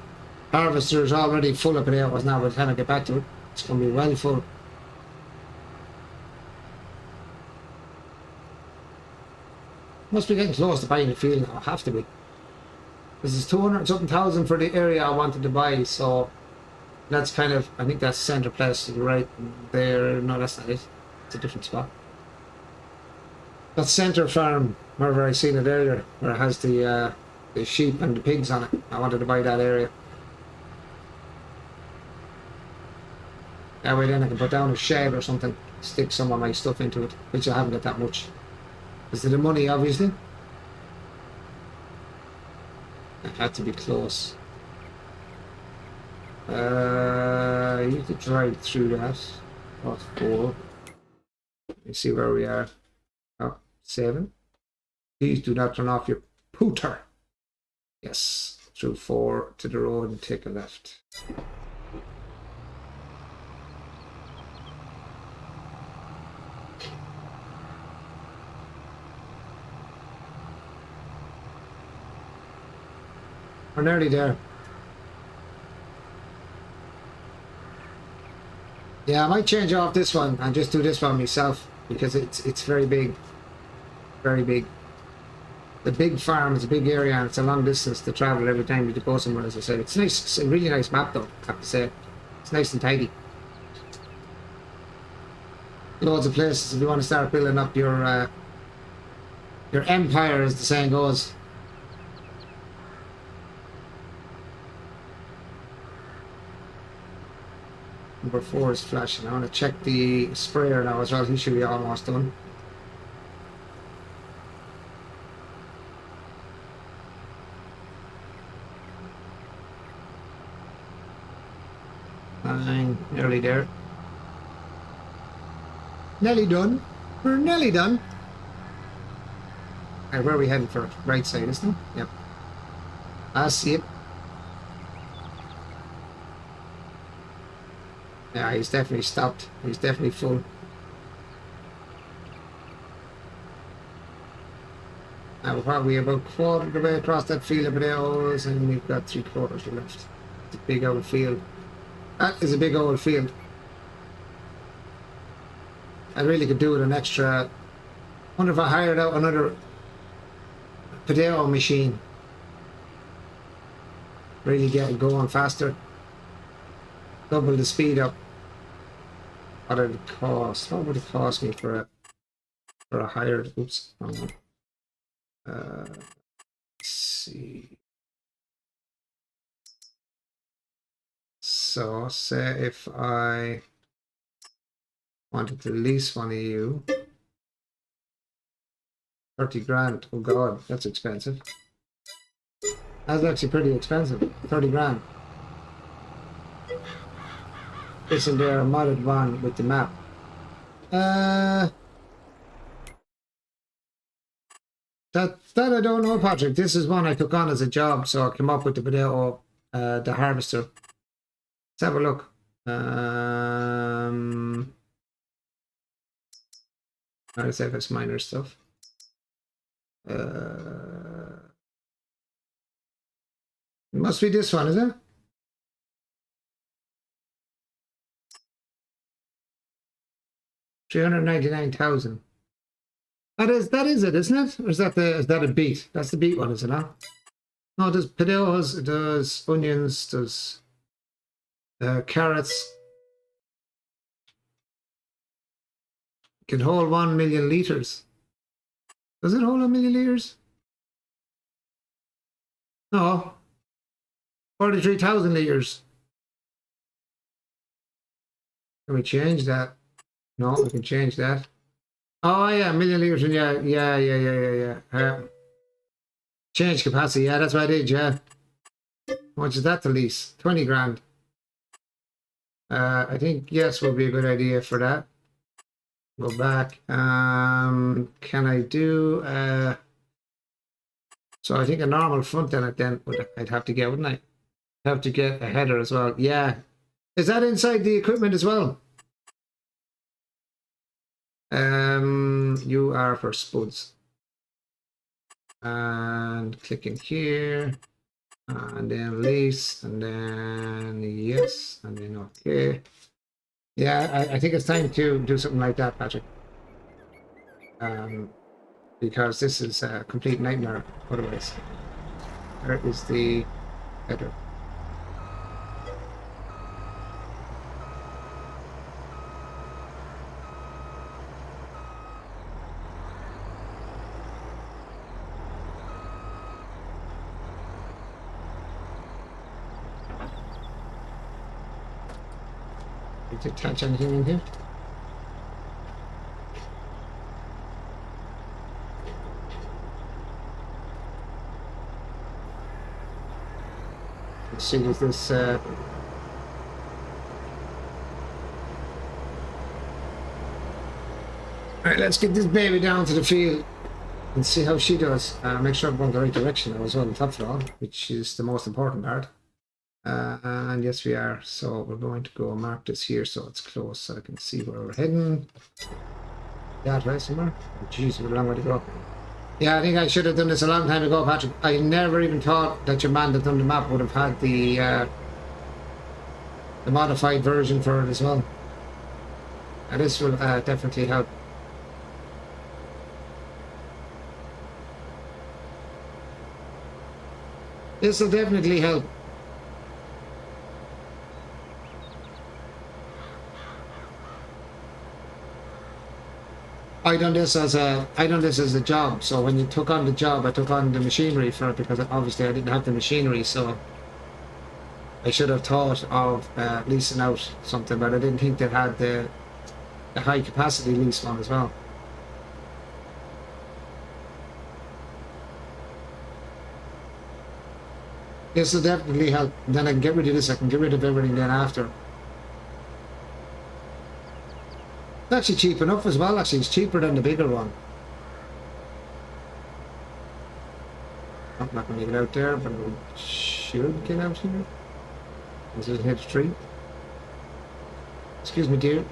harvester is already full of potatoes now. We'll kind of get back to it. It's going to be well full. Must be getting close to buying a field now. Have to be. This is 200 something thousand for the area I wanted to buy, so that's kind of, I think that's Center Place right there. No, that's not it. It's a different spot. That's Center Farm, wherever I seen it earlier, where it has the sheep and the pigs on it. I wanted to buy that area. That way then I can put down a shed or something, stick some of my stuff into it, which I haven't got that much. Is there the money, obviously? It had to be close. You could drive through that. What, 4? Let's see where we are. Oh, 7. Please do not turn off your pooter. Yes, through 4 to the road and take a left. We're nearly there. Yeah, I might change off this one and just do this one myself because it's very big. Very big. The big farm is a big area and it's a long distance to travel every time you go somewhere, as I said. It's nice. It's a really nice map though, I have to say. It's nice and tidy. Loads of places if you want to start building up your empire, as the saying goes. Number 4 is flashing. I want to check the sprayer now as well. He should be almost done. Fine, nearly there. Nearly done. We're nearly done. Right, where are we heading for? Right side, isn't it? Yep. I see it. Yeah, he's definitely stopped. He's definitely full. Now we're probably about quarter of the way across that field of potatoes, and we've got 3/4 left. It's a big old field. That is a big old field. I really could do with an extra. I wonder if I hired out another potato machine. Really get it going faster. Double the speed up. What would it cost? What would it cost me for a hired? Oops. Wrong one. Let's see. So say if I wanted to lease one of you, 30 grand. Oh God, that's expensive. That's actually pretty expensive. 30 grand. Isn't there a modded one with the map? That I don't know, Patrick. This is one I took on as a job, so I came up with the potato, the harvester. Let's have a look. Let's say if it's minor stuff. It must be this one, is it? $399,000. That is it, isn't it? Or is that a beet? That's the beet one, is it not? No, there's potatoes, there's onions, there's carrots. It can hold 1 million liters. Does it hold 1 million liters? No. 43,000 liters. Can we change that? No, we can change that. Oh yeah, 1 million liters. Yeah. Change capacity. Yeah, that's what I did. Yeah. How much is that to lease? 20 grand. I think yes would be a good idea for that. Go back. Can I do? So I think a normal front end then I'd have to get, wouldn't I? Have to get a header as well. Yeah. Is that inside the equipment as well? You are for spuds. And clicking here. And then lease. And then yes. And then okay. Yeah, I think it's time to do something like that, Patrick. Because this is a complete nightmare otherwise. Where is the header? Did you attach anything in here? Let's see, is this Alright, let's get this baby down to the field and see how she does. Make sure I'm going the right direction as well, on top of it all, which is the most important part. And yes, we are. So we're going to go mark this here so it's close so I can see where we're heading. That right somewhere? Oh, jeez, we're a long way to go. Yeah, I think I should have done this a long time ago, Patrick. I never even thought that your man that done the map would have had the modified version for it as well. And this will definitely help. This will definitely help. I done this as a job. So when you took on the job, I took on the machinery for it because obviously I didn't have the machinery. So I should have thought of leasing out something, but I didn't think they had the high capacity lease one as well. This will definitely help. Then I can get rid of this. I can get rid of everything then after. It's actually cheap enough as well. Actually, it's cheaper than the bigger one. I'm not going to get out there, but I should get out here. This is head street. Excuse me, dear.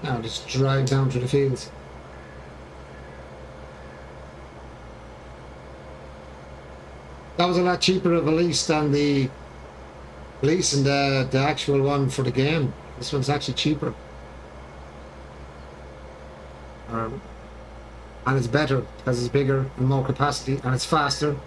Now just drive down to the fields. That was a lot cheaper of a lease than the lease and the actual one for the game. This one's actually cheaper. And it's better because it's bigger and more capacity and it's faster.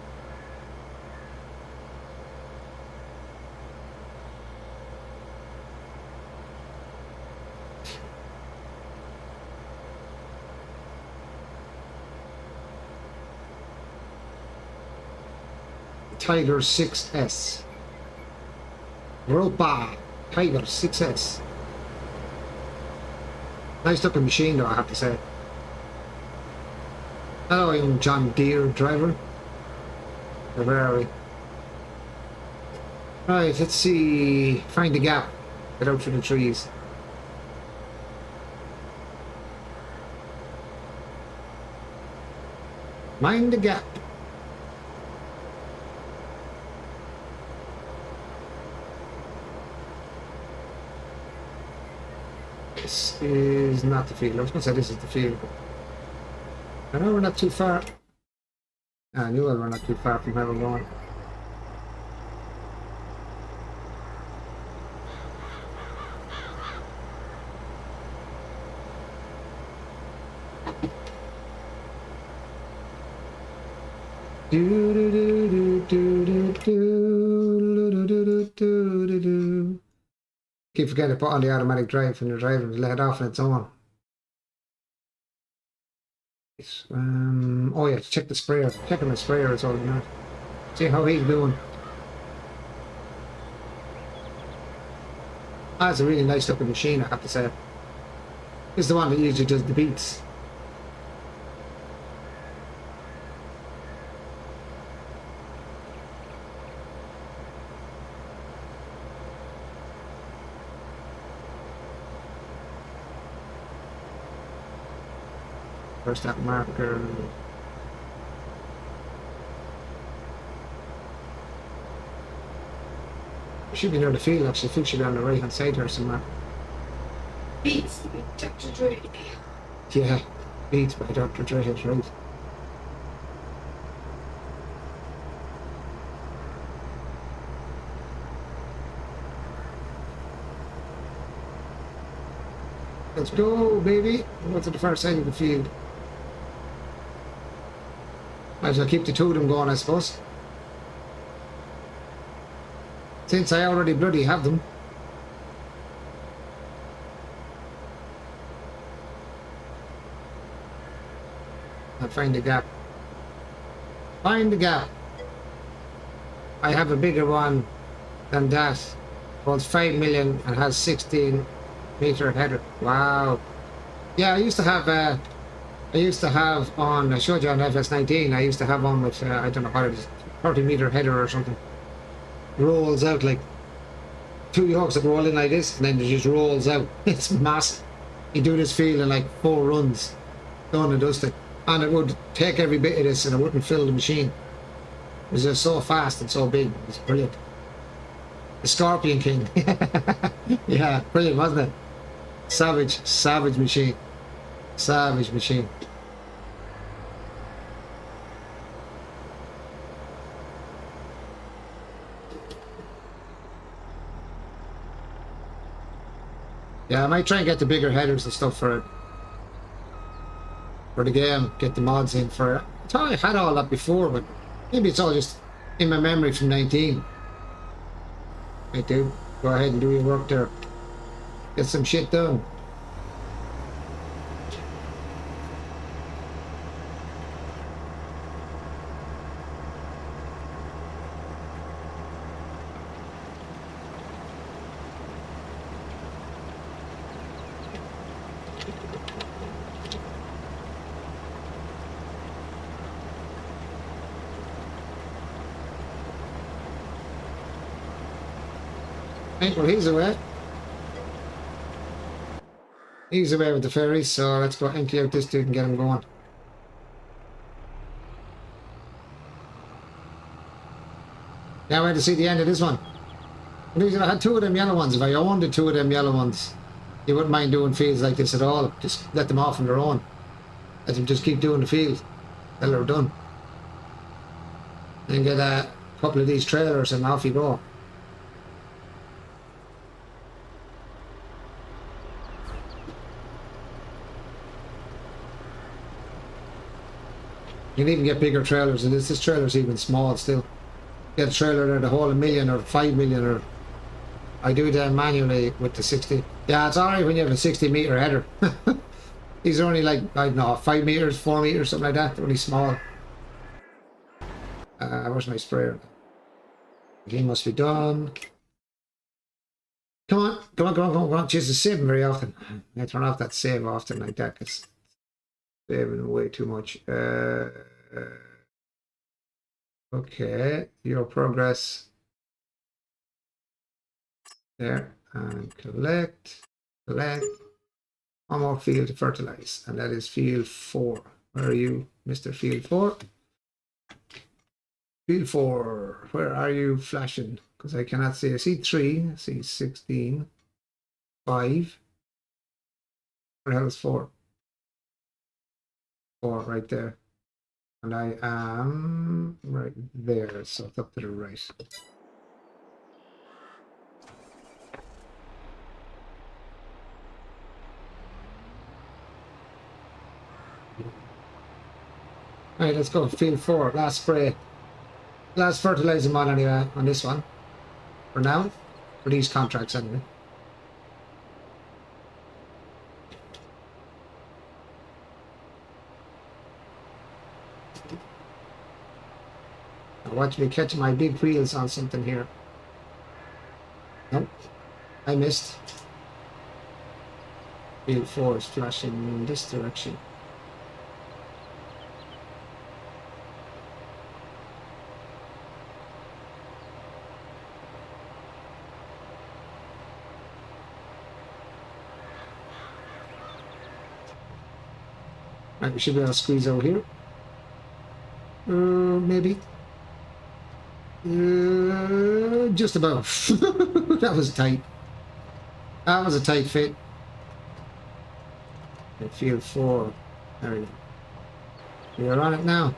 Tiger 6S. Europa Tiger 6S. Nice looking machine though, I have to say. Hello, young John Deere driver. Where are we? Right, let's see. Find the gap. Get out through the trees. Mind the gap. This is not the field. I was going to say this is the field. I know we're not too far. I knew we're not too far from where we're going. Keep forgetting to put on the automatic drive when you're driving, let it off on its own. Oh yeah, check the sprayer. Checking the sprayer is all you know. See how he's doing. That's a really nice looking machine, I have to say. This is the one that usually does the beats. Where's that marker? Should be near the field actually. I think should be on the right hand side here somewhere. Beats by Dr. Dre. Yeah, Beats by Dr. Dre, that's right. Let's go, baby. Go to the far side of the field. Might as well keep the two of them going, I suppose. Since I already bloody have them. I'll find the gap. Find the gap. I have a bigger one than that. Called 5 million and has 16 meter header. Wow. Yeah, I used to have on, I showed you on FS19, I used to have one with, I don't know what it is, 30 meter header or something. Rolls out like two yokes that roll in like this, and then it just rolls out. It's massive. You do this field in like 4 runs, done and dusted. And it would take every bit of this and it wouldn't fill the machine. It's just so fast and so big. It's brilliant. The Scorpion King. Yeah, brilliant, wasn't it? Savage machine. Savage machine. Yeah, I might try and get the bigger headers and stuff for the game. Get the mods in for it. I thought I had all that before, but maybe it's all just in my memory from 19. Right, dude. Go ahead and do your work there. Get some shit done. Right, well, he's away. He's away with the ferry, so let's go empty out this dude and get him going. Now wait to see the end of this one. If I had two of them yellow ones, if I owned the two of them yellow ones, you wouldn't mind doing fields like this at all. Just let them off on their own. Let them just keep doing the field till they're done. And get a couple of these trailers and off you go. You can even get bigger trailers, and this trailer's even small still. Get a trailer there, the whole 1 million or 5 million, or I do it manually with the 60. Yeah, it's alright when you have a 60-meter header. These are only like, I don't know, 5 meters, 4 meters, something like that. They're only small. Where's my sprayer? He must be done. Come on, come on, come on, come on, come on. Jesus, saving very often. I turn off that save often like that because saving way too much. Okay, your progress. There, and collect. One more field to fertilize, and that is field 4. Where are you, Mr. Field 4? Field 4, where are you flashing? Because I cannot see. I see 3, I see 16, 5. Where the hell is 4? 4 right there. And I am right there, so it's up to the right. Alright, let's go. Field 4, last spray. Last fertilizer mod anyway on this one. For now. For these contracts anyway. Now watch me catch my big wheels on something here. Nope. I missed. Field 4 is flashing in this direction. Right, we should be able to squeeze over here. Maybe. Just about. That was tight. That was a tight fit. Field 4. There we go. We're on it now.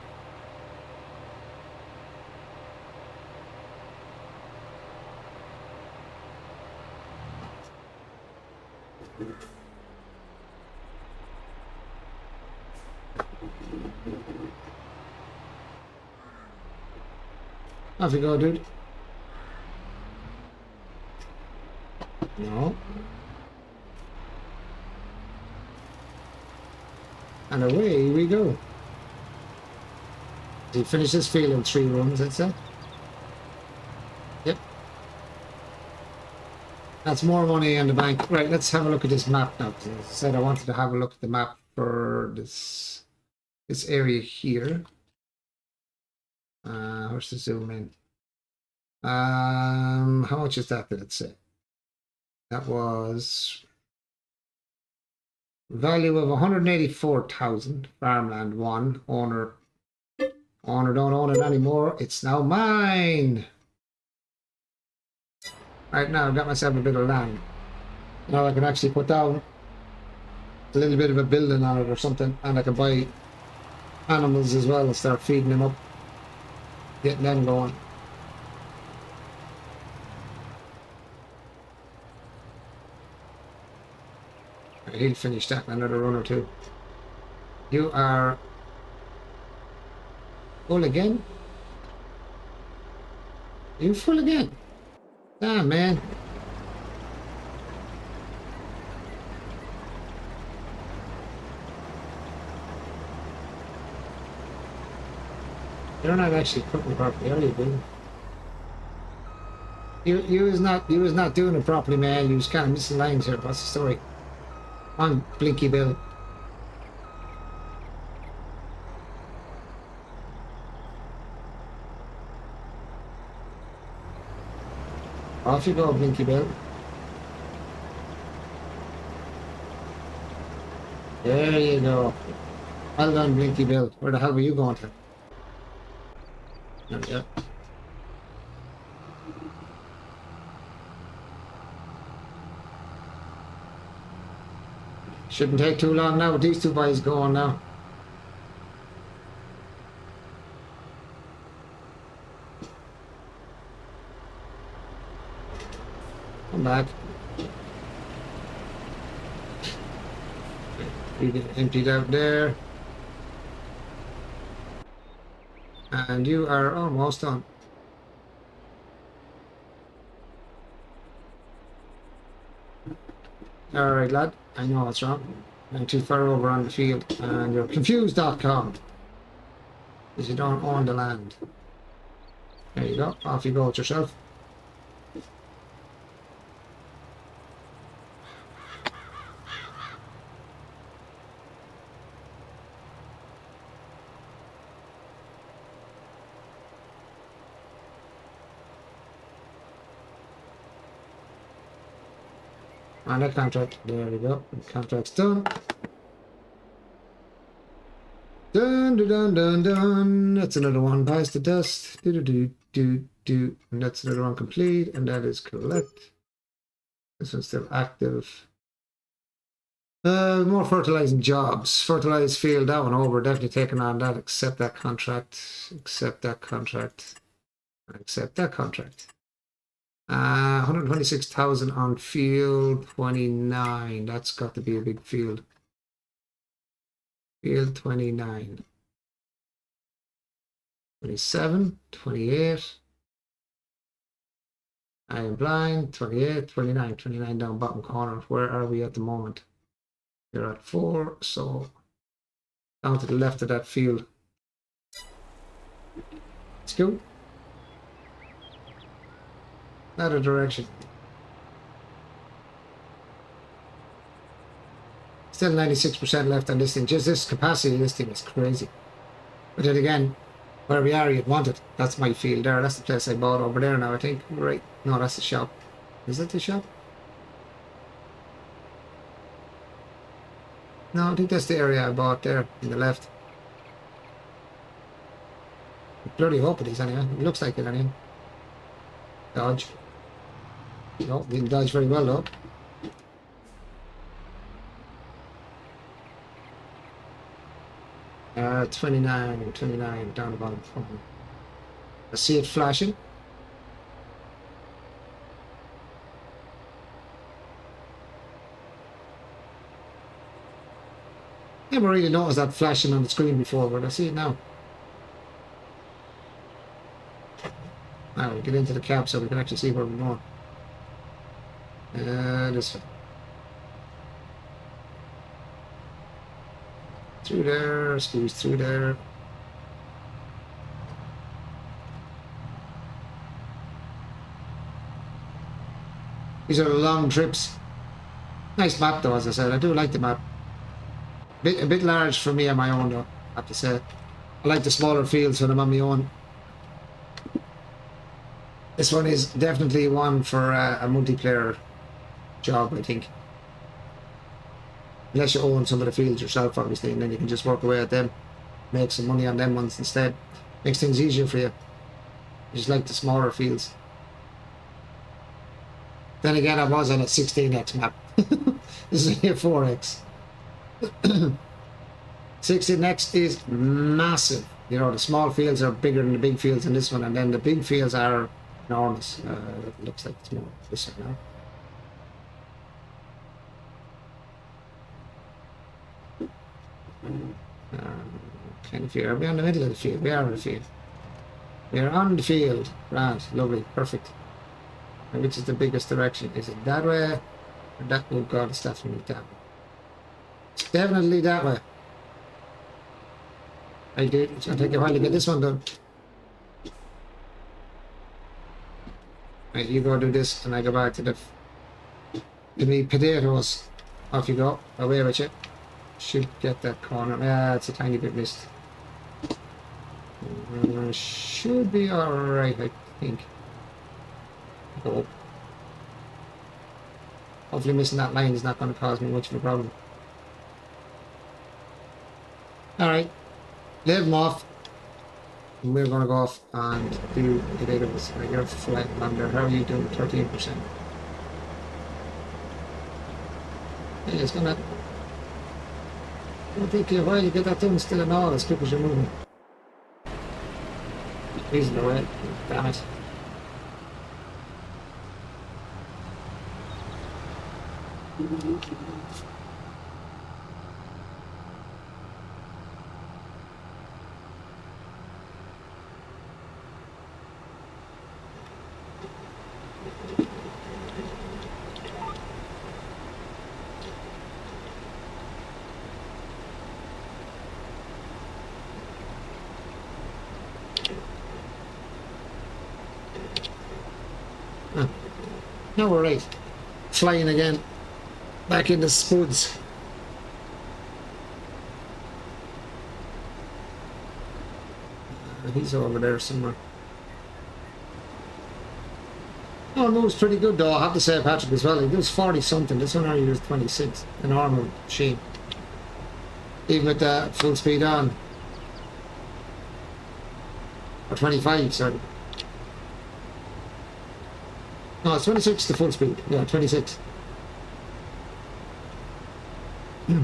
Off you go, dude. No. And away we go. He finished his field in 3 runs, that's it. Yep. That's more money in the bank. Right, let's have a look at this map now. As I said, I wanted to have a look at the map for this area here. Where's the zoom in? How much is that, did it say? That was value of 184,000. Farmland 1, owner Own or don't own it anymore. It's now mine. Right now, I've got myself a bit of land. Now I can actually put down a little bit of a building on it or something, and I can buy animals as well and start feeding them up, getting them going. He'll finish that in another run or two. You are full again? You full again? Damn, man. You're not actually cooking properly, are you, dude? You was not doing it properly, man. You was kind of missing lines here. What's the story? On Blinky Bill. Off you go, Blinky Bill. There you go. Well done, Blinky Bill. Where the hell were you going to? There we go. Shouldn't take too long now with these two boys going now. Come back. You get emptied out there. And you are almost done. Alright, lad. I know what's wrong. I'm too far over on the field. And you're confused.com. Because you don't own the land. There you go. Off you go with yourself. And that contract, there we go. The contract's done. Dun dun dun dun dun. That's another one. Buys the dust. Do do do do do. And that's another one complete. And that is collect. This one's still active. More fertilizing jobs. Fertilized field. That one over. Definitely taking on that. Accept that contract. Accept that contract. Accept that contract. 126,000 on field 29. That's got to be a big field. Field 29. 27, 28. I am blind. 28, 29, 29 down bottom corner. Where are we at the moment? You're at 4, so down to the left of that field. Let's go. Another direction. Still 96% left on this thing. Just this capacity of this thing is crazy. But then again, where we are, you'd want it. That's my field there. That's the place I bought over there now, I think. Right. No, that's the shop. Is that the shop? No, I think that's the area I bought there in the left. I bloody hope it is anyway. It looks like it anyway. Dodge. No, didn't dodge very well though. Uh, 29 down the bottom. I see it flashing. Never really noticed that flashing on the screen before, but I see it now. Now we get into the cab so we can actually see where we're going. This way. Through there, squeeze through there. These are long trips. Nice map though, as I said. I do like the map. A bit large for me on my own though, I have to say. I like the smaller fields when I'm on my own. This one is definitely one for a multiplayer job, I think. Unless you own some of the fields yourself, obviously, and then you can just work away at them, make some money on them ones instead. Makes things easier for you. You just like the smaller fields. Then again, I was on a 16x map. This is only a 4x. 16x is massive. You know, the small fields are bigger than the big fields in this one, and then the big fields are enormous. It looks like it's more this one now. Kind of field. Are we on the middle of the field? We are on the field. We are on the field. Right, lovely, perfect. And which is the biggest direction? Is it that way? Or that? Oh God, it's definitely that way. It's definitely that way. I did. It's gonna take a while to get this one done. Right, you go do this, and I go back to the potatoes. Off you go. Away with you. Should get that corner. Yeah, it's a tiny bit missed. Should be alright, I think. Go. Hopefully missing that line is not going to cause me much of a problem. Alright. Leave them off. And we're going to go off and do potatoes. You're flat under. How are you doing? 13%. Yeah, it's going to... It'll take you a while to get that thing still and all as quick as you're moving. Freezing away. Damn it. Now we're right. Flying again. Back into spuds. He's over there somewhere. Oh, moves pretty good though, I have to say, Patrick, as well. He does 40 something. This one only does 26. A normal machine. Even with the full speed on. Or 25, sorry. No, it's 26 to full speed. Yeah, 26. Right,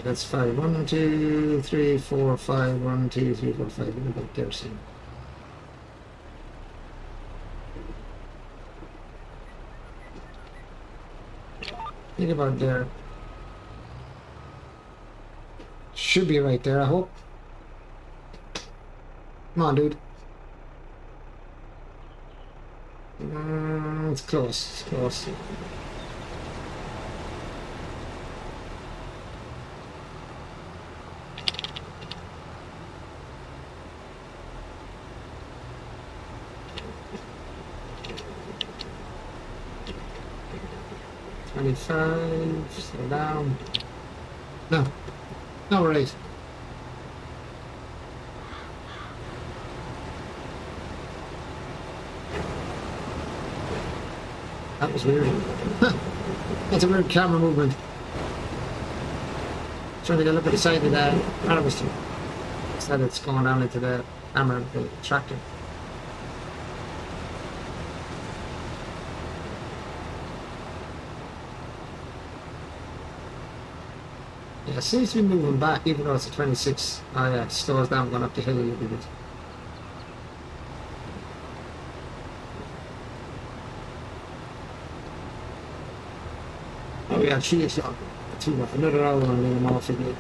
that's 5. 1, 2, 3, 4, 5. 1, 2, 3, 4, 5. Look about there soon. Think about there. Should be right there, I hope. Come on, dude. It's close. It's close. Slow down. No. No worries. That was weird. That's a weird camera movement. Trying to get a look at the side of the harvester. Instead it's going down into the camera of the tractor. Yeah, it seems to be moving back even though it's a 26. Oh yeah, it slows down going up the hill a little bit. Oh yeah, 3 o'clock. Another hour and then I'm off again.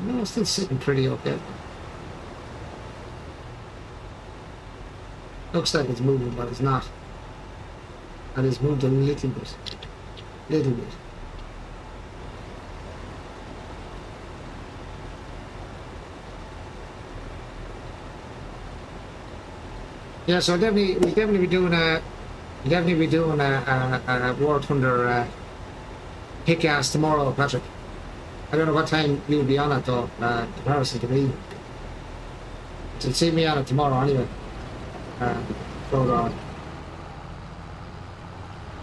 No, it's still sitting pretty okay. Looks like it's moving, but it's not. And it's moved a little bit. Little bit. Yeah, so we'll definitely be doing a War Thunder kick-ass tomorrow, Patrick. I don't know what time you'll be on it though, in comparison to me. You'll see me on it tomorrow anyway. Hold on.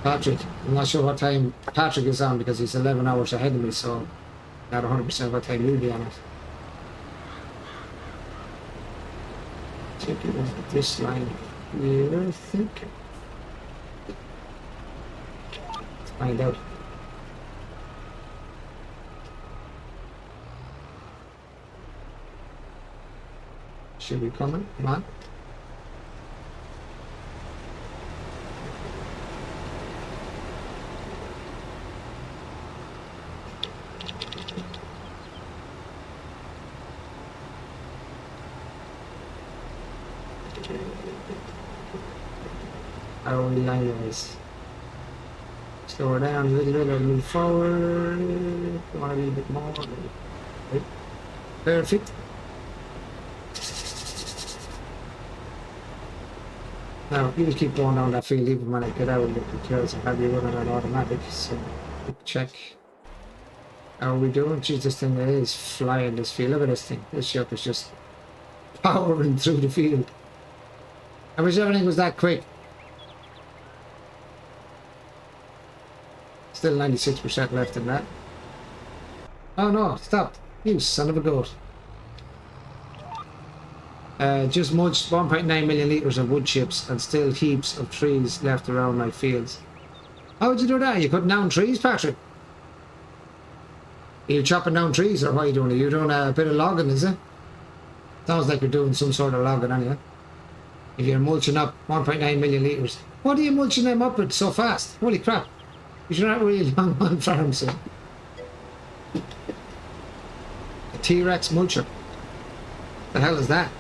Patrick, I'm not sure what time Patrick is on because he's 11 hours ahead of me, so not 100% what time you'll be on it. Check it out this line here, I think. Let's find out. Should be coming, come on. Our line is slow her down a little bit and move forward. Want a little bit more. Right. Perfect. Now you just keep going down that field even when I get out because I have you running on automatic. So quick check. How are we doing? Geez, this thing is flying this field. Look at this thing. This ship is just powering through the field. I wish everything was that quick. Still 96% left in that. Oh no, stop. You son of a goat. Just mulched 1.9 million litres of wood chips and still heaps of trees left around my fields. How would you do that? You cutting down trees, Patrick? Are you chopping down trees or what are you doing? Are you doing a bit of logging, is it? Sounds like you're doing some sort of logging anyway. If you're mulching up 1.9 million litres. What are you mulching them up with so fast? Holy crap. You're not really long on farm, so. A T-Rex mulcher. The hell is that?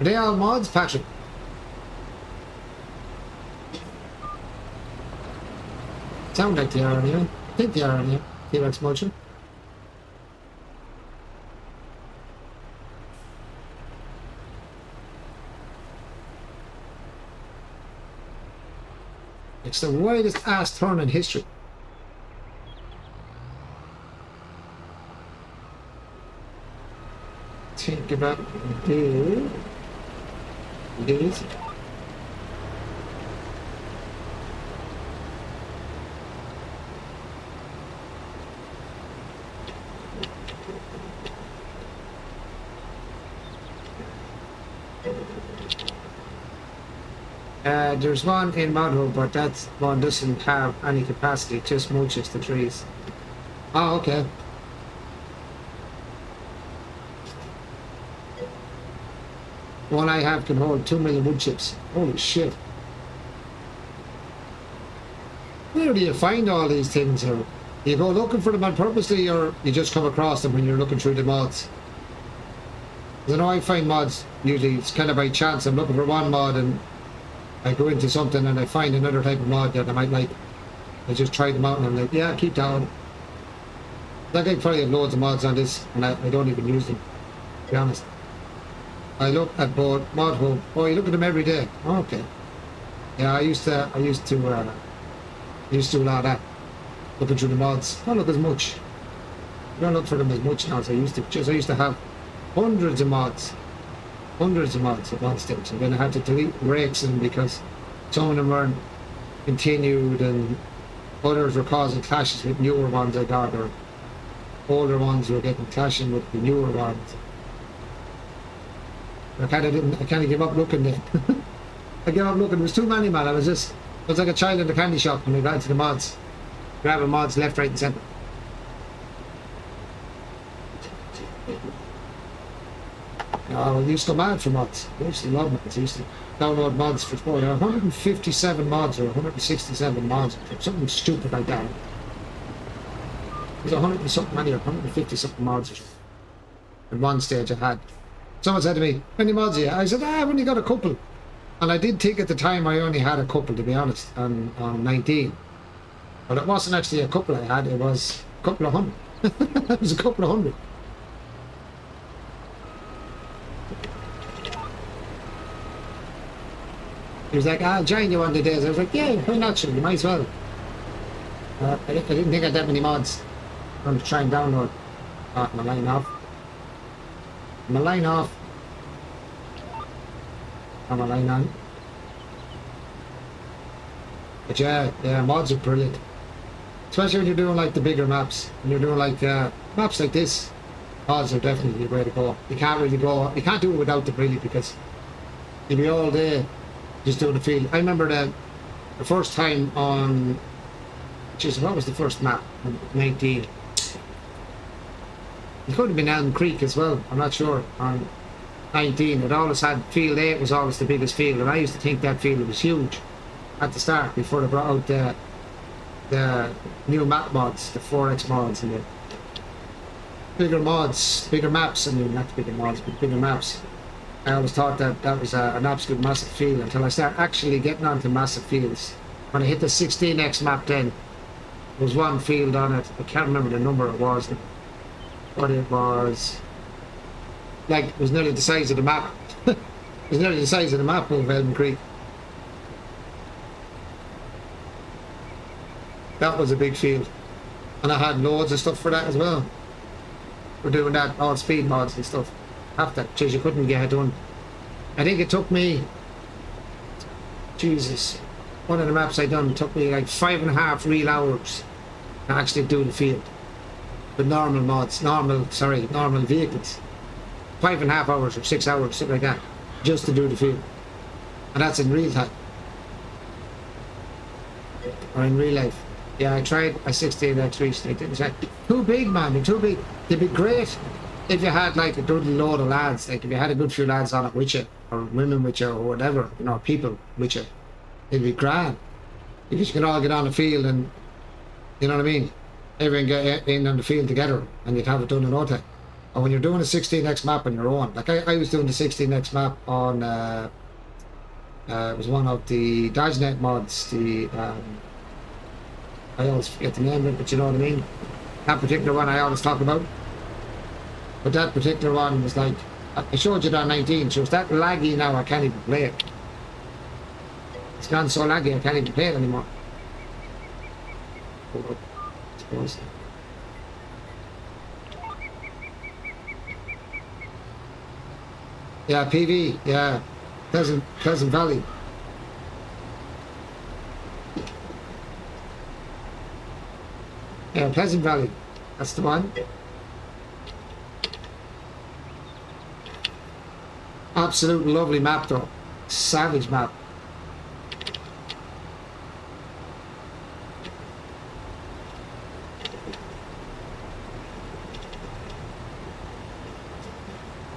Are they all mods, Patrick? Sound like they are anyway. I think they are anyway. T-Rex mulcher. It's the widest ass turn in history. Think about this. There's one in Model, but that one doesn't have any capacity, just mulches the trees. Oh, okay. One I have can hold 2 million wood chips. Holy shit. Where do you find all these things? Or you go looking for them on purposely, or you just come across them when you're looking through the mods? Because I know I find mods, usually it's kind of by chance. I'm looking for one mod and I go into something and I find another type of mod that I might like. I just try them out and I'm like, yeah, keep down. Like I probably have loads of mods on this and I don't even use them, to be honest. I look at both Mod Hub. Oh, you look at them every day. Oh, okay. Yeah, I used to do a lot of that. Looking through the mods. Don't look as much. I don't look for them as much now as I used to. I used to have hundreds of mods. Hundreds of mods at one stage. And then I had to delete rakes them because some of them weren't continued and others were causing clashes with newer ones I got, or older ones were getting clashing with the newer ones. I kind of gave up looking then. I gave up looking. There was too many, man. I was like a child in the candy shop when we got into the mods. Grabbing mods left, right and centre. I used to go mad for mods. I used to love mods. I used to download mods for sport. There are 157 mods or 167 mods. Something stupid like that. There's 100 and something many, or 150 something mods or something. At one stage I had. Someone said to me, how many mods are you? I said, I've only got a couple. And I did think at the time I only had a couple, to be honest, on 19. But it wasn't actually a couple I had, it was a couple of hundred. It was a couple of hundred. I He was like, I'll join you one of the days. I was like, yeah, why not? You might as well. I didn't think I had that many mods. I'm going to try and download. Oh, my line off. My line off. I'm a line on. But yeah, mods are brilliant. Especially when you're doing like the bigger maps. When you're doing like maps like this, mods are definitely the way to go. You can't do it without them really, because you'll be all day just doing the field. I remember the first time on, jeez, what was the first map? 19. It could have been Elm Creek as well, I'm not sure. On 19, it always had field 8 was always the biggest field, and I used to think that field was huge at the start before they brought out the new map mods, the 4X mods and the bigger mods, bigger maps. I mean, not the bigger mods, but bigger maps. I always thought that that was an absolute massive field until I started actually getting onto massive fields. When I hit the 16X map, then there was one field on it. I can't remember the number it was, but it was like it was nearly the size of the map. It was nearly the size of the map of Elm Creek. That was a big field, and I had loads of stuff for that as well. We're doing that, all speed mods and stuff. After, geez, you couldn't get it done. I think it took me, Jesus, one of the maps I done took me like 5.5 real hours to actually do the field with normal mods, normal vehicles. 5.5 hours or 6 hours, something like that, just to do the field, and that's in real time or in real life. Yeah, I tried a 16X recently. It didn't say too big, man. They're too big. They'd be great if you had like a good load of lads. Like if you had a good few lads on it with you, or women with you, or whatever, you know, people with you. It'd be grand because you can all get on the field and, you know what I mean. Everyone get in on the field together, and you'd have it done in no time. And when you're doing a 16X map on your own, like I was doing the 16X map on, it was one of the DodgeNet mods. I always forget the name of it, but you know what I mean. That particular one I always talk about. But that particular one was like, I showed you that 19, so it's that laggy now I can't even play it. It's gone so laggy I can't even play it anymore. I suppose. Yeah, PV, yeah. Pleasant Valley. Yeah, Pleasant Valley. That's the one. Absolute lovely map though. Savage map.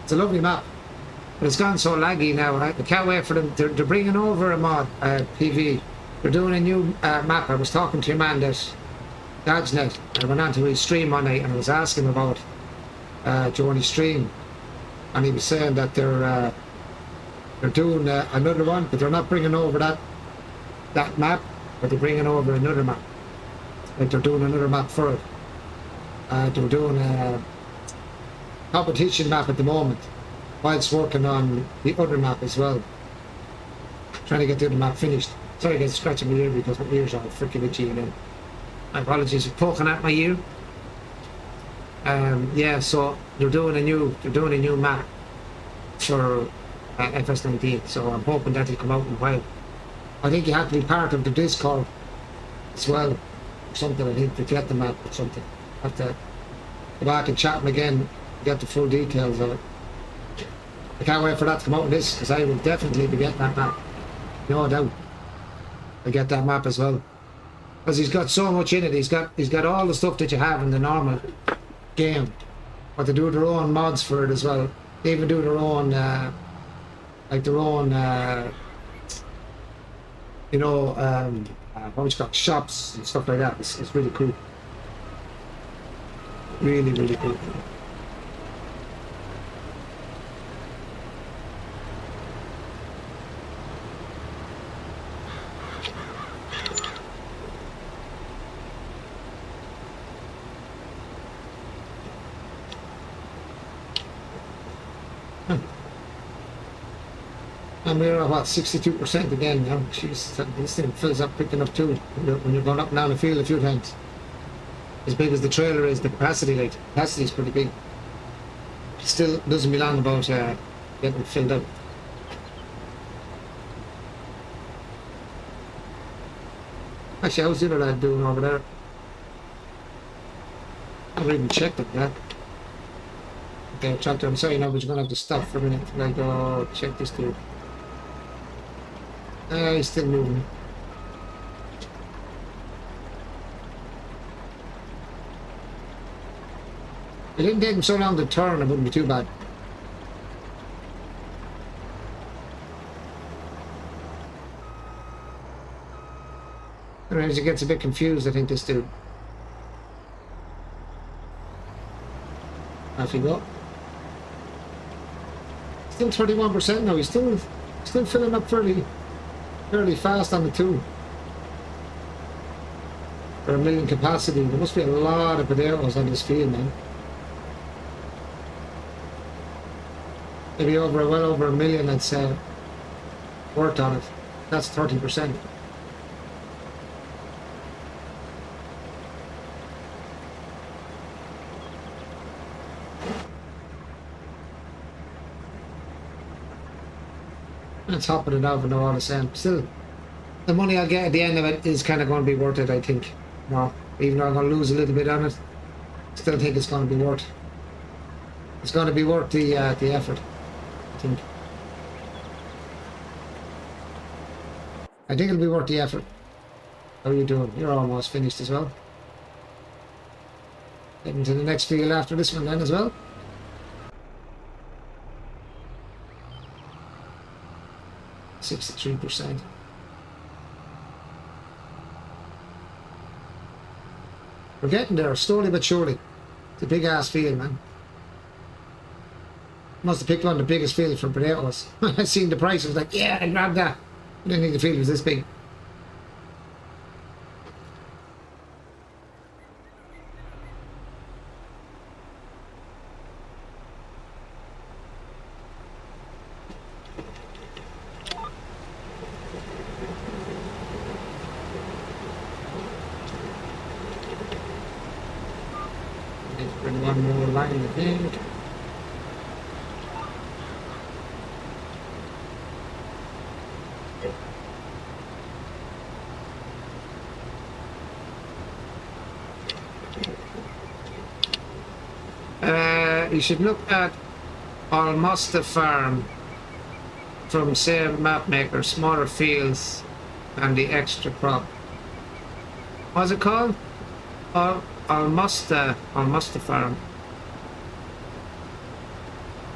It's a lovely map. But it's gone so laggy now. I can't wait for them. They're bringing over a mod, PV. They're doing a new map. I was talking to your man that DodgeNet. I went on to his stream one night and I was asking about Johnny's stream, and he was saying that they're doing another one, but they're not bringing over that map, but they're bringing over another map. Like they're doing another map for it. They're doing a competition map at the moment, whilst working on the other map as well. Trying to get the other map finished. Sorry, I get scratching my ear because my ears are freaking itchy again. My apologies for poking at my ear. Yeah, so they're doing a new map for FS19. So I'm hoping that'll come out in a while. I think you have to be part of the Discord as well, or something. I think to get the map or something. Have to go back and chat them again, get the full details of it. I can't wait for that to come out in this, because I will definitely be getting that map. No doubt. I get that map as well. Because he's got so much in it. He's got all the stuff that you have in the normal game, but they do their own mods for it as well. They even do their own you know, what would you call it, shops and stuff like that. It's really cool. Really, really cool. And we're at what, 62% again now. Jeez, this thing fills up quick enough too when you're going up and down the field a few times. As big as the trailer is, the capacity, like, capacity is pretty big. Still doesn't belong about getting filled up. Actually, how's the other lad doing over there? I haven't even checked it yet. Okay, tractor, I'm sorry now, but you're gonna have to stop for a minute and I go check this dude. He's still moving. It didn't take him so long to turn, it wouldn't be too bad. Anyways, he gets a bit confused, I think, this dude. Off you go. Still 31% now, he's still filling up fairly fast on the two. For a million capacity, there must be a lot of potatoes on this field, man. Maybe well over a million, that's worked on it. That's 30%. It's hopping it over now all the same. Still, the money I'll get at the end of it is kind of going to be worth it, I think. No, even though I'm going to lose a little bit on it, still think it's going to be worth. It's going to be worth the effort, I think. I think it'll be worth the effort. How are you doing? You're almost finished as well. Heading to the next field after this one then as well. 63%. We're getting there, slowly but surely. It's a big ass field, man. Must have picked one of the biggest fields for potatoes. I seen the price, I was like, yeah, I grabbed that. I didn't think the field was this big. Bring one more line, I think. You should look at Almosta Farm from same mapmaker, smaller fields and the extra crop. What's it called? Almosta Farm.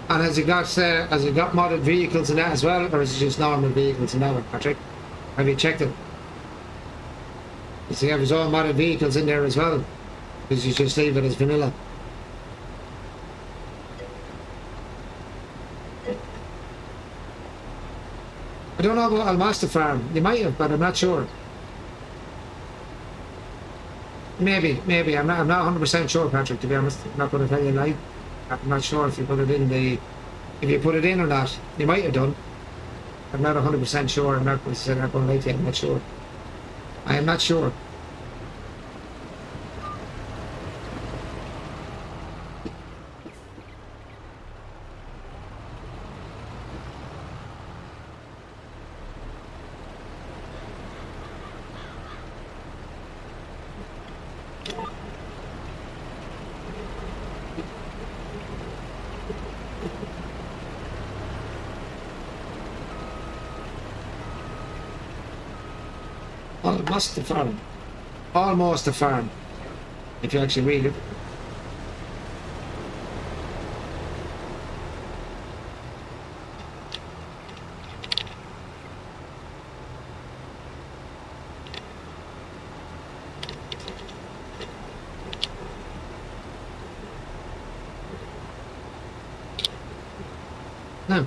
And has it got modded vehicles in that as well, or is it just normal vehicles in that one, Patrick? Have you checked it? Does he have his own modded vehicles in there as well? Because you just leave it as vanilla. I don't know about Almosta Farm. You might have, but I'm not sure. Maybe. I'm not 100% sure, Patrick, to be honest. I'm not going to tell you a lie. I'm not sure if you put it in or not. You might have done. I'm not 100% sure. I'm not going to lie to you. I'm not sure. I am not sure. Almost a farm. Almost a farm. If you actually read it. No.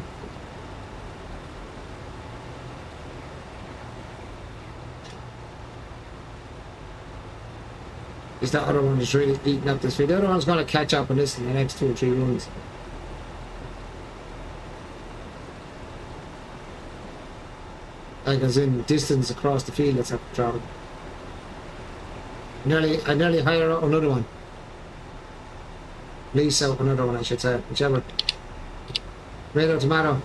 Is the other one just really eating up this field? The other one's going to catch up on this in the next 2 or 3 runs. Like as in distance across the field that's have to travel. I nearly hire out another one. Lease out another one, I should say. Whichever. Tomato, tomato.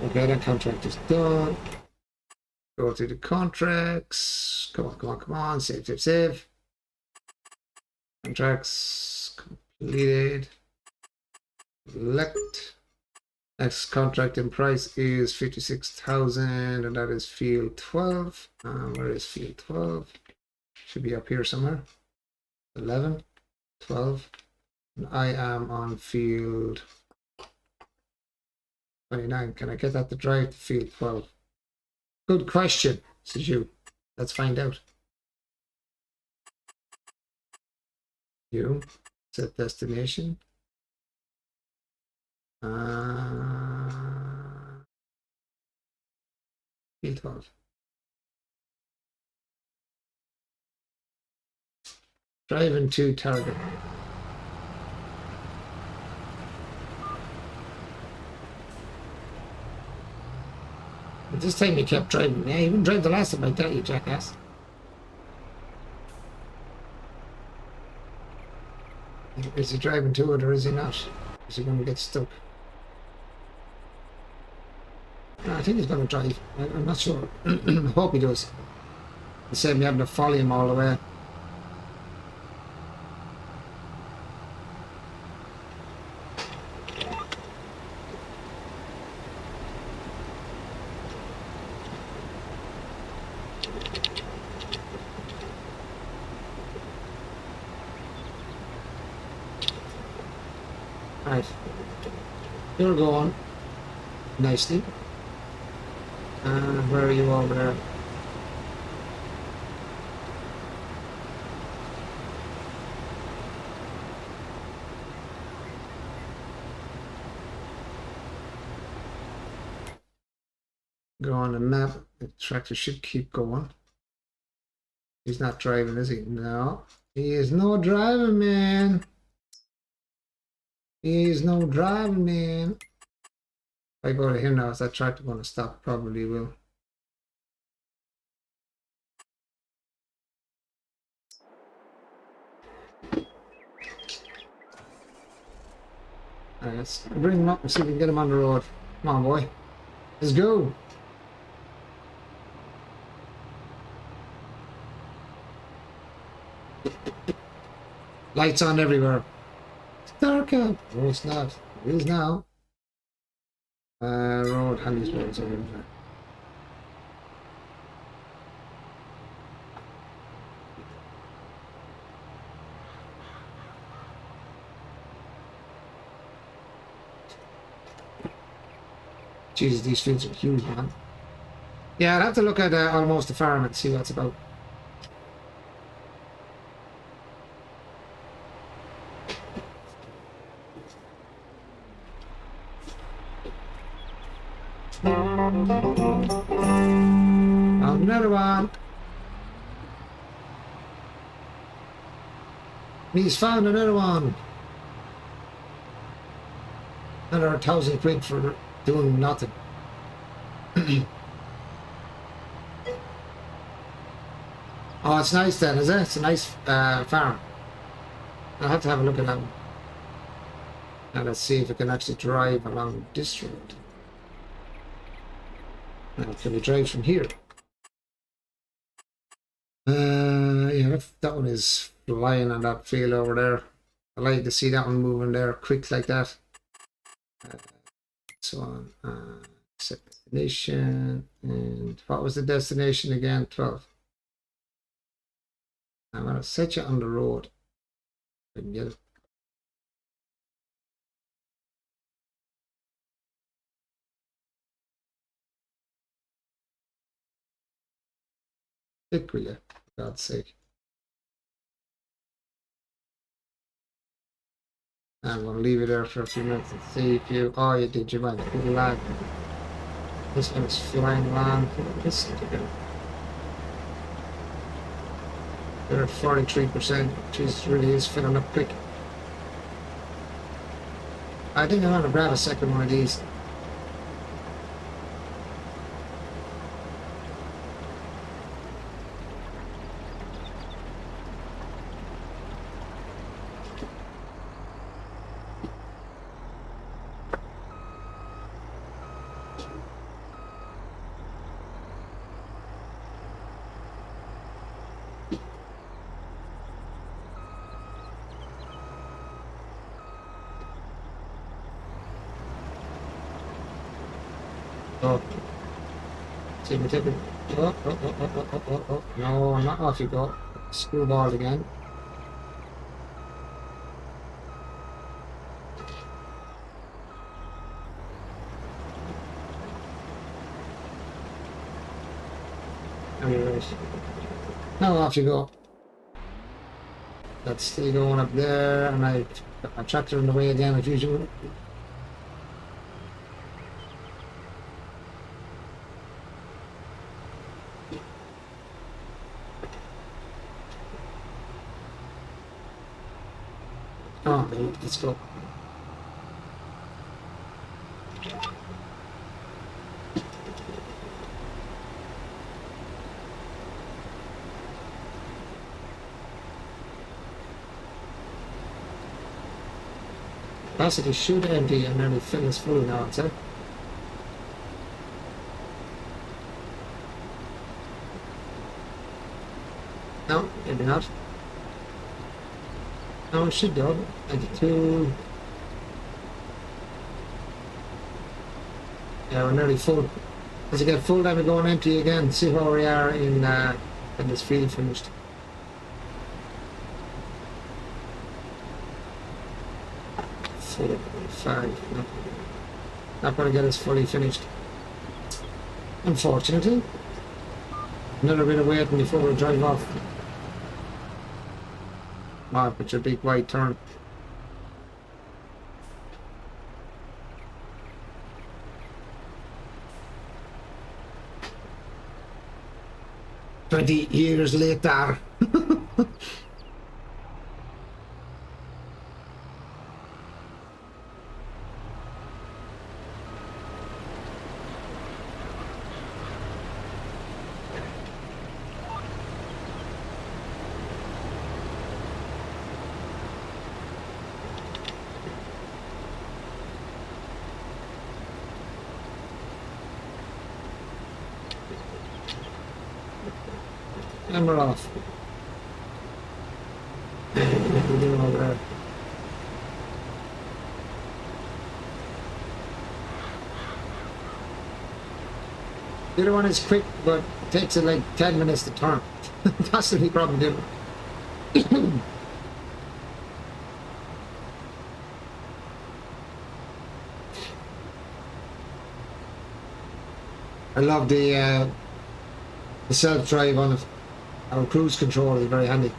Okay, that contract is done. Go through the contracts. Come on, come on, come on. Save, save, save. Contracts completed. Select. Next contract in price is 56,000, and that is field 12. Where is field 12? Should be up here somewhere. 11, 12. And I am on field 29. Can I get that to drive to field 12? Good question, says you. Let's find out. You set destination. Field 12. Driving to target. But this time you kept driving. Yeah, you didn't drive the last time, I tell you, jackass. Is he driving to it or is he not? Is he going to get stuck? No, I think he's going to drive. I'm not sure. I hope he does. He said me having to follow him all the way. Right, you're going nicely. Where are you over there? Go on the map. The tractor should keep going. He's not driving, is he? No, he is no driving, man. He is no driving, man. If I go to him now, is that tractor going to stop? Probably will. Alright, let's bring him up and see if we can get him on the road. Come on, boy. Let's go. Lights on everywhere. It's dark out. Oh, it's not. It is now. Road, Handy's roads over there. Jesus, these fields are huge, man. Yeah, I'd have to look at Almost a Farm and see what it's about. Another one. He's found another one. Another 1,000 quid for doing nothing. Oh, it's nice then, is it? It's a nice farm. I'll have to have a look at that one. Now let's see if I can actually drive along this road. Now, can we drive from here? Yeah, that one is flying on that field over there. I like to see that one moving there quick like that. So on. Set destination. And what was the destination again? 12. I'm going to set you on the road. If I can get it. Stick with you, for God's sake. I'm going to leave you there for a few minutes and see if you... Oh, you did, you might. Good lad. This one is flying along. This is good. They're at 43%. Jeez, it really is filling up quick. I think I'm going to grab a second one of these. Oh, see me taking. Oh. No, not off you go. Screwball again. Anyways, now off you go. That's still going up there, and I got my tractor in the way again as usual. Oh, let's go. Capacity should empty and nearly fill this fully now, I'd say. No, maybe not. No, it should go. 92. Yeah, we're nearly full. As it get full, then we're going empty again. See where we are in when this field finished. Four, five. No. Not going to get us fully finished. Unfortunately. Another bit of waiting before we drive off. Mark with your big wide turn. $20 later. And we're off. What are we doing over there? The other one is quick, but takes it like 10 minutes to turn. That's the only problem doing it. I love the self-drive on it. Our cruise control is very handy.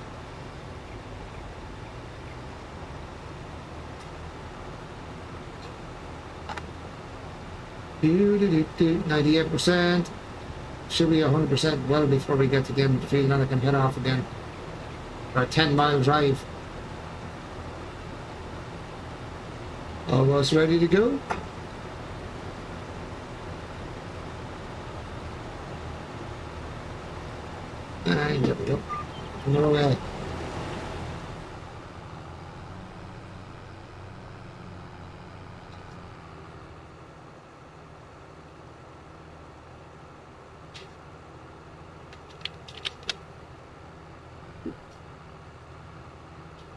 Do 98%. Should be 100% well before we get to the end of the field, and I can head off again for a 10-mile drive. Almost ready to go. And there we go. Another way.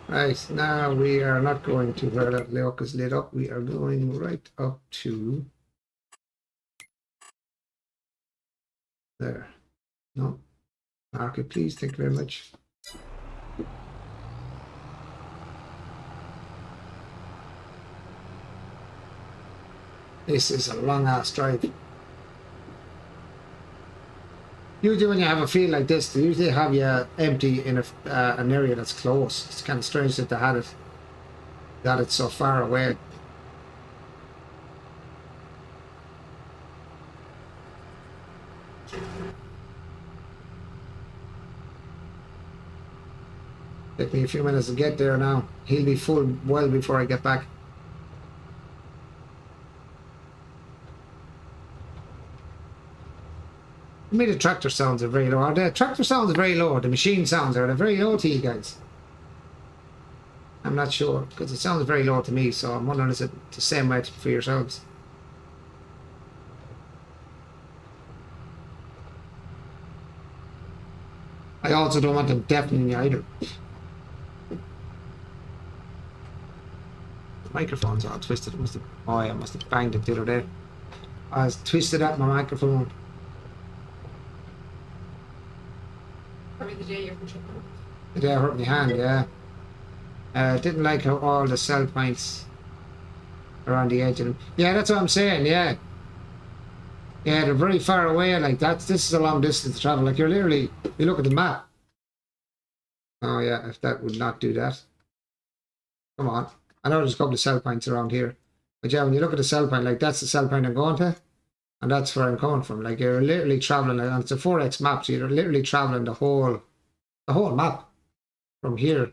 Right, now we are not going to where that lock is lit up. We are going right up to there. No. Mark it, please. Thank you very much. This is a long ass drive. Usually when you have a field like this, they usually have you empty in an area that's close. It's kind of strange that they had it, that it's so far away. Take me a few minutes to get there now. He'll be full well before I get back. To me, the tractor sounds are very low. The tractor sounds are very low. The machine sounds are very low to you guys. I'm not sure because it sounds very low to me. So I'm wondering is it the same way for yourselves? I also don't want them deafening me either. The microphone's all twisted. Oh, I must have banged it the other day. I was twisted at my microphone. Probably the day you're controlling. The day I hurt my hand, yeah. Didn't like how all the cell points are on the edge of them. Yeah, that's what I'm saying, yeah. Yeah, they're very far away, like this is a long distance to travel. Like you're literally, you look at the map. Oh yeah, if that would not do that. Come on. I know there's a couple of cell points around here. But yeah, when you look at the cell point, like that's the cell point I'm going to. And that's where I'm coming from. Like you're literally traveling, and it's a 4X map, so you're literally traveling the whole map. From here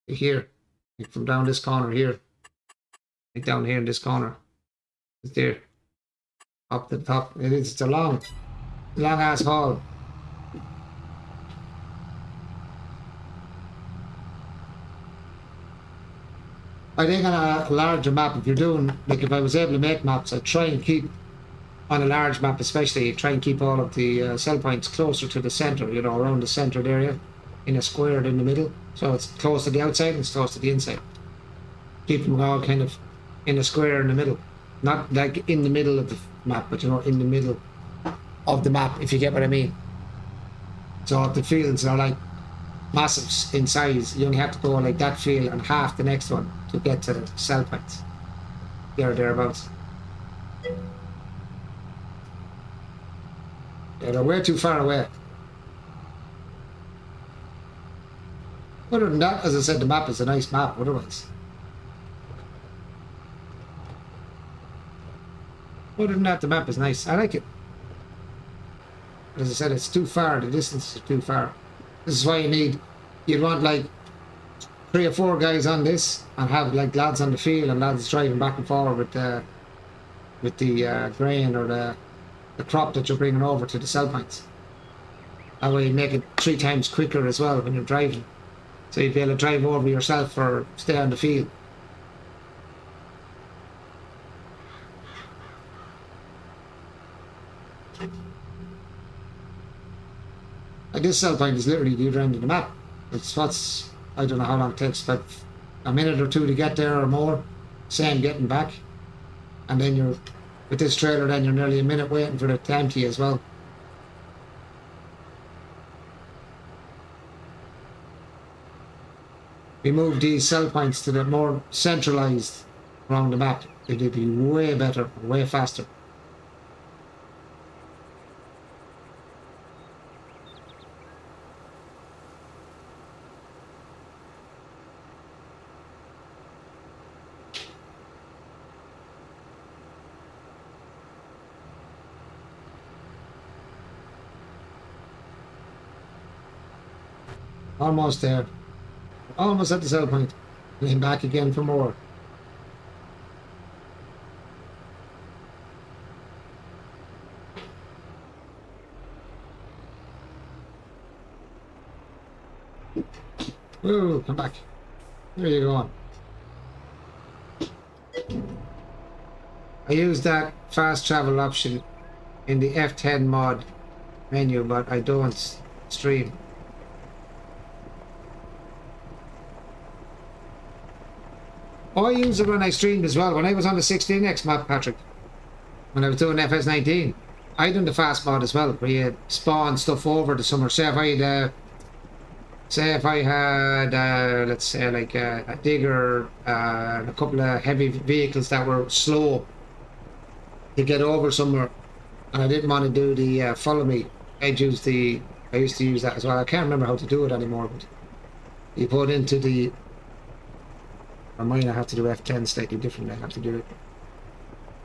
to here. Like from down this corner here. Like down here in this corner. It's there. Up to the top. It's a long ass haul. I think on a larger map, if you're doing, like if I was able to make maps, I'd try and keep, on a large map especially, try and keep all of the cell points closer to the centre, you know, around the centred area, in a square in the middle. So it's close to the outside and it's close to the inside. Keep them all kind of in a square in the middle. Not like in the middle of the map, but you know, in the middle of the map, if you get what I mean. So if the fields are like massive in size, you only have to go like that field and half the next one to get to the cell points. There or thereabouts. Yeah, they're way too far away. Other than that, as I said, the map is a nice map otherwise. Other than that, the map is nice. I like it. As I said, it's too far. The distance is too far. This is why you'd want like 3 or 4 guys on this and have like lads on the field and lads driving back and forward with the grain or the crop that you're bringing over to the cell points. That way you make it 3 times quicker as well when you're driving. So you'd be able to drive over yourself or stay on the field. Like this cell point is literally the other end of the map. I don't know how long it takes, but a minute or 2 to get there or more. Same getting back. And then you're, with this trailer then you're nearly a minute waiting for it to empty as well. We move these cell points to the more centralised around the map. It'd be way better, way faster. Almost there. Almost at the cell point. And then back again for more. Whoa, come back. Where are you going? I use that fast travel option in the F10 mod menu, but I don't stream. Oh, I use it when I streamed as well. When I was on the 16X map, Patrick, when I was doing FS19, I done the fast mod as well, where you spawn stuff over the summer. Say if I had, let's say like a digger, and a couple of heavy vehicles that were slow to get over somewhere, and I didn't want to do the follow me. I used to use that as well. I can't remember how to do it anymore, but you put into the. Or mine, I have to do F10 slightly different. I have to do it.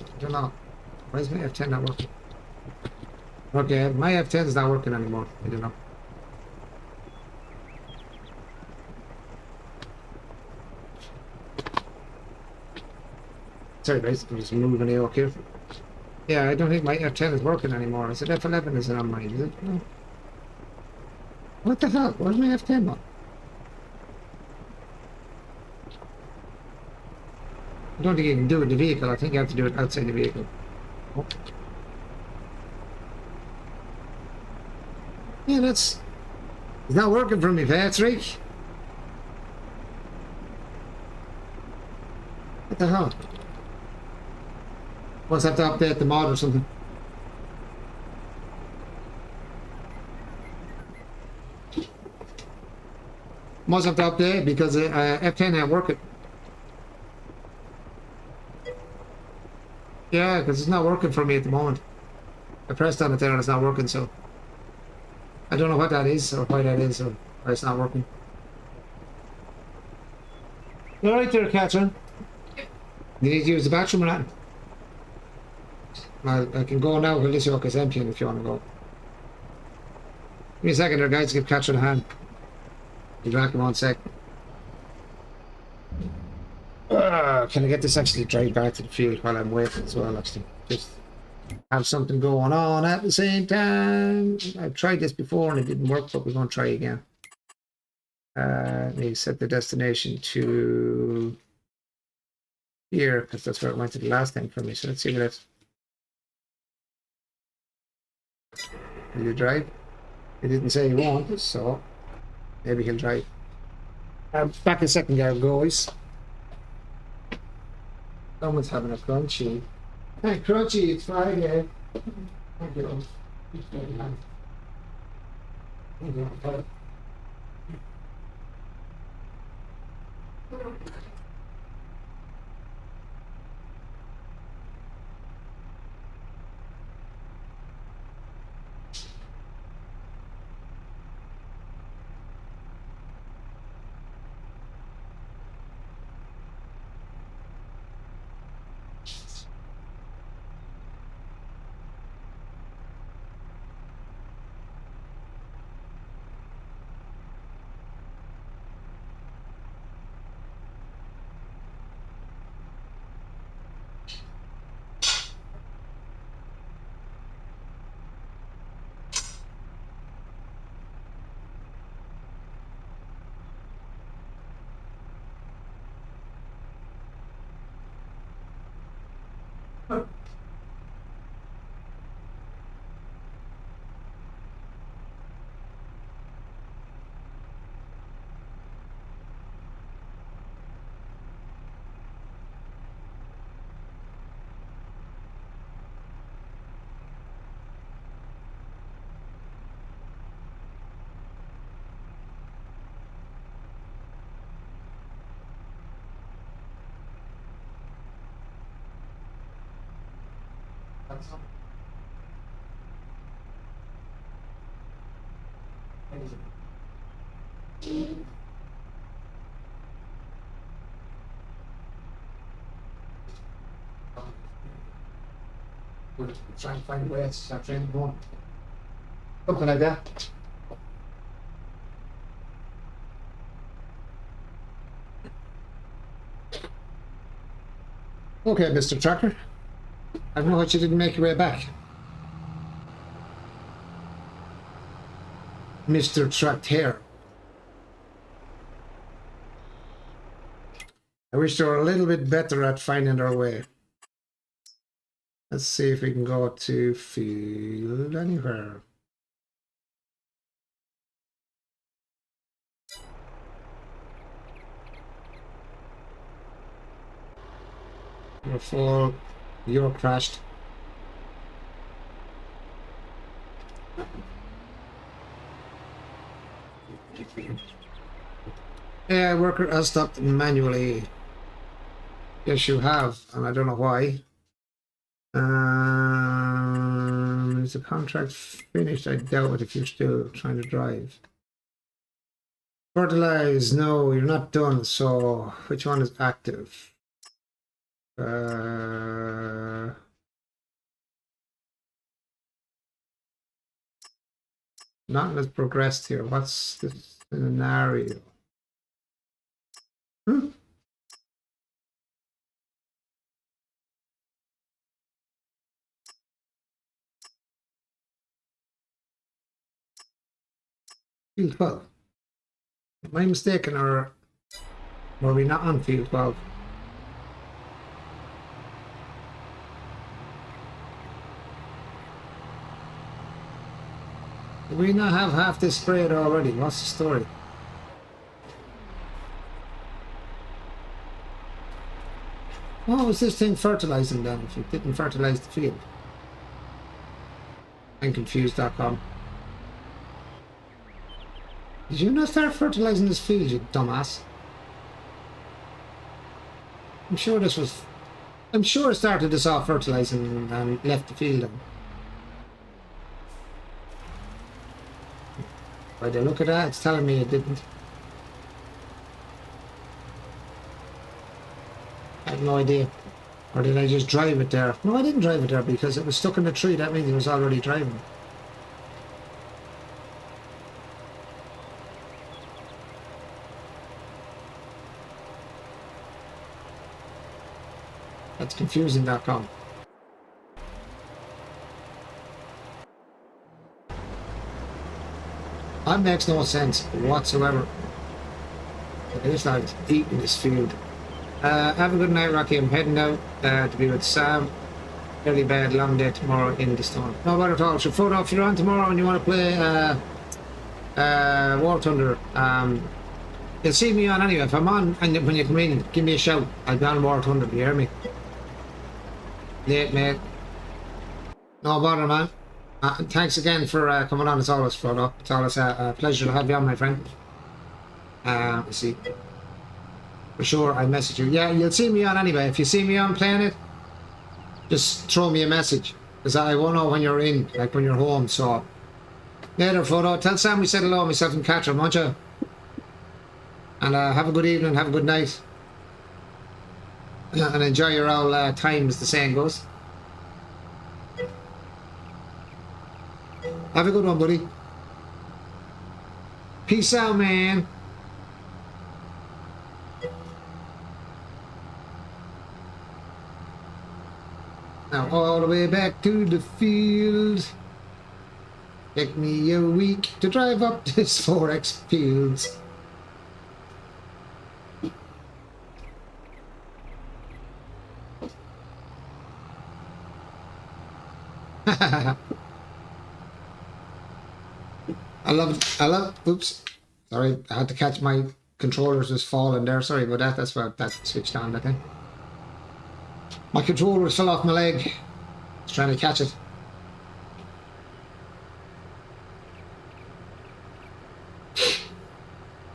I don't know. Why is my F10 not working? Okay, my F10 is not working anymore. I don't know. Sorry guys, I'm just moving the yoke here. Yeah, I don't think my F10 is working anymore. Is it F11 is it on mine, is it? No. What the hell? Where's my F10 on? I don't think you can do it in the vehicle. I think you have to do it outside the vehicle. Oh. Yeah, it's not working for me, Patrick. What the hell? Must have to update the mod or something. Must have to update because F10 ain't working. Yeah, because it's not working for me at the moment. I pressed on it there and it's not working, so I don't know what that is or why that is or why it's not working. You alright there, Catherine? You need to use the bathroom or not? I can go now while this yoke is empty if you want to go. Give me a second there, guys, give Catherine a hand. Be back in 1 sec. Can I get this actually drive back to the field while I'm waiting as well, actually? Just have something going on at the same time. I've tried this before and it didn't work, but we're going to try again. Let me set the destination to here, because that's where it went to the last time for me. So let's see what that's. Will you drive? He didn't say he won't, so maybe he'll drive. Back in second gear, guys. Someone's having a crunchy. Hey, crunchy, it's Friday. Thank you. Thank you. We're trying to find ways to start training more. Something like that. Okay, Mr. Trucker. I don't know what you didn't make your way back. Mr. Tractor. I wish they were a little bit better at finding their way. Let's see if we can go to field anywhere. You're full. You're crashed. Yeah, worker has stopped manually. Yes, you have, and I don't know why. Is the contract finished? I doubt it if you're still trying to drive. Fertilize, no, you're not done. So, which one is active? Nothing has progressed here. What's the scenario? Field 12. Am I mistaken, or were we not on field 12? Do we not have half this sprayed already? What's the story? What was this thing fertilizing then if you didn't fertilize the field? I'm confused.com. Did you not start fertilizing this field, you dumbass? I'm sure it started this off fertilizing and left the field then. By the look at that, it's telling me it didn't. I have no idea. Or did I just drive it there? No, I didn't drive it there because it was stuck in the tree. That means it was already driving. That's confusing.com. That makes no sense whatsoever. It's like eating this field. Have a good night, Rocky. I'm heading out to be with Sam. Very bad, long day tomorrow in the storm. No matter at all. So, Frodo, if you're on tomorrow and you want to play War Thunder, you'll see me on anyway. If I'm on, and when you come in, give me a shout. I'll be on War Thunder. Do you hear me? Late, mate. No bother, man. Thanks again for coming on as always, Frodo. It's always a pleasure to have you on, my friend. Let's see. For sure, I'll message you. Yeah, you'll see me on anyway. If you see me on playing it, just throw me a message. Because I won't know when you're in, like when you're home, so... Later, Frodo. Tell Sam we said hello, myself and Catherine, won't you? And have a good evening, have a good night. And enjoy your old time, as the saying goes. Have a good one, buddy. Peace out, man. Now all the way back to the field. Take me a week to drive up this 4X fields. Oops. Sorry, I had to catch my controllers was falling there. Sorry about that. That's why that switched on, I think. My controller fell off my leg. I was trying to catch it.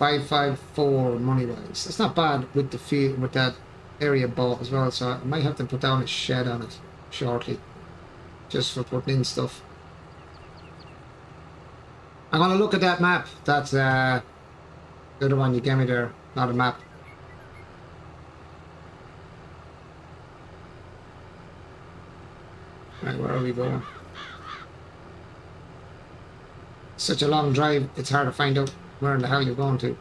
$554 money wise. That's not bad with the field with that area bought as well. So I might have to put down a shed on it shortly, just for putting in stuff. I'm gonna look at that map. That's the other one you gave me there, not a map. Right, where are we going? Such a long drive, it's hard to find out where in the hell you're going to.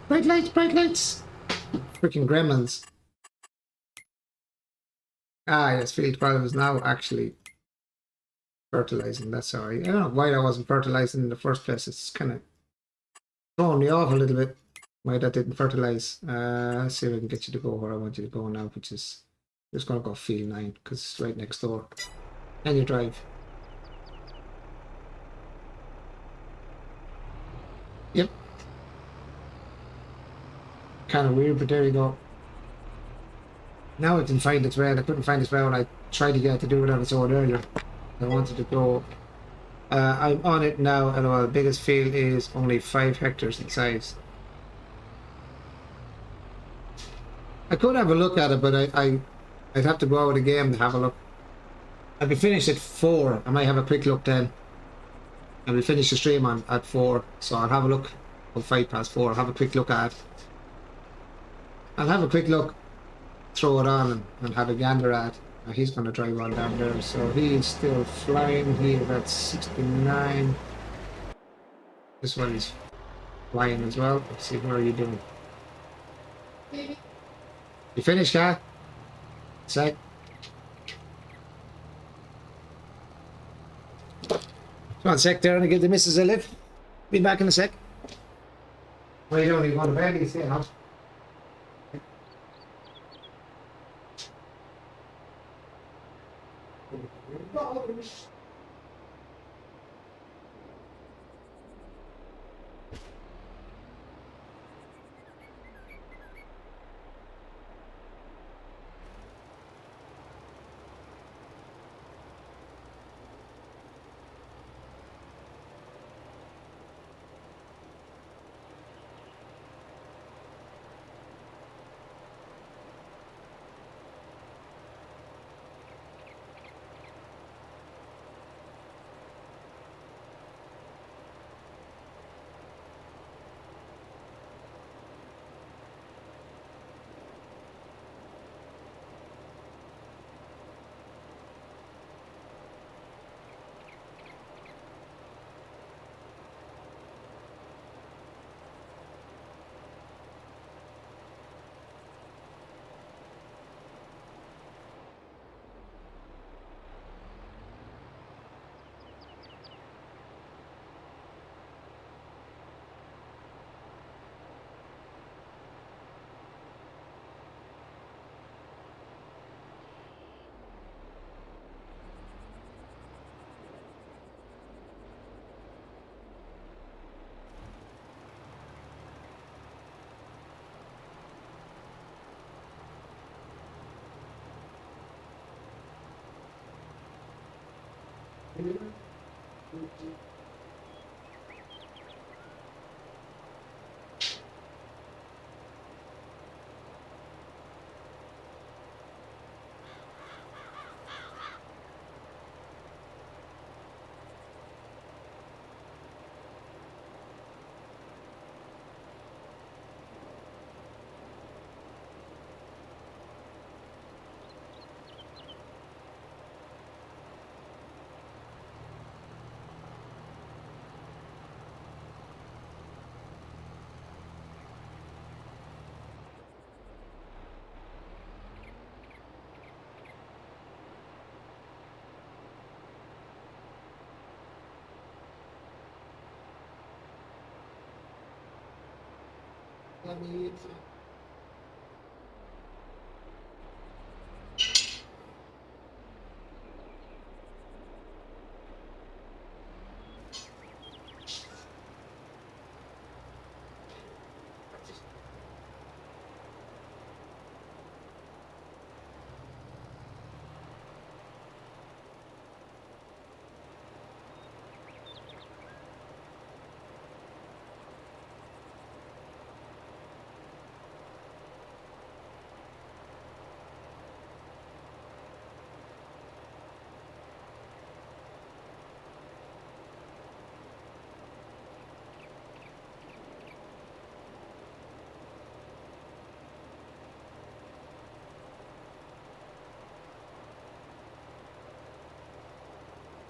Bright lights, bright lights! Freaking gremlins. Ah, yes, field 12 is now actually fertilizing, that's sorry. I don't know why I wasn't fertilizing in the first place. It's kind of throwing me off a little bit why that didn't fertilize. Let's see if I can get you to go where I want you to go now, which is just going to go field 9 because it's right next door. And you drive. Yep. Kind of weird, but there you go. Now it can find its way, and I couldn't find its way when I tried to get it to do it on its own earlier. I wanted to go. I'm on it now, and the biggest field is only 5 hectares in size. I could have a look at it, but I'd have to go out of the game to have a look. I'll be finished at 4. I might have a quick look then. And we'll finish the stream at 4, so I'll have a look. Or 4:05. I'll have a quick look at it. I'll have a quick look, throw it on, and have a gander at. Now he's going to drive on down there, so he's still flying. He's at 69. This one is flying as well. Let's see, what are you doing? You finished, Kat? Sec. So one sec there, and I give the missus a lift. Be back in a sec. Well, you only want to bed, you see, huh?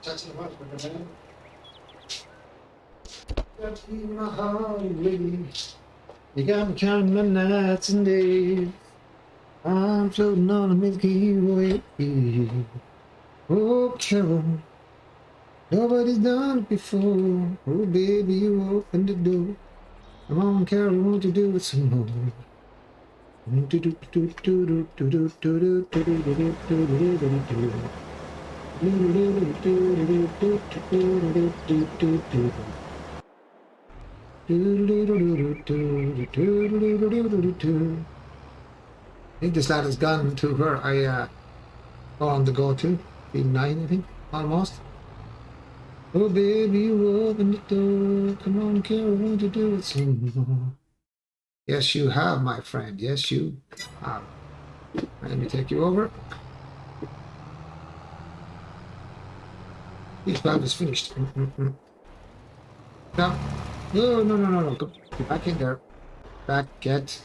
Touching the heart with the man. Touching my heart, baby. You got me counting the nights and days. I'm floating on a Milky Way. Oh, Carol, nobody's done it before. Oh, baby, you opened the door. Come on, Carol, won't you do it some more? I think this lad has gone to where I on the go to. B9, I think, almost. Oh, baby, you open the door. Come on, Carol, won't you do it some more? Yes, you have, my friend. Yes, you have. Let me take you over. Each valve is finished. No. No, no, no, no, no. Go back in there. Back, get.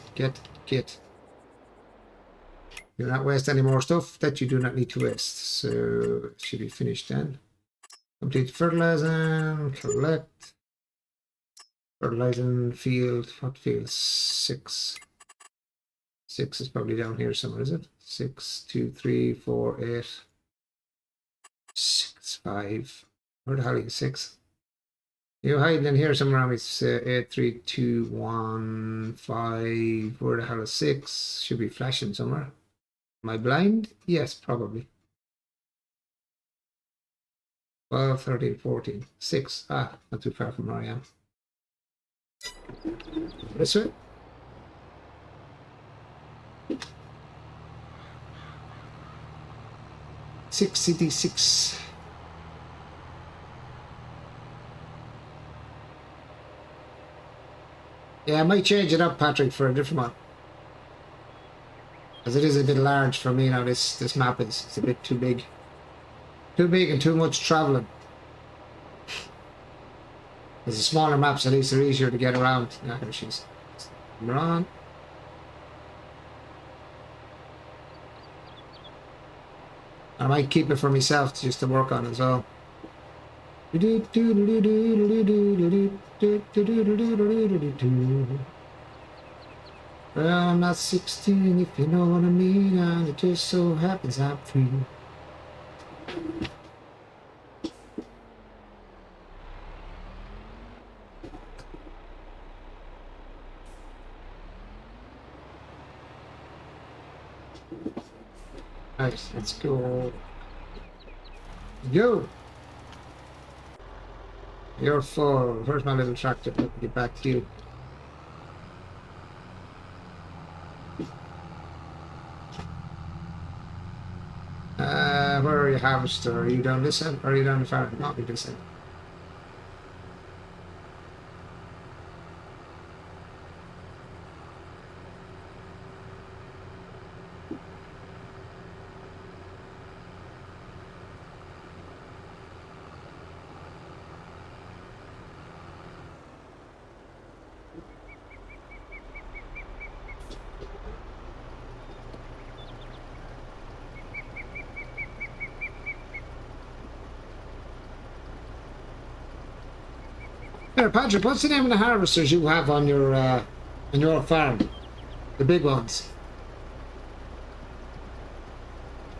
Do not waste any more stuff that you do not need to waste. So it should be finished then. Complete fertilizing, collect. Fertilizing field, what field? 6. 6 is probably down here somewhere, is it? 6, 2, 3, 4, 8, 6, 5. Where the hell are you? 6. You're hiding in here somewhere. It's 8, 3, 2, 1, 5. Where the hell is 6? Should be flashing somewhere. Am I blind? Yes, probably. 12, 13, 14. 6. Ah, not too far from where I am. This way. Six City 6. Yeah, I might change it up, Patrick, for a different one. Because it is a bit large for me now, this map is. It's a bit too big. Too big and too much travelling. There's the smaller maps, at least they're easier to get around. Yeah, here she's. Run. I might keep it for myself just to work on as well. Well, I'm not 16, if you know what I mean, and it just so happens I'm free. Nice, let's go. Yo! You're full. Where's my little tractor? Let me get back to you. Where are you, harvester? Are you down this end? Or are you down the farm? Not be this end. Here, Patrick, what's the name of the harvesters you have on your farm? The big ones.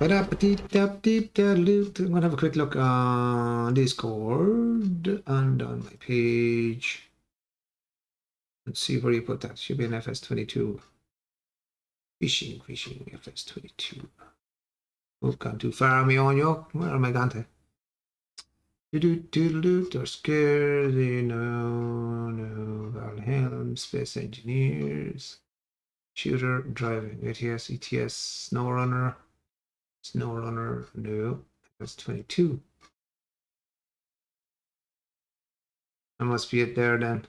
I'm gonna have a quick look on Discord and on my page. Let's see where you put that. Should be an FS22. Fishing, FS22. Oh, gone too far on me on you. Where am I gone to? They're scared, no, Valhelm, Space Engineers, Shooter, Driving, ATS, ETS, SnowRunner, no, that's 22. That must be it there then.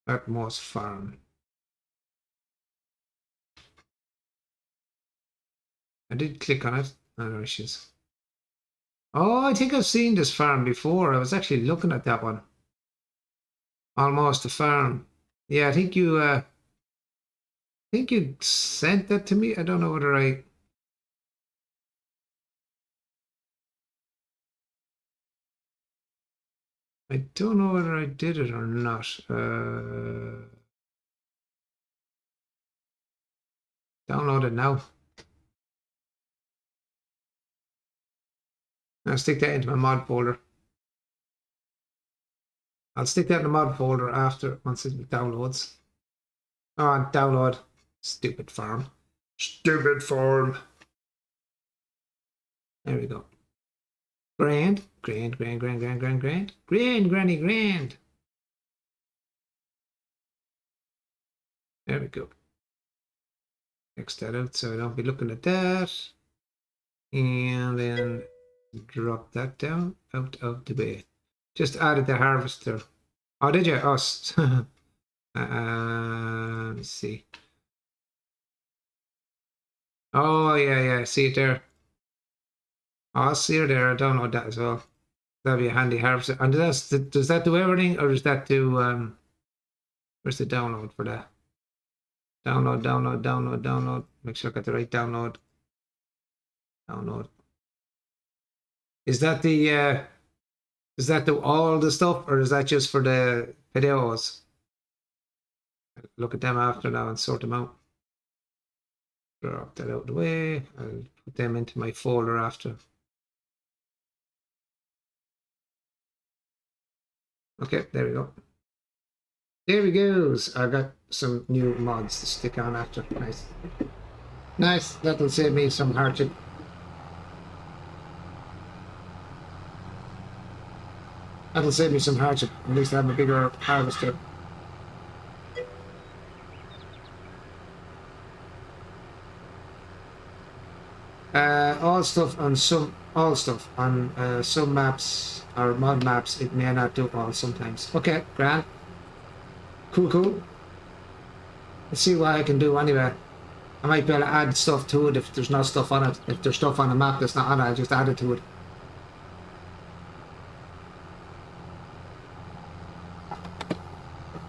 Atmos Farm. I did click on it. Oh, there she is. Oh, I think I've seen this farm before. I was actually looking at that one. Almost a farm. Yeah, I think you sent that to me. I don't know whether I don't know whether I did it or not. Download it now. I'll stick that into my mod folder. I'll stick that in the mod folder after, once it downloads. Oh, download. Stupid farm. Stupid farm. There we go. Grand. Grand. Grand, granny, grand. There we go. X that out so I don't be looking at that. And then drop that down out of the way. Just added the harvester. Oh, did you? Oh, let's see. Oh, yeah. See it there. Oh, I see it there. I download that as well. That'll be a handy harvester. And does that do everything, or does that do where's the download for that? Download. Make sure I got the right download. Download. Is that the does that do all the stuff, or is that just for the videos? Look at them after now and sort them out. Drop that out of the way. I'll put them into my folder after. Okay, there we go. There we goes. I got some new mods to stick on after. Nice. Nice. That'll save me some hardship. That'll save me some hardship. At least I have a bigger harvester. All stuff on some some maps or mod maps it may not do all sometimes. Okay, grand. Cool. Let's see what I can do anyway. I might be able to add stuff to it if there's no stuff on it. If there's stuff on the map that's not on it, I'll just add it to it.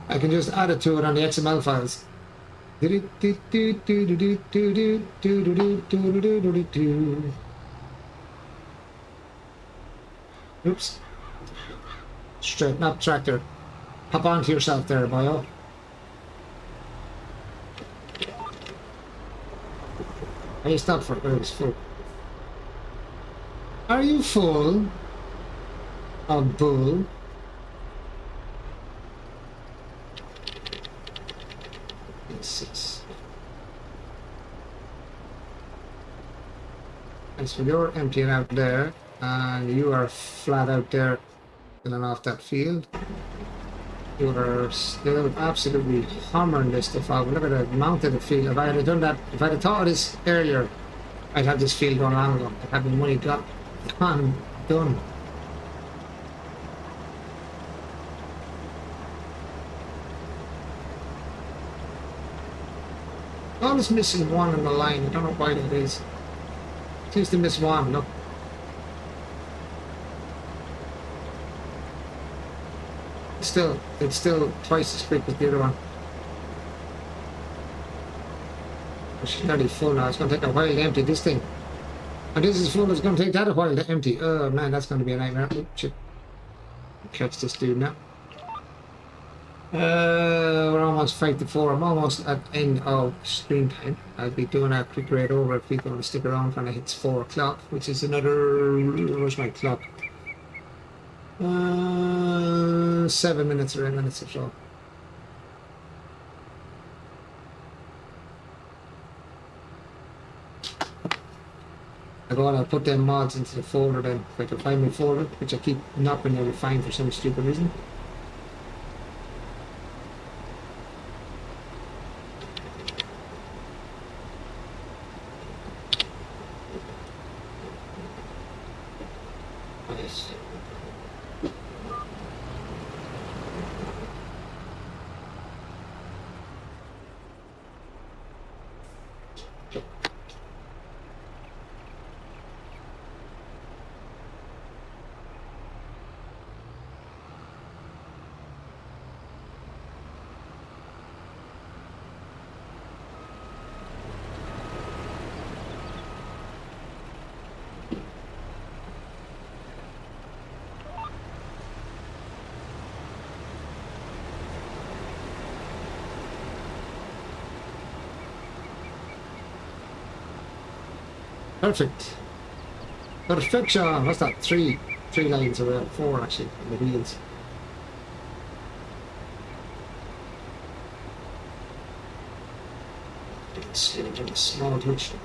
I can just add it to it on the XML files. Oops. Straighten up, tractor. Hop onto yourself there, boyo. Are you stopped for it's full? Are you full of bull? Yes. And so you're emptying out there, and you are flat out there, filling off that field. You are still absolutely hammering this stuff out. Look at the amount of the field. If I had done that, if I'd have thought of this earlier, I'd have this field going long ago. I'd have the money gone, done. Always missing one on the line. I don't know why that is. Seems to miss one. Look. It's still twice as quick as the other one. She's nearly full now. It's going to take a while to empty this thing. And this is full. It's going to take that a while to empty. Oh man, that's going to be a nightmare. Oh, shit. Catch this dude now. We're almost 5 to 4. I'm almost at end of stream time. I'll be doing a quick raid over if people want to stick around when it hits 4 o'clock, which is another. Where's my clock? 7 minutes or 8 minutes or so. I'll put them mods into the folder then. If I can find my folder, which I keep not being able to find for some stupid reason. Nice. Perfect. Perfection. What's that? Three lines away. 4 actually on the wheels. It's a small touch. There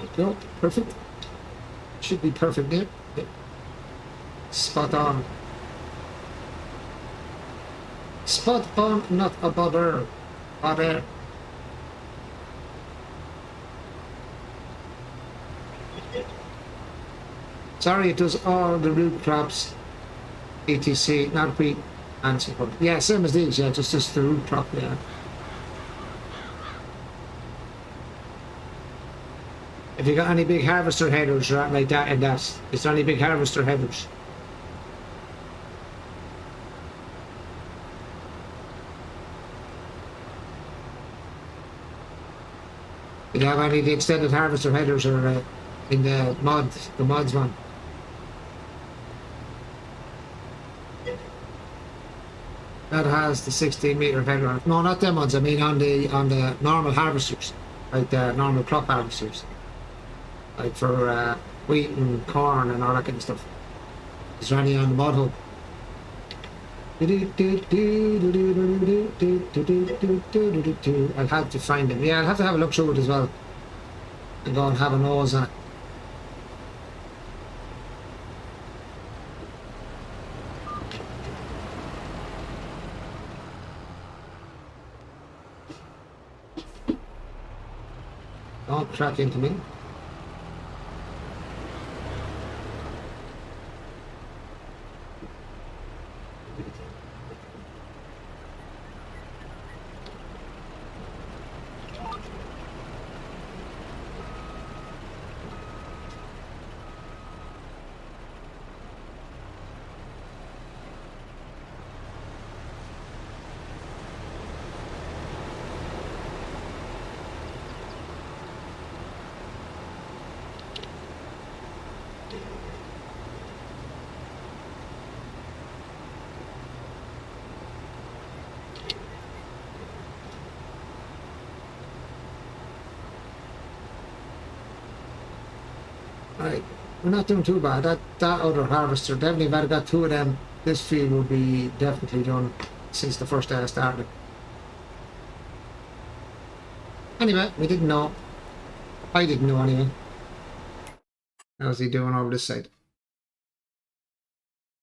we go. Perfect. Should be perfect there. Yeah. Spot on. Spot on, not a bother. Bother. Sorry, it does all the root crops, etc. Not wheat and so forth. Yeah, same as these. Yeah, just the root crop. Yeah. If you got any big harvester headers or like that, and that's it's only big harvester headers. If you have any of the extended harvester headers or in the mods one. That has the 16-meter header on it. No, not them ones. I mean on the normal harvesters, like the normal crop harvesters, like for wheat and corn and all that kind of stuff. It's running on the mud hub. I'll have to find them. Yeah, I'll have to have a look through it as well. And go and have a nose on it. Don't crack into me. Right, we're not doing too bad. That other harvester, definitely if I'd got two of them, this field would be definitely done since the first day I started. Anyway, we didn't know. I didn't know anyway. How's he doing over this side?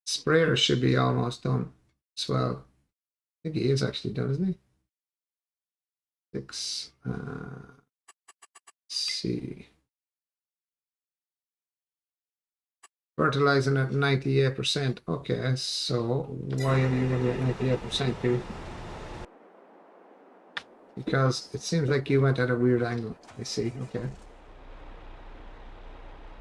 Sprayer should be almost done as well. I think he is actually done, isn't he? 6. See. Fertilizing at 98%. Okay, so why are you only at 98%, dude? Because it seems like you went at a weird angle. I see, okay.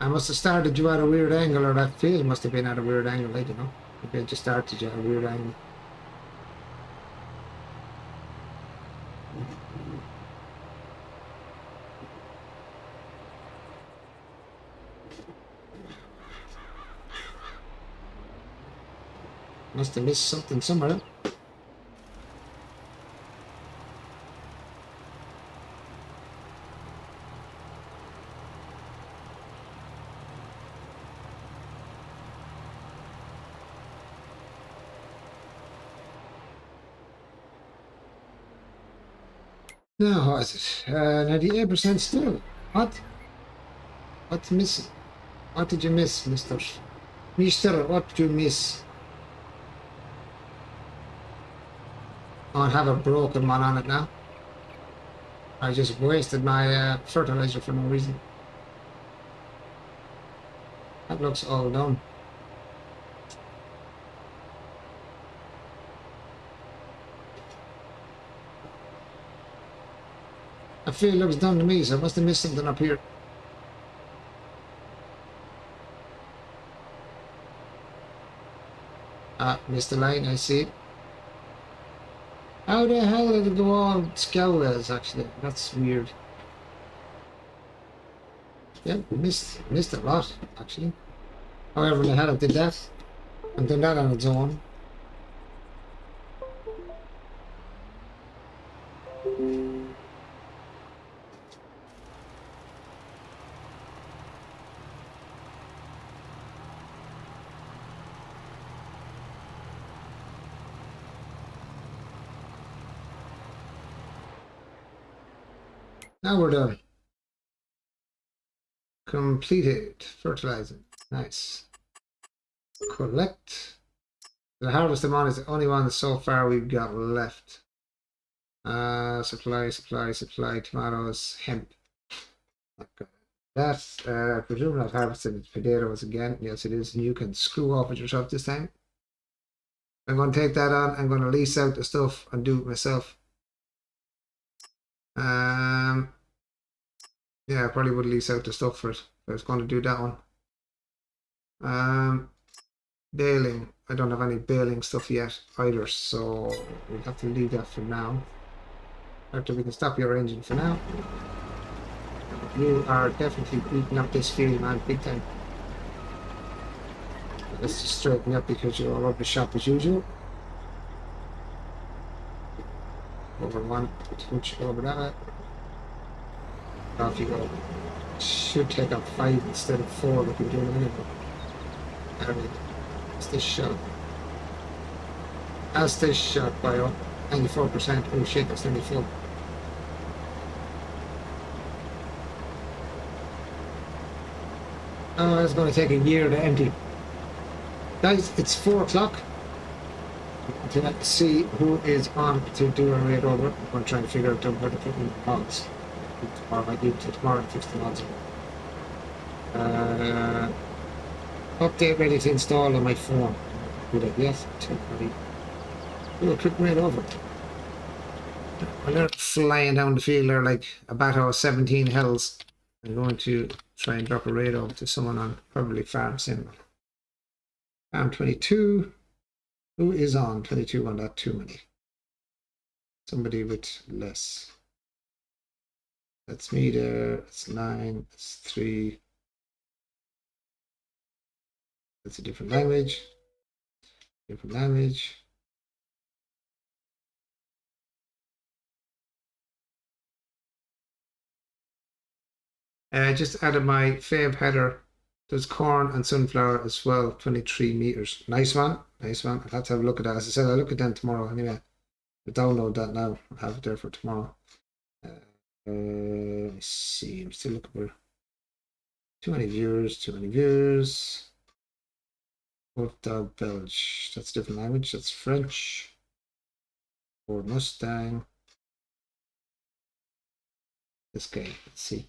I must have started you at a weird angle, or that field must have been at a weird angle, I don't know. Maybe I just started you at a weird angle. Must have missed something somewhere. Now, how is it? 98% still. What? What's missing? What did you miss, Mister? Mister, what did you miss? Oh, I have a broken one on it now. I just wasted my fertilizer for no reason. That looks all done. I feel it looks done to me, so I must have missed something up here. Ah, missed the line, I see it. How the hell did it go all scowls, actually? That's weird. Yeah, missed a lot, actually. However, the hell it did that. And done that on its own. Now we're done. Completed. Fertilizing. Nice. Collect. The harvest amount is the only one so far we've got left. Supply, tomatoes, hemp. Okay. That's presume not harvested potatoes again. Yes, it is. And you can screw off it yourself this time. I'm going to take that on. I'm going to lease out the stuff and do it myself. Yeah, I probably would lease out the stuff for it. I was going to do that one. Baling. I don't have any baling stuff yet either, so we'll have to leave that for now. After we can stop your engine for now. You are definitely beating up this field, man, big time. Let's just straighten up because you're all over the shop as usual. Over one, switch over that. Off you go. should take up 5 instead of 4 like we do in a minute. Alright, it's this shot. As this shot by 94%. Oh shit, that's nearly full. Oh, it's going to take a year to empty. Guys, it's 4 o'clock. To see who is on to do a raid over. I'm going to try and figure out where to put in the logs. Tomorrow, I might leave till tomorrow and fix the logs. Update ready to install on my phone. Do that, yes. Do a quick raid over. When they're flying down the field, they're like a battle of 17 hills. I'm going to try and drop a raid over to someone on probably Farm Sim. Farm 22. Who is on 22 on that? Too many. Somebody with less. That's me there. That's 9. That's 3. That's a different language. Different language. I just added my fave header. There's corn and sunflower as well, 23 meters. Nice one, nice one. I'll have to have a look at that. As I said, I'll look at that tomorrow anyway. I'll download that now. I'll have it there for tomorrow. Let's see, I'm still looking for too many viewers. Wolf Dog Belge. That's a different language. That's French. Ford Mustang. This guy, let's see.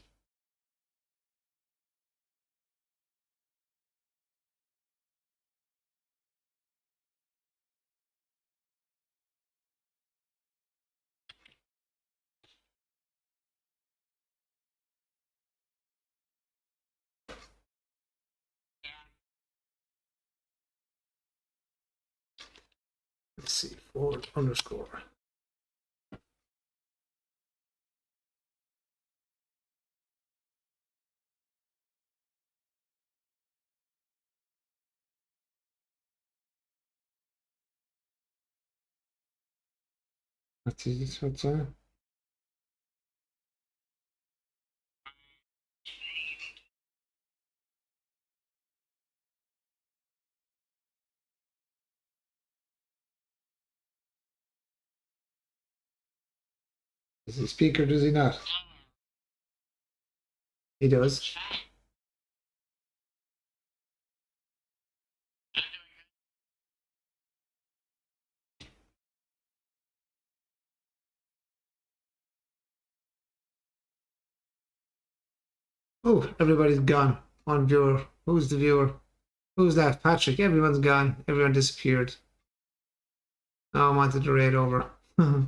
Let's see, Ford underscore. What's this? What's that? Does he speak or does he not? He does. Oh, everybody's gone. One viewer. Who's the viewer? Who's that? Patrick. Everyone's gone. Everyone disappeared. Oh, I wanted to raid over. All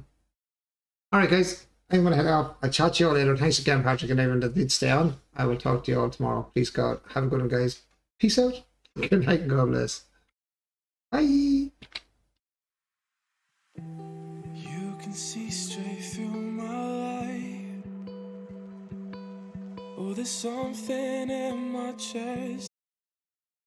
right, guys. I'm going to head off. I'll chat to you all later. Thanks again, Patrick, and everyone that did stay on. I will talk to you all tomorrow. Please, God. Have a good one, guys. Peace out. Good night and God bless. Bye. You can see straight through my light. Oh, there's something in my chest.